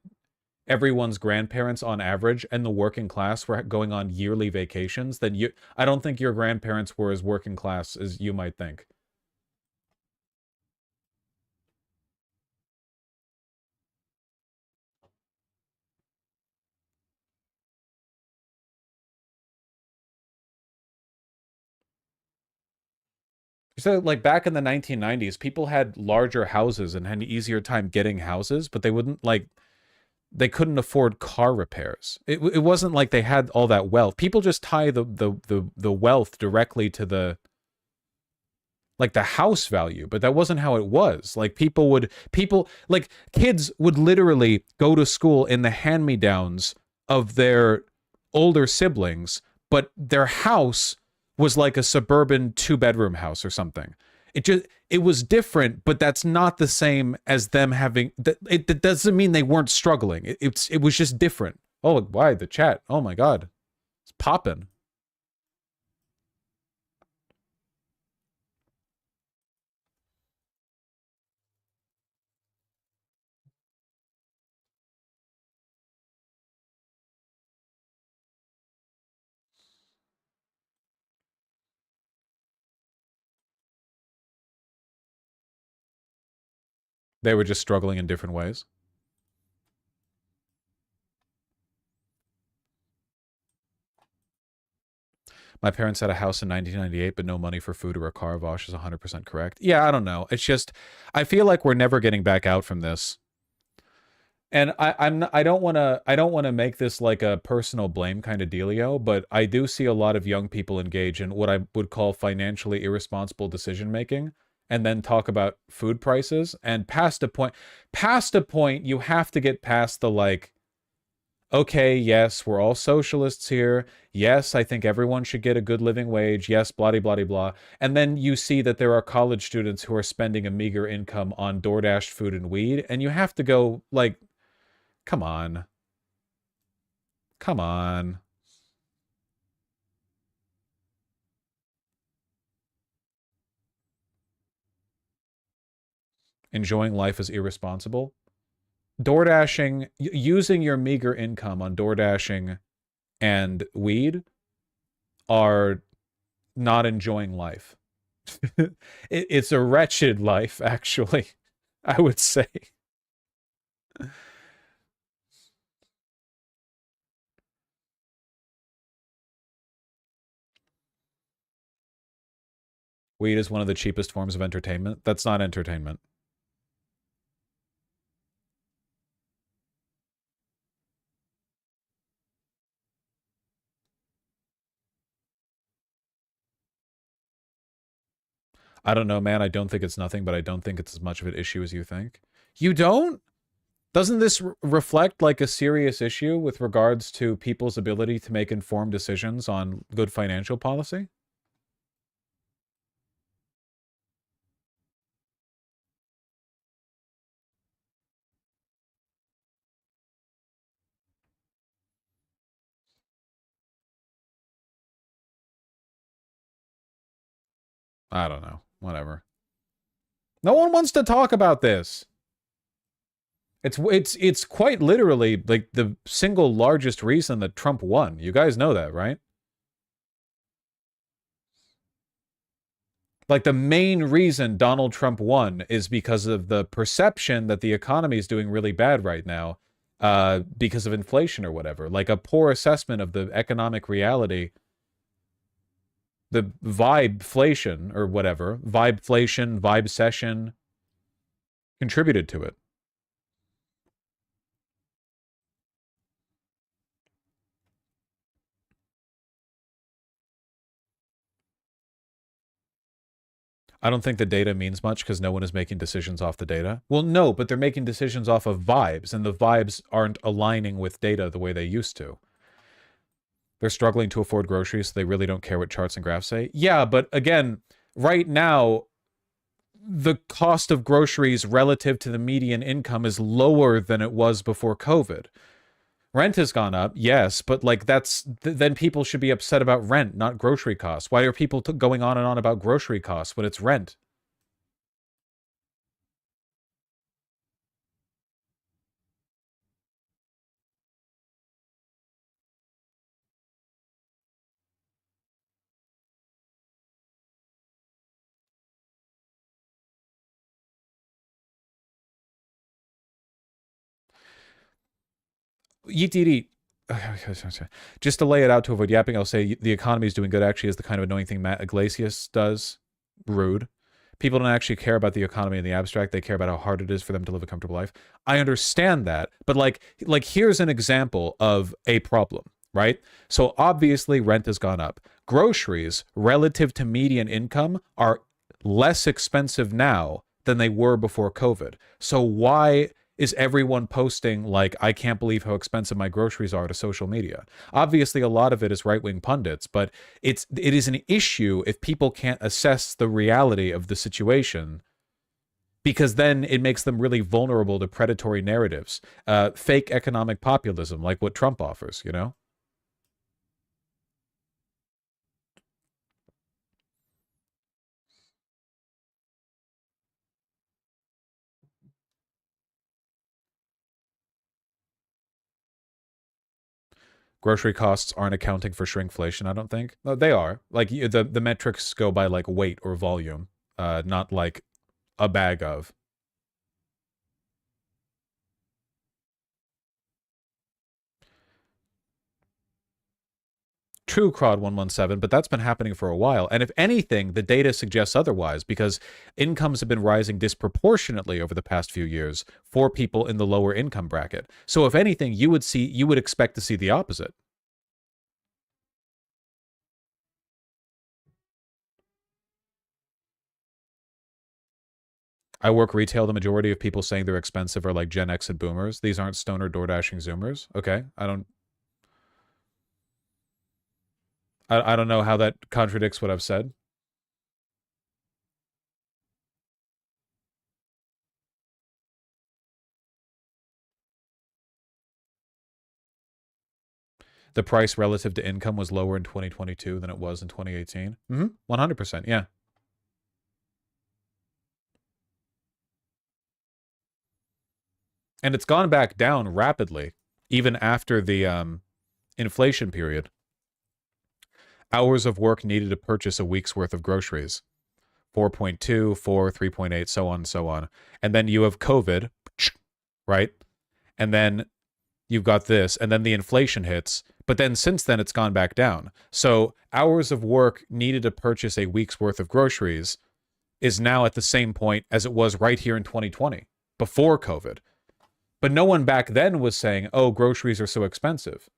everyone's grandparents on average and the working class were going on yearly vacations, then I don't think your grandparents were as working class as you might think. So, like, back in the 1990s, people had larger houses and had an easier time getting houses, but they wouldn't, like, they couldn't afford car repairs. It wasn't like they had all that wealth. People just tie the wealth directly to the, like, the house value, but that wasn't how it was. Like, like, kids would literally go to school in the hand-me-downs of their older siblings, but their house was like a suburban 2-bedroom house or something. It was different, but that's not the same as them having. It doesn't mean they weren't struggling. It was just different. Oh, why the chat? Oh my god, it's popping. They were just struggling in different ways. My parents had a house in 1998, but no money for food or a car wash is 100% correct. Yeah, I don't know. It's just, I feel like we're never getting back out from this. And I don't want to make this like a personal blame kind of dealio, but I do see a lot of young people engage in what I would call financially irresponsible decision making, and then talk about food prices. And past a point, you have to get past the like, okay, yes, we're all socialists here. Yes, I think everyone should get a good living wage. Yes, blah, blah, blah, blah. And then you see that there are college students who are spending a meager income on DoorDash food and weed, and you have to go like, come on. Come on. Enjoying life is irresponsible. DoorDashing, using your meager income on DoorDashing and weed are not enjoying life. It's a wretched life, actually, I would say. Weed is one of the cheapest forms of entertainment. That's not entertainment. I don't know, man. I don't think it's nothing, but I don't think it's as much of an issue as you think. You don't? Doesn't this reflect like a serious issue with regards to people's ability to make informed decisions on good financial policy? I don't know. Whatever. No one wants to talk about this. It's quite literally like the single largest reason that Trump won. You guys know that, right? Like the main reason Donald Trump won is because of the perception that the economy is doing really bad right now, because of inflation or whatever. Like a poor assessment of the economic reality, the vibeflation or whatever, vibeflation, vibe session contributed to it. I don't think the data means much because no one is making decisions off the data. Well, no, but they're making decisions off of vibes, and the vibes aren't aligning with data the way they used to. They're struggling to afford groceries, so they really don't care what charts and graphs say. Yeah, but again, right now, the cost of groceries relative to the median income is lower than it was before COVID. Rent has gone up, yes, but like then people should be upset about rent, not grocery costs. Why are people going on and on about grocery costs when it's rent? Yeet, yeet, yeet. Just to lay it out to avoid yapping, I'll say the economy is doing good actually is the kind of annoying thing Matt Iglesias does. Rude. People don't actually care about the economy in the abstract. They care about how hard it is for them to live a comfortable life. I understand that, but like here's an example of a problem, right? So obviously rent has gone up. Groceries relative to median income are less expensive now than they were before COVID. So why is everyone posting like, I can't believe how expensive my groceries are to social media? Obviously, a lot of it is right-wing pundits, but it is an issue if people can't assess the reality of the situation, because then it makes them really vulnerable to predatory narratives, fake economic populism, like what Trump offers, you know? Grocery costs aren't accounting for shrinkflation, I don't think. No, they are. Like the metrics go by like weight or volume, not like a bag of. true, Crowd117, but that's been happening for a while. And if anything, the data suggests otherwise, because incomes have been rising disproportionately over the past few years for people in the lower income bracket. So if anything, you would expect to see the opposite. I work retail. The majority of people saying they're expensive are like Gen X and boomers. These aren't stoner door-dashing Zoomers. Okay, I don't know how that contradicts what I've said. The price relative to income was lower in 2022 than it was in 2018. 100%, yeah. And it's gone back down rapidly, even after the inflation period. Hours of work needed to purchase a week's worth of groceries. 4.2, 4, 3.8, so on and so on. And then you have COVID, right? And then you've got this, and then the inflation hits. But then since then, it's gone back down. So hours of work needed to purchase a week's worth of groceries is now at the same point as it was right here in 2020, before COVID. But no one back then was saying, oh, groceries are so expensive.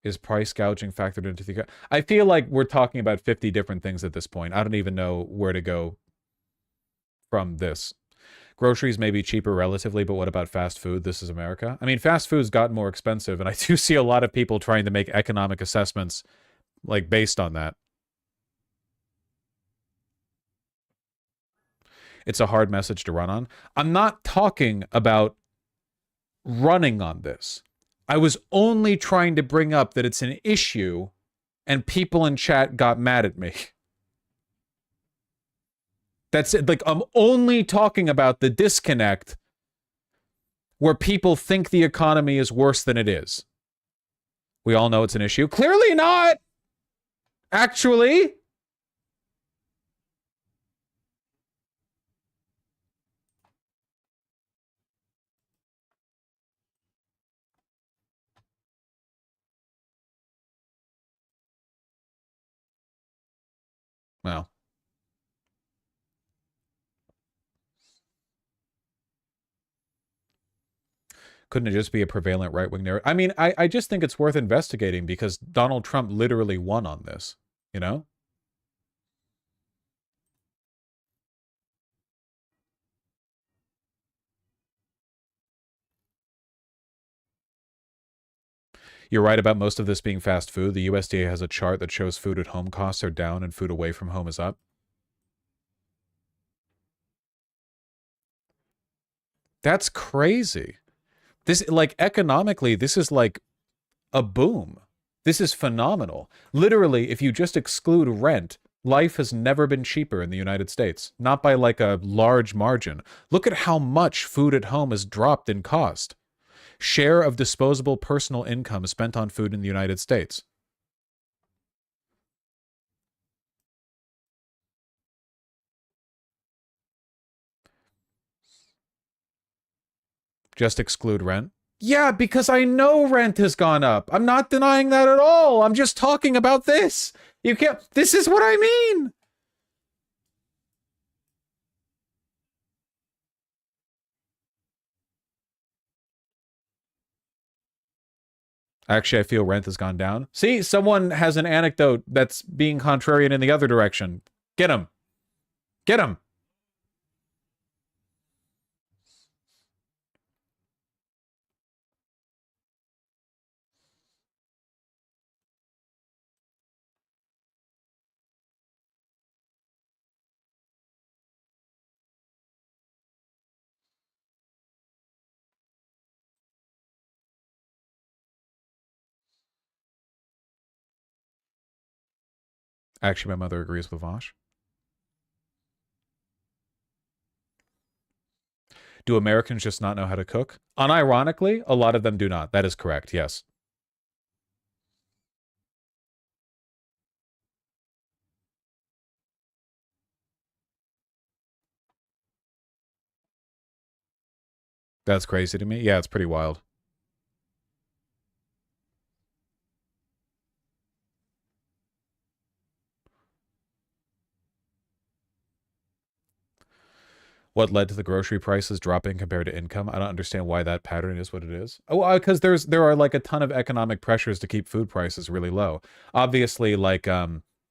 Is price gouging factored into the... I feel like we're talking about 50 different things at this point. I don't even know where to go from this. Groceries may be cheaper relatively, but what about fast food? This is America. I mean, fast food's gotten more expensive, and I do see a lot of people trying to make economic assessments like based on that. It's a hard message to run on. I'm not talking about running on this. I was only trying to bring up that it's an issue, and people in chat got mad at me. That's it. Like, I'm only talking about the disconnect where people think the economy is worse than it is. We all know it's an issue. Clearly not! Actually. Well. Couldn't it just be a prevalent right-wing narrative? I mean, I just think it's worth investigating because Donald Trump literally won on this, you know? You're right about most of this being fast food. The USDA has a chart that shows food at home costs are down and food away from home is up. That's crazy. This, like, economically, this is like a boom. This is phenomenal. Literally, if you just exclude rent, life has never been cheaper in the United States. Not by like a large margin. Look at how much food at home has dropped in cost. Share of disposable personal income spent on food in the United States. Just exclude rent? Yeah, because I know rent has gone up. I'm not denying that at all. I'm just talking about this. You can't... This is what I mean. Actually, I feel rent has gone down. See, someone has an anecdote that's being contrarian in the other direction. Get him. Get him. Actually, my mother agrees with Vosh. Do Americans just not know how to cook? Unironically, a lot of them do not. That is correct, yes. That's crazy to me. Yeah, it's pretty wild. What led to the grocery prices dropping compared to income? I don't understand why that pattern is what it is. Oh, because there are like a ton of economic pressures to keep food prices really low. Obviously, like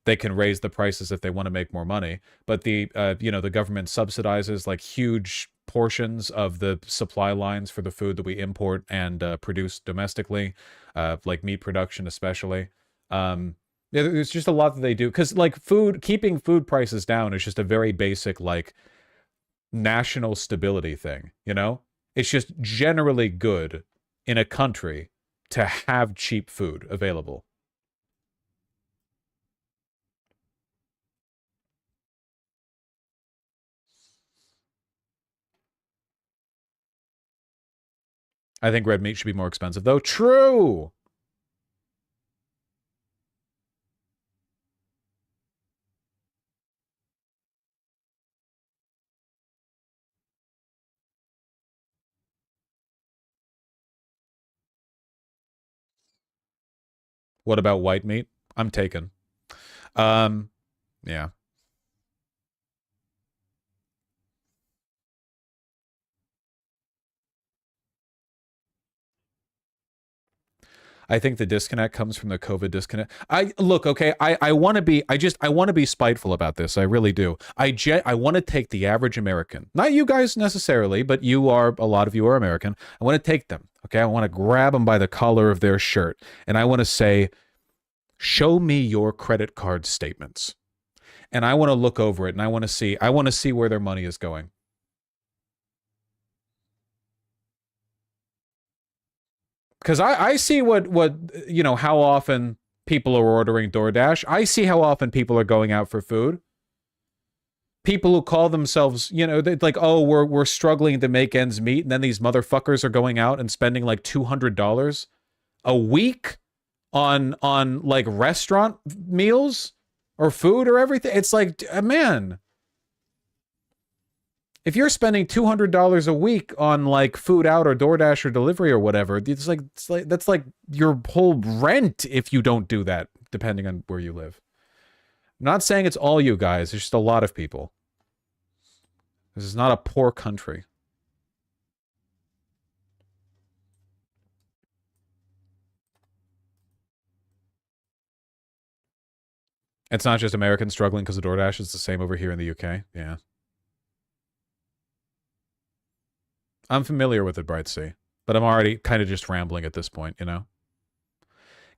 they can raise the prices if they want to make more money, but the the government subsidizes like huge portions of the supply lines for the food that we import and produce domestically, like meat production especially. Yeah, there's just a lot that they do because like keeping food prices down is just a very basic like national stability thing, you know? It's just generally good in a country to have cheap food available. I think red meat should be more expensive, though. True! What about white meat? I'm taken. Yeah. I think the disconnect comes from the COVID disconnect. I want to be spiteful about this. I really do. I want to take the average American, not you guys necessarily, but a lot of you are American. I want to take them. Okay. I want to grab them by the collar of their shirt. And I want to say, show me your credit card statements. And I want to look over it and I want to see where their money is going. Because I see what how often people are ordering DoorDash. I see how often people are going out for food. People who call themselves, like, oh, we're struggling to make ends meet, and then these motherfuckers are going out and spending like $200 a week on like restaurant meals or food or everything. It's like, man, if you're spending $200 a week on like food out or DoorDash or delivery or whatever, that's like your whole rent if you don't do that, depending on where you live. I'm not saying it's all you guys, it's just a lot of people. This is not a poor country. It's not just Americans struggling because of DoorDash, it's the same over here in the UK. Yeah. I'm familiar with it, Bright Sea, but I'm already kind of just rambling at this point,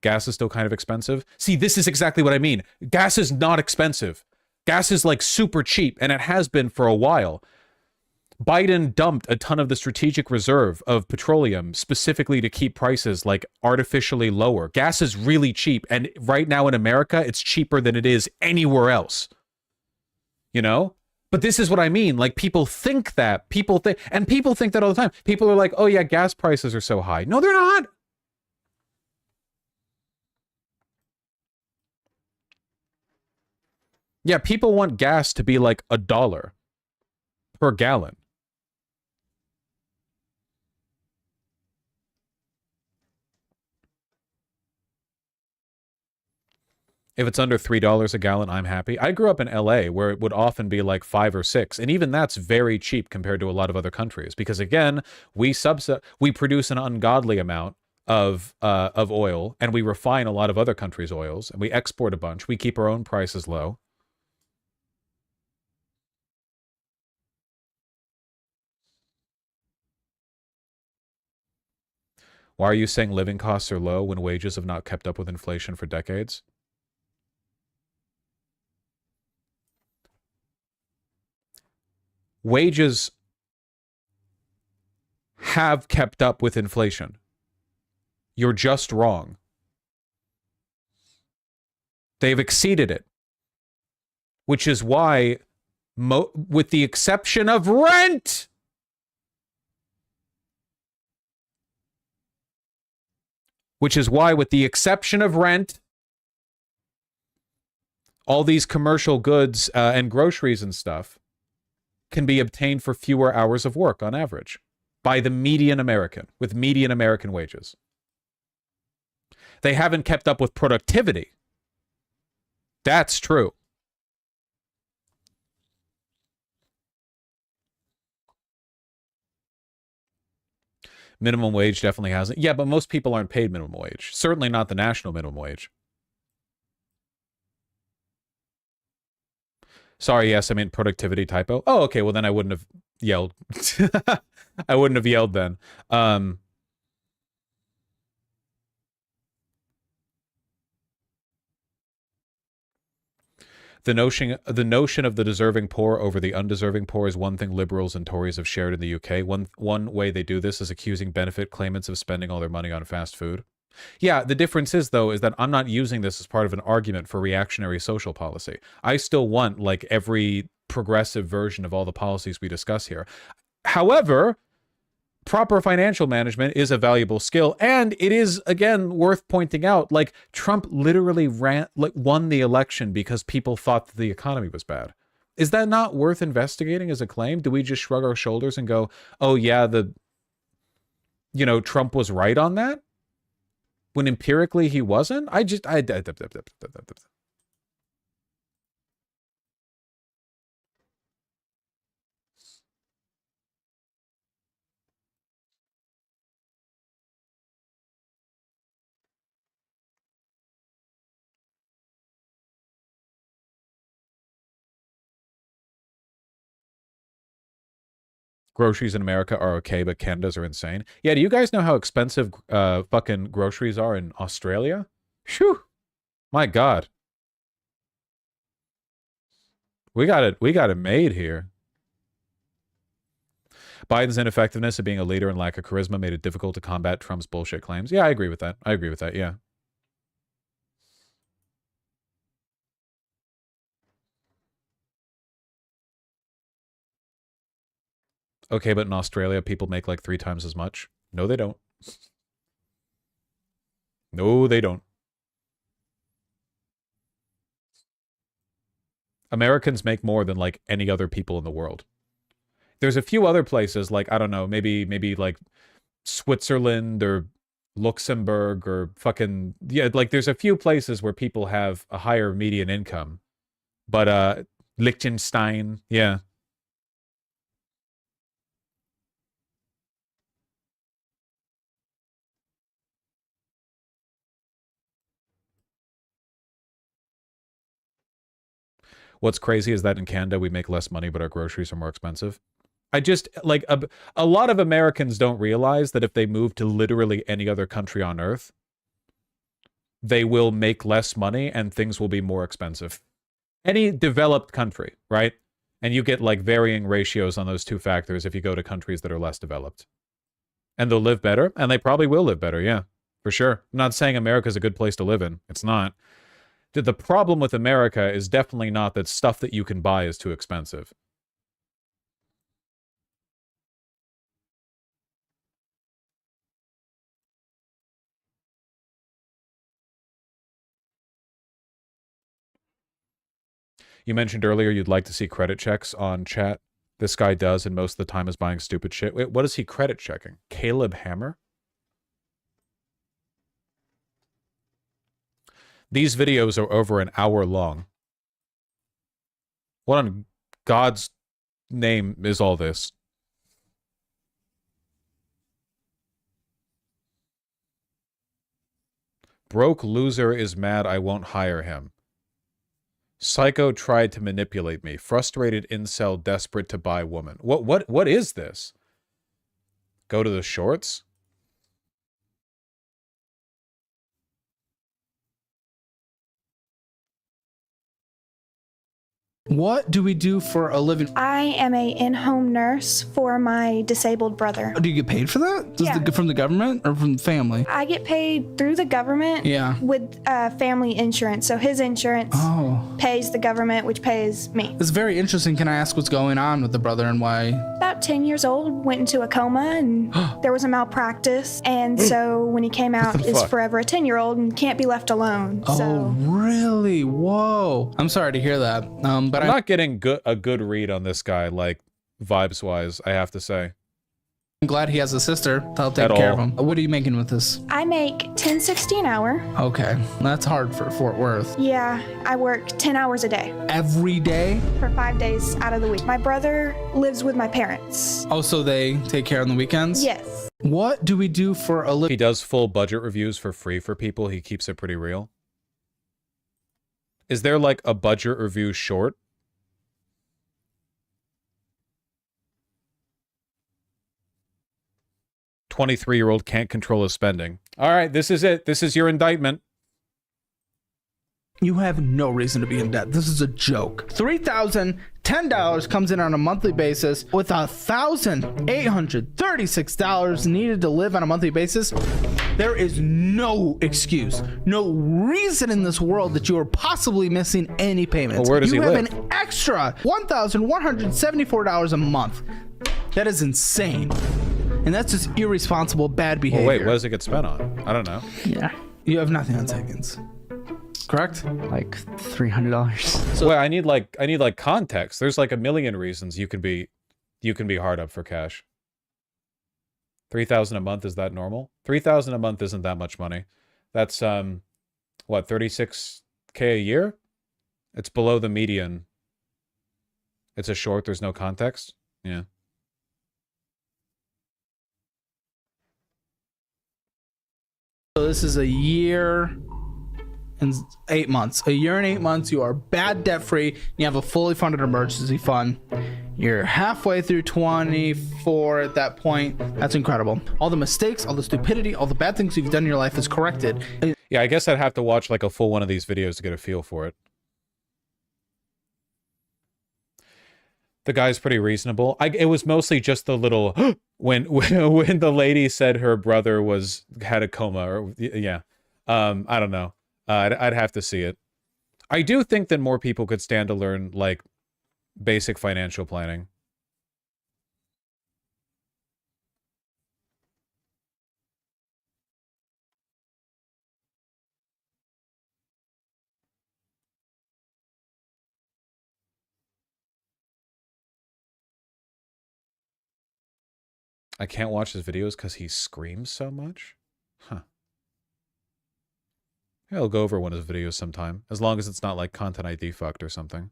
Gas is still kind of expensive. See, this is exactly what I mean. Gas is not expensive. Gas is like super cheap, and it has been for a while. Biden dumped a ton of the strategic reserve of petroleum specifically to keep prices like artificially lower. Gas is really cheap, and right now in America, it's cheaper than it is anywhere else. But this is what I mean. Like, people think that. People think that all the time. People are like, oh yeah, gas prices are so high. No, they're not. Yeah, people want gas to be like $1 per gallon. If it's under $3 a gallon, I'm happy. I grew up in LA where it would often be like 5 or 6. And even that's very cheap compared to a lot of other countries. Because again, we produce an ungodly amount of oil, and we refine a lot of other countries' oils, and we export a bunch. We keep our own prices low. Why are you saying living costs are low when wages have not kept up with inflation for decades? Wages have kept up with inflation. You're just wrong. They've exceeded it. Which is why, with the exception of rent, all these commercial goods and groceries and stuff can be obtained for fewer hours of work on average. by the median American with median American wages. They haven't kept up with productivity. That's true. Minimum wage definitely hasn't. Yeah, but most people aren't paid minimum wage. Certainly not the national minimum wage. Sorry, yes, I mean productivity typo. Oh, okay, well then I wouldn't have yelled. I wouldn't have yelled then. The notion of the deserving poor over the undeserving poor is one thing liberals and Tories have shared in the UK. One way they do this is accusing benefit claimants of spending all their money on fast food. Yeah, the difference is, though, is that I'm not using this as part of an argument for reactionary social policy. I still want, like, every progressive version of all the policies we discuss here. However, proper financial management is a valuable skill, and it is, again, worth pointing out, like, Trump literally won the election because people thought that the economy was bad. Is that not worth investigating as a claim? Do we just shrug our shoulders and go, oh yeah, Trump was right on that? When empirically he wasn't? Groceries in America are okay, but Canada's are insane. Yeah, do you guys know how expensive fucking groceries are in Australia? Phew. My God. We got it made here. Biden's ineffectiveness of being a leader and lack of charisma made it difficult to combat Trump's bullshit claims. Yeah, I agree with that. Yeah. Okay, but in Australia, people make like 3 times as much. No, they don't. No, they don't. Americans make more than like any other people in the world. There's a few other places, like, I don't know, maybe like Switzerland or Luxembourg or fucking, yeah, like there's a few places where people have a higher median income. But Liechtenstein, yeah. What's crazy is that in Canada, we make less money, but our groceries are more expensive. I just, like, a lot of Americans don't realize that if they move to literally any other country on Earth, they will make less money and things will be more expensive. Any developed country, right? And you get, like, varying ratios on those two factors if you go to countries that are less developed. And they'll live better, and they probably will live better, yeah, for sure. I'm not saying America's a good place to live in. It's not. The problem with America is definitely not that stuff that you can buy is too expensive. You mentioned earlier you'd like to see credit checks on chat. This guy does, and most of the time is buying stupid shit. Wait, what is he credit checking? Caleb Hammer? These videos are over an hour long. What on God's name is all this? Broke loser is mad I won't hire him. Psycho tried to manipulate me. Frustrated incel desperate to buy woman. What is this? Go to the shorts? What do we do for a living? I am a in-home nurse for my disabled brother. Do you get paid for that? From the government or from the family? I get paid through the government with family insurance. So his insurance pays the government, which pays me. It's very interesting. Can I ask what's going on with the brother and why? About 10 years old, went into a coma, and there was a malpractice. And so when he came out, is forever a 10-year-old and can't be left alone. Oh, really? Whoa. I'm sorry to hear that. But I'm not getting a good read on this guy, like, vibes-wise, I have to say. I'm glad he has a sister to help take care of him. What are you making with this? I make $10.60 an hour. Okay, that's hard for Fort Worth. Yeah, I work 10 hours a day. Every day? For 5 days out of the week. My brother lives with my parents. Oh, so they take care on the weekends? Yes. What do we do for a living? He does full budget reviews for free for people. He keeps it pretty real. Is there like a budget review short? "23-year-old can't control his spending." All right, this is it. This is your indictment. You have no reason to be in debt. This is a joke. $3,010 comes in on a monthly basis with $1,836 needed to live on a monthly basis. There is no excuse, no reason in this world that you are possibly missing any payments. Well, where does he live? You have an extra $1,174 a month. That is insane. And that's just irresponsible, bad behavior. Well, wait, what does it get spent on? I don't know. Yeah. You have nothing on savings. Correct? Like $300. So wait, I need like context. There's like a million reasons you can be hard up for cash. $3,000 a month, is that normal? $3,000 a month isn't that much money. That's what, $36K a year? It's below the median. It's a short, there's no context. Yeah. So this is a year and 8 months. A year and 8 months, you are bad debt free. You have a fully funded emergency fund. You're halfway through 24 at that point. That's incredible. All the mistakes, all the stupidity, all the bad things you've done in your life is corrected. Yeah, I guess I'd have to watch like a full one of these videos to get a feel for it. The guy's pretty reasonable. It was mostly just the little when the lady said her brother had a coma, or yeah. I don't know. I'd have to see it. I do think that more people could stand to learn like basic financial planning. I can't watch his videos because he screams so much? Huh. I'll go over one of his videos sometime, as long as it's not like content ID fucked or something.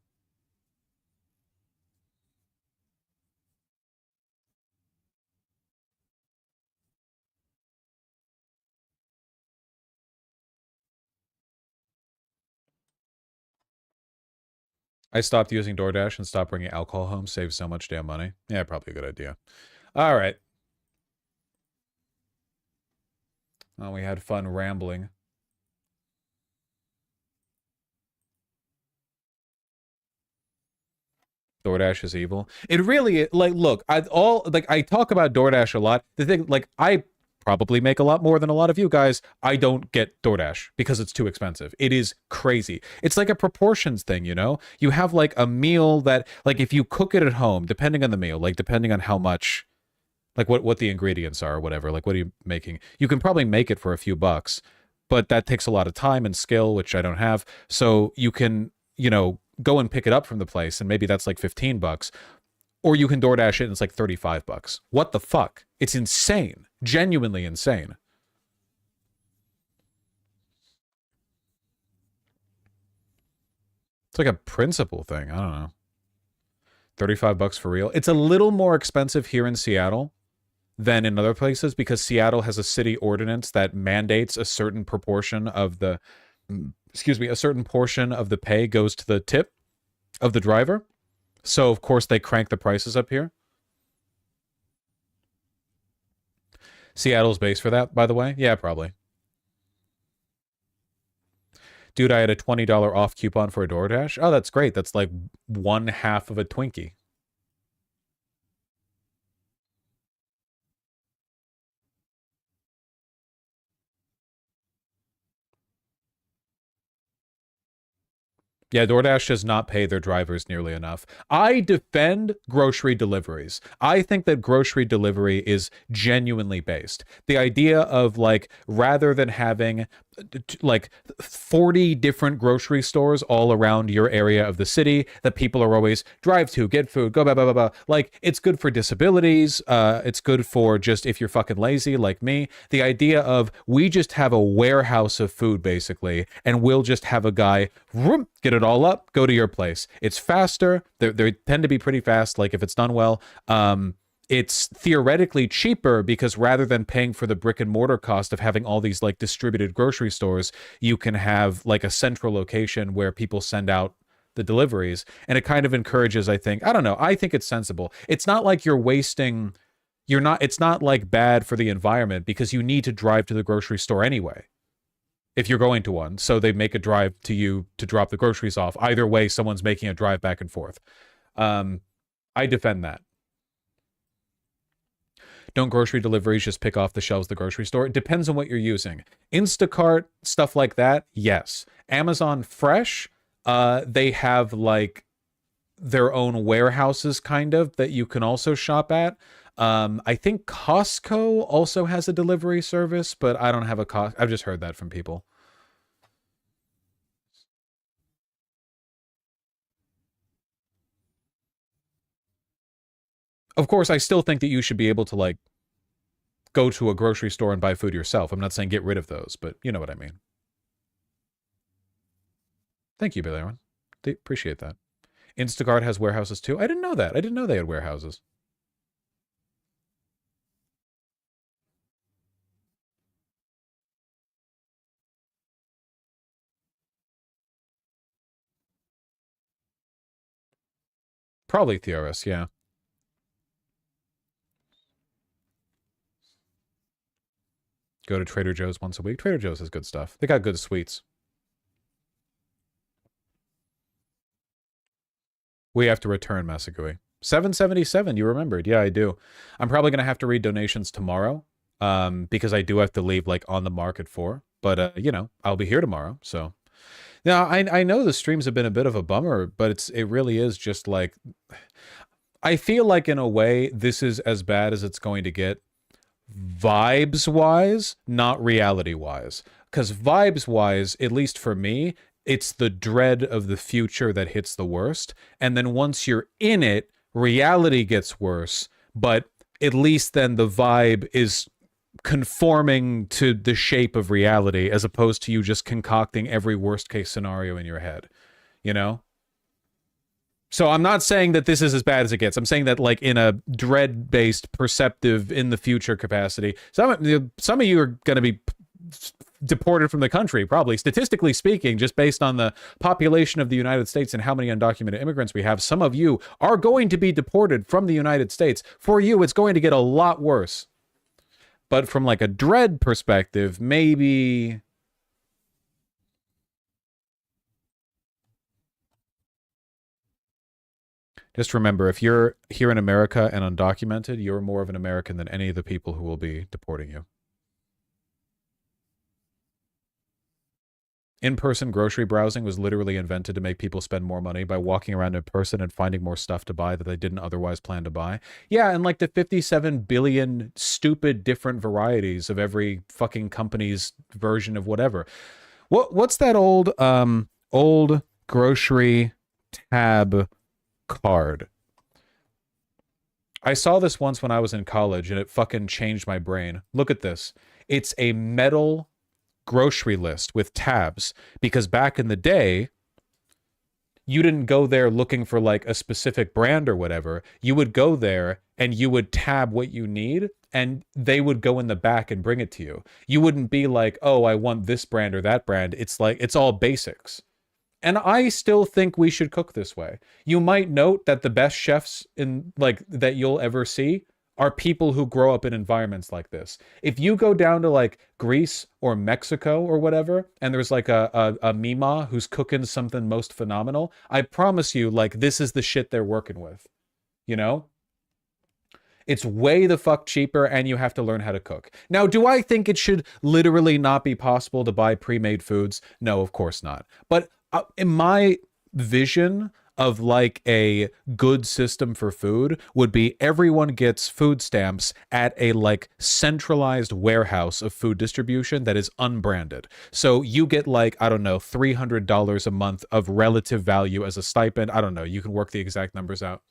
I stopped using DoorDash and stopped bringing alcohol home. Saved so much damn money. Yeah, probably a good idea. All right. Well, we had fun rambling. DoorDash is evil. It really, like, look, I talk about DoorDash a lot. The thing, like, I probably make a lot more than a lot of you guys. I don't get DoorDash because it's too expensive. It is crazy. It's like a proportions thing, you know? You have like a meal that, like, if you cook it at home, depending on the meal, like depending on how much, like what the ingredients are or whatever, like what are you making? You can probably make it for a few bucks, but that takes a lot of time and skill, which I don't have. So you can, you know, go and pick it up from the place and maybe that's like 15 bucks. Or you can DoorDash it and it's like 35 bucks. What the fuck? It's insane. Genuinely insane. It's like a principle thing. I don't know. 35 bucks for real. It's a little more expensive here in Seattle than in other places because Seattle has a city ordinance that mandates a certain proportion of the, a certain portion of the pay goes to the tip of the driver. So, of course, they crank the prices up here. Seattle's based for that, by the way. Yeah, probably. Dude, I had a $20 off coupon for a DoorDash. Oh, that's great. That's like 1/2 of a Twinkie. Yeah, DoorDash does not pay their drivers nearly enough. I defend grocery deliveries. I think that grocery delivery is genuinely based. The idea of, like, rather than having like 40 different grocery stores all around your area of the city that people are always drive to, get food, go blah, blah, blah, blah. Like, it's good for disabilities. It's good for just if you're fucking lazy like me. The idea of we just have a warehouse of food, basically, and we'll just have a guy get it all up, go to your place. It's faster. They tend to be pretty fast, like if it's done well. It's theoretically cheaper because rather than paying for the brick and mortar cost of having all these like distributed grocery stores, you can have like a central location where people send out the deliveries. And it kind of encourages, I think, I don't know, I think it's sensible. It's not like you're wasting, it's not like bad for the environment because you need to drive to the grocery store anyway, if you're going to one. So they make a drive to you to drop the groceries off. Either way, someone's making a drive back and forth. I defend that. Don't grocery deliveries just pick off the shelves of the grocery store? It depends on what you're using. Instacart, stuff like that, yes. Amazon Fresh, they have like their own warehouses kind of that you can also shop at. I think Costco also has a delivery service, but I don't have a Costco. I've just heard that from people. Of course, I still think that you should be able to, like, go to a grocery store and buy food yourself. I'm not saying get rid of those, but you know what I mean. Thank you, Billy Aaron. Appreciate that. Instacart has warehouses too? I didn't know that. I didn't know they had warehouses. Probably Theoris, yeah. Go to Trader Joe's once a week. Trader Joe's has good stuff. They got good sweets. We have to return Masagui. 777, you remembered. Yeah, I do. I'm probably going to have to read donations tomorrow because I do have to leave like on the mark at 4. But, you know, I'll be here tomorrow. So now I know the streams have been a bit of a bummer, but it really is just like, I feel like in a way this is as bad as it's going to get. Vibes-wise, not reality-wise. Because vibes-wise, at least for me, it's the dread of the future that hits the worst. And then once you're in it, reality gets worse. But at least then the vibe is conforming to the shape of reality as opposed to you just concocting every worst-case scenario in your head. You know? So I'm not saying that this is as bad as it gets. I'm saying that like in a dread-based, perceptive, in the future capacity, some of you are going to be deported from the country, probably. Statistically speaking, just based on the population of the United States and how many undocumented immigrants we have, some of you are going to be deported from the United States. For you, it's going to get a lot worse. But from like a dread perspective, maybe... Just remember, if you're here in America and undocumented, you're more of an American than any of the people who will be deporting you. In-person grocery browsing was literally invented to make people spend more money by walking around in person and finding more stuff to buy that they didn't otherwise plan to buy. Yeah, and like the 57 billion stupid different varieties of every fucking company's version of whatever. What's that old grocery tab card? I saw this once when I was in college and it fucking changed my brain. Look at this. It's a metal grocery list with tabs, because back in the day you didn't go there looking for like a specific brand or whatever. You would go there and you would tab what you need and they would go in the back and bring it to you. You wouldn't be like, oh, I want this brand or that brand. It's like, it's all basics. And I still think we should cook this way. You might note that the best chefs in like that you'll ever see are people who grow up in environments like this. If you go down to like Greece or Mexico or whatever, and there's like a Mima who's cooking something most phenomenal, I promise you, like, this is the shit they're working with. You know? It's way the fuck cheaper, and you have to learn how to cook. Now, do I think it should literally not be possible to buy pre-made foods? No, of course not. But in my vision of like a good system for food would be everyone gets food stamps at a like centralized warehouse of food distribution that is unbranded. So you get like, I don't know, $300 a month of relative value as a stipend. I don't know. You can work the exact numbers out.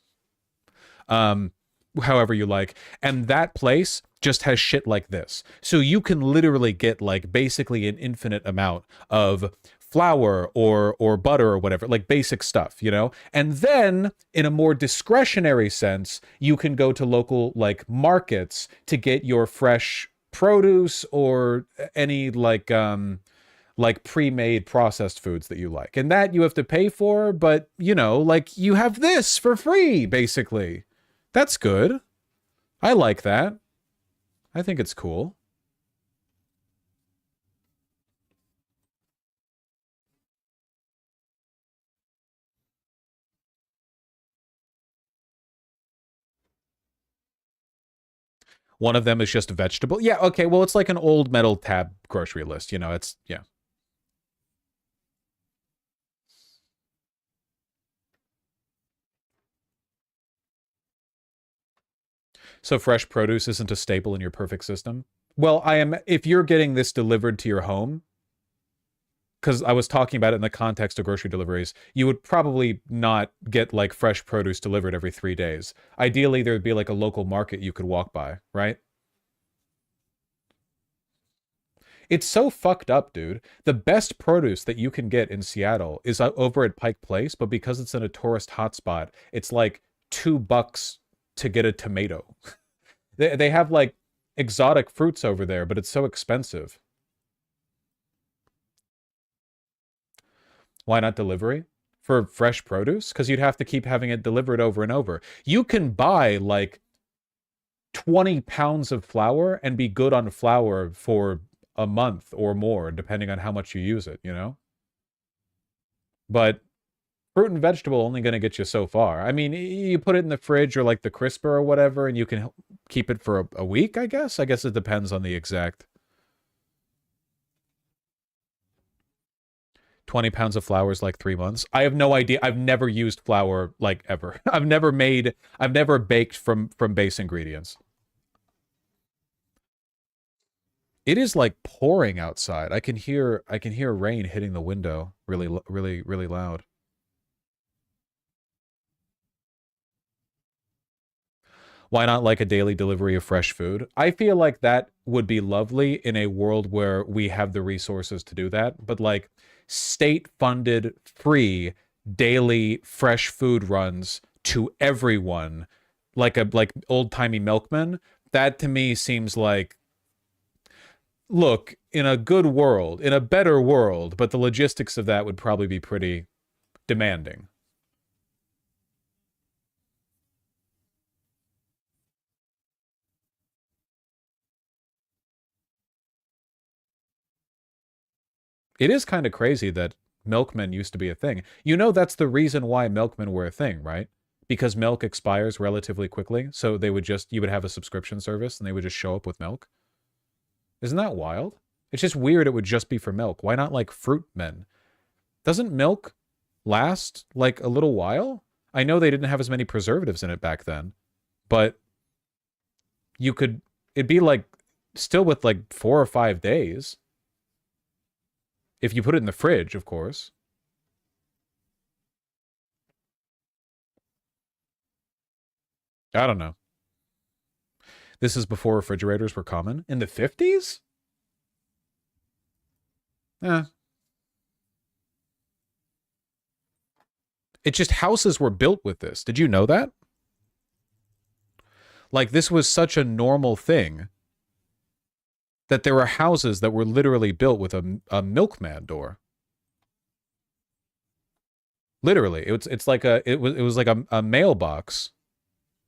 However you like. And that place just has shit like this. So you can literally get like basically an infinite amount of flour or butter or whatever, like basic stuff, you know? And then in a more discretionary sense, you can go to local like markets to get your fresh produce or any like pre-made processed foods that you like. And that you have to pay for, but you know, like you have this for free, basically. That's good. I like that. I think it's cool. One of them is just a vegetable. Yeah, okay, well, it's like an old metal tab grocery list, you know, it's, yeah. So fresh produce isn't a staple in your perfect system? Well, if you're getting this delivered to your home, because I was talking about it in the context of grocery deliveries, you would probably not get like fresh produce delivered every 3 days. Ideally, there would be like a local market you could walk by, right? It's so fucked up, dude. The best produce that you can get in Seattle is over at Pike Place, but because it's in a tourist hotspot, it's like $2 to get a tomato. They have like exotic fruits over there, but it's so expensive. Why not delivery? For fresh produce? Because you'd have to keep having it delivered over and over. You can buy like 20 pounds of flour and be good on flour for a month or more, depending on how much you use it, you know? But fruit and vegetable only going to get you so far. I mean, you put it in the fridge or like the crisper or whatever, and you can keep it for a week, I guess. I guess it depends on the exact. 20 pounds of flour is like 3 months. I have no idea. I've never used flour like ever. I've never baked from base ingredients. It is like pouring outside. I can hear rain hitting the window really loud. Why not like a daily delivery of fresh food? I feel like that would be lovely in a world where we have the resources to do that. But like state-funded, free, daily fresh food runs to everyone, like old-timey milkman, that to me seems like, look, in a good world, in a better world, but the logistics of that would probably be pretty demanding. It is kind of crazy that milkmen used to be a thing. You know, that's the reason why milkmen were a thing, right? Because milk expires relatively quickly. So you would have a subscription service and they would just show up with milk. Isn't that wild? It's just weird it would just be for milk. Why not like fruit men? Doesn't milk last like a little while? I know they didn't have as many preservatives in it back then, but it'd be like still with like 4 or 5 days. If you put it in the fridge, of course. I don't know. This is before refrigerators were common. In the 50s? It's just houses were built with this. Did you know that? Like, this was such a normal thing that there were houses that were literally built with a milkman door. Literally, it was like a mailbox,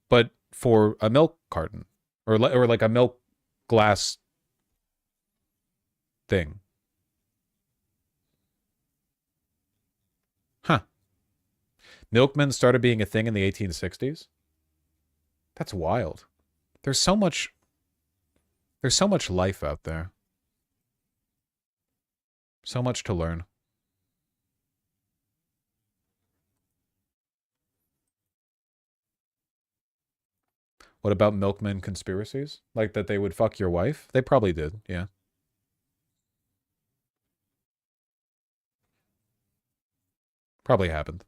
but for a milk carton or like a milk glass thing. Huh. Milkmen started being a thing in the 1860s? That's wild. There's so much life out there. So much to learn. What about milkman conspiracies? Like that they would fuck your wife? They probably did, yeah. Probably happened.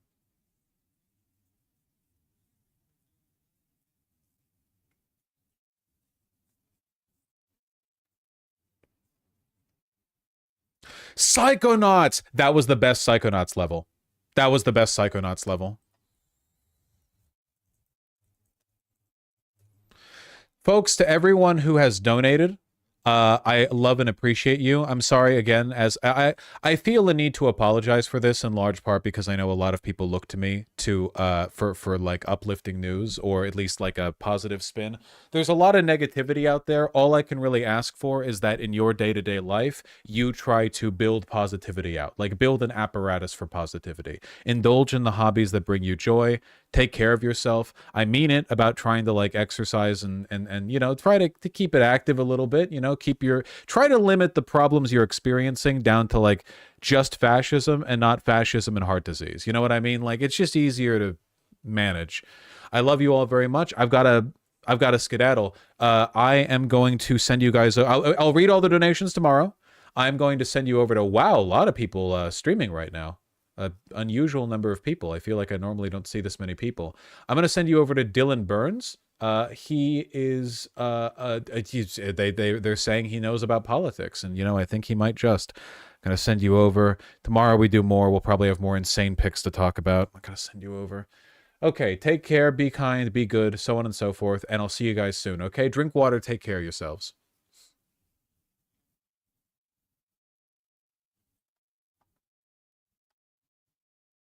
Psychonauts! That was the best Psychonauts level. That was the best Psychonauts level. Folks, to everyone who has donated, I love and appreciate you. I'm sorry again, as I feel the need to apologize for this in large part because I know a lot of people look to me to for like uplifting news or at least like a positive spin. There's a lot of negativity out there. All I can really ask for is that in your day-to-day life, you try to build positivity out, like build an apparatus for positivity. Indulge in the hobbies that bring you joy. Take care of yourself. I mean it about trying to like exercise and you know, try to keep it active a little bit, you know, try to limit the problems you're experiencing down to like just fascism and not fascism and heart disease. You know what I mean? Like it's just easier to manage. I love you all very much. I've got a skedaddle. I am going to send you guys, I'll read all the donations tomorrow. I'm going to send you over to, wow, a lot of people streaming right now. An unusual number of people. I feel like I normally don't see this many people. I'm going to send you over to Dylan Burns. He is, they're saying he knows about politics, and, you know, I think he might just. I'm going to send you over. Tomorrow we do more. We'll probably have more insane picks to talk about. I'm going to send you over. Okay, take care, be kind, be good, so on and so forth, and I'll see you guys soon, okay? Drink water, take care of yourselves.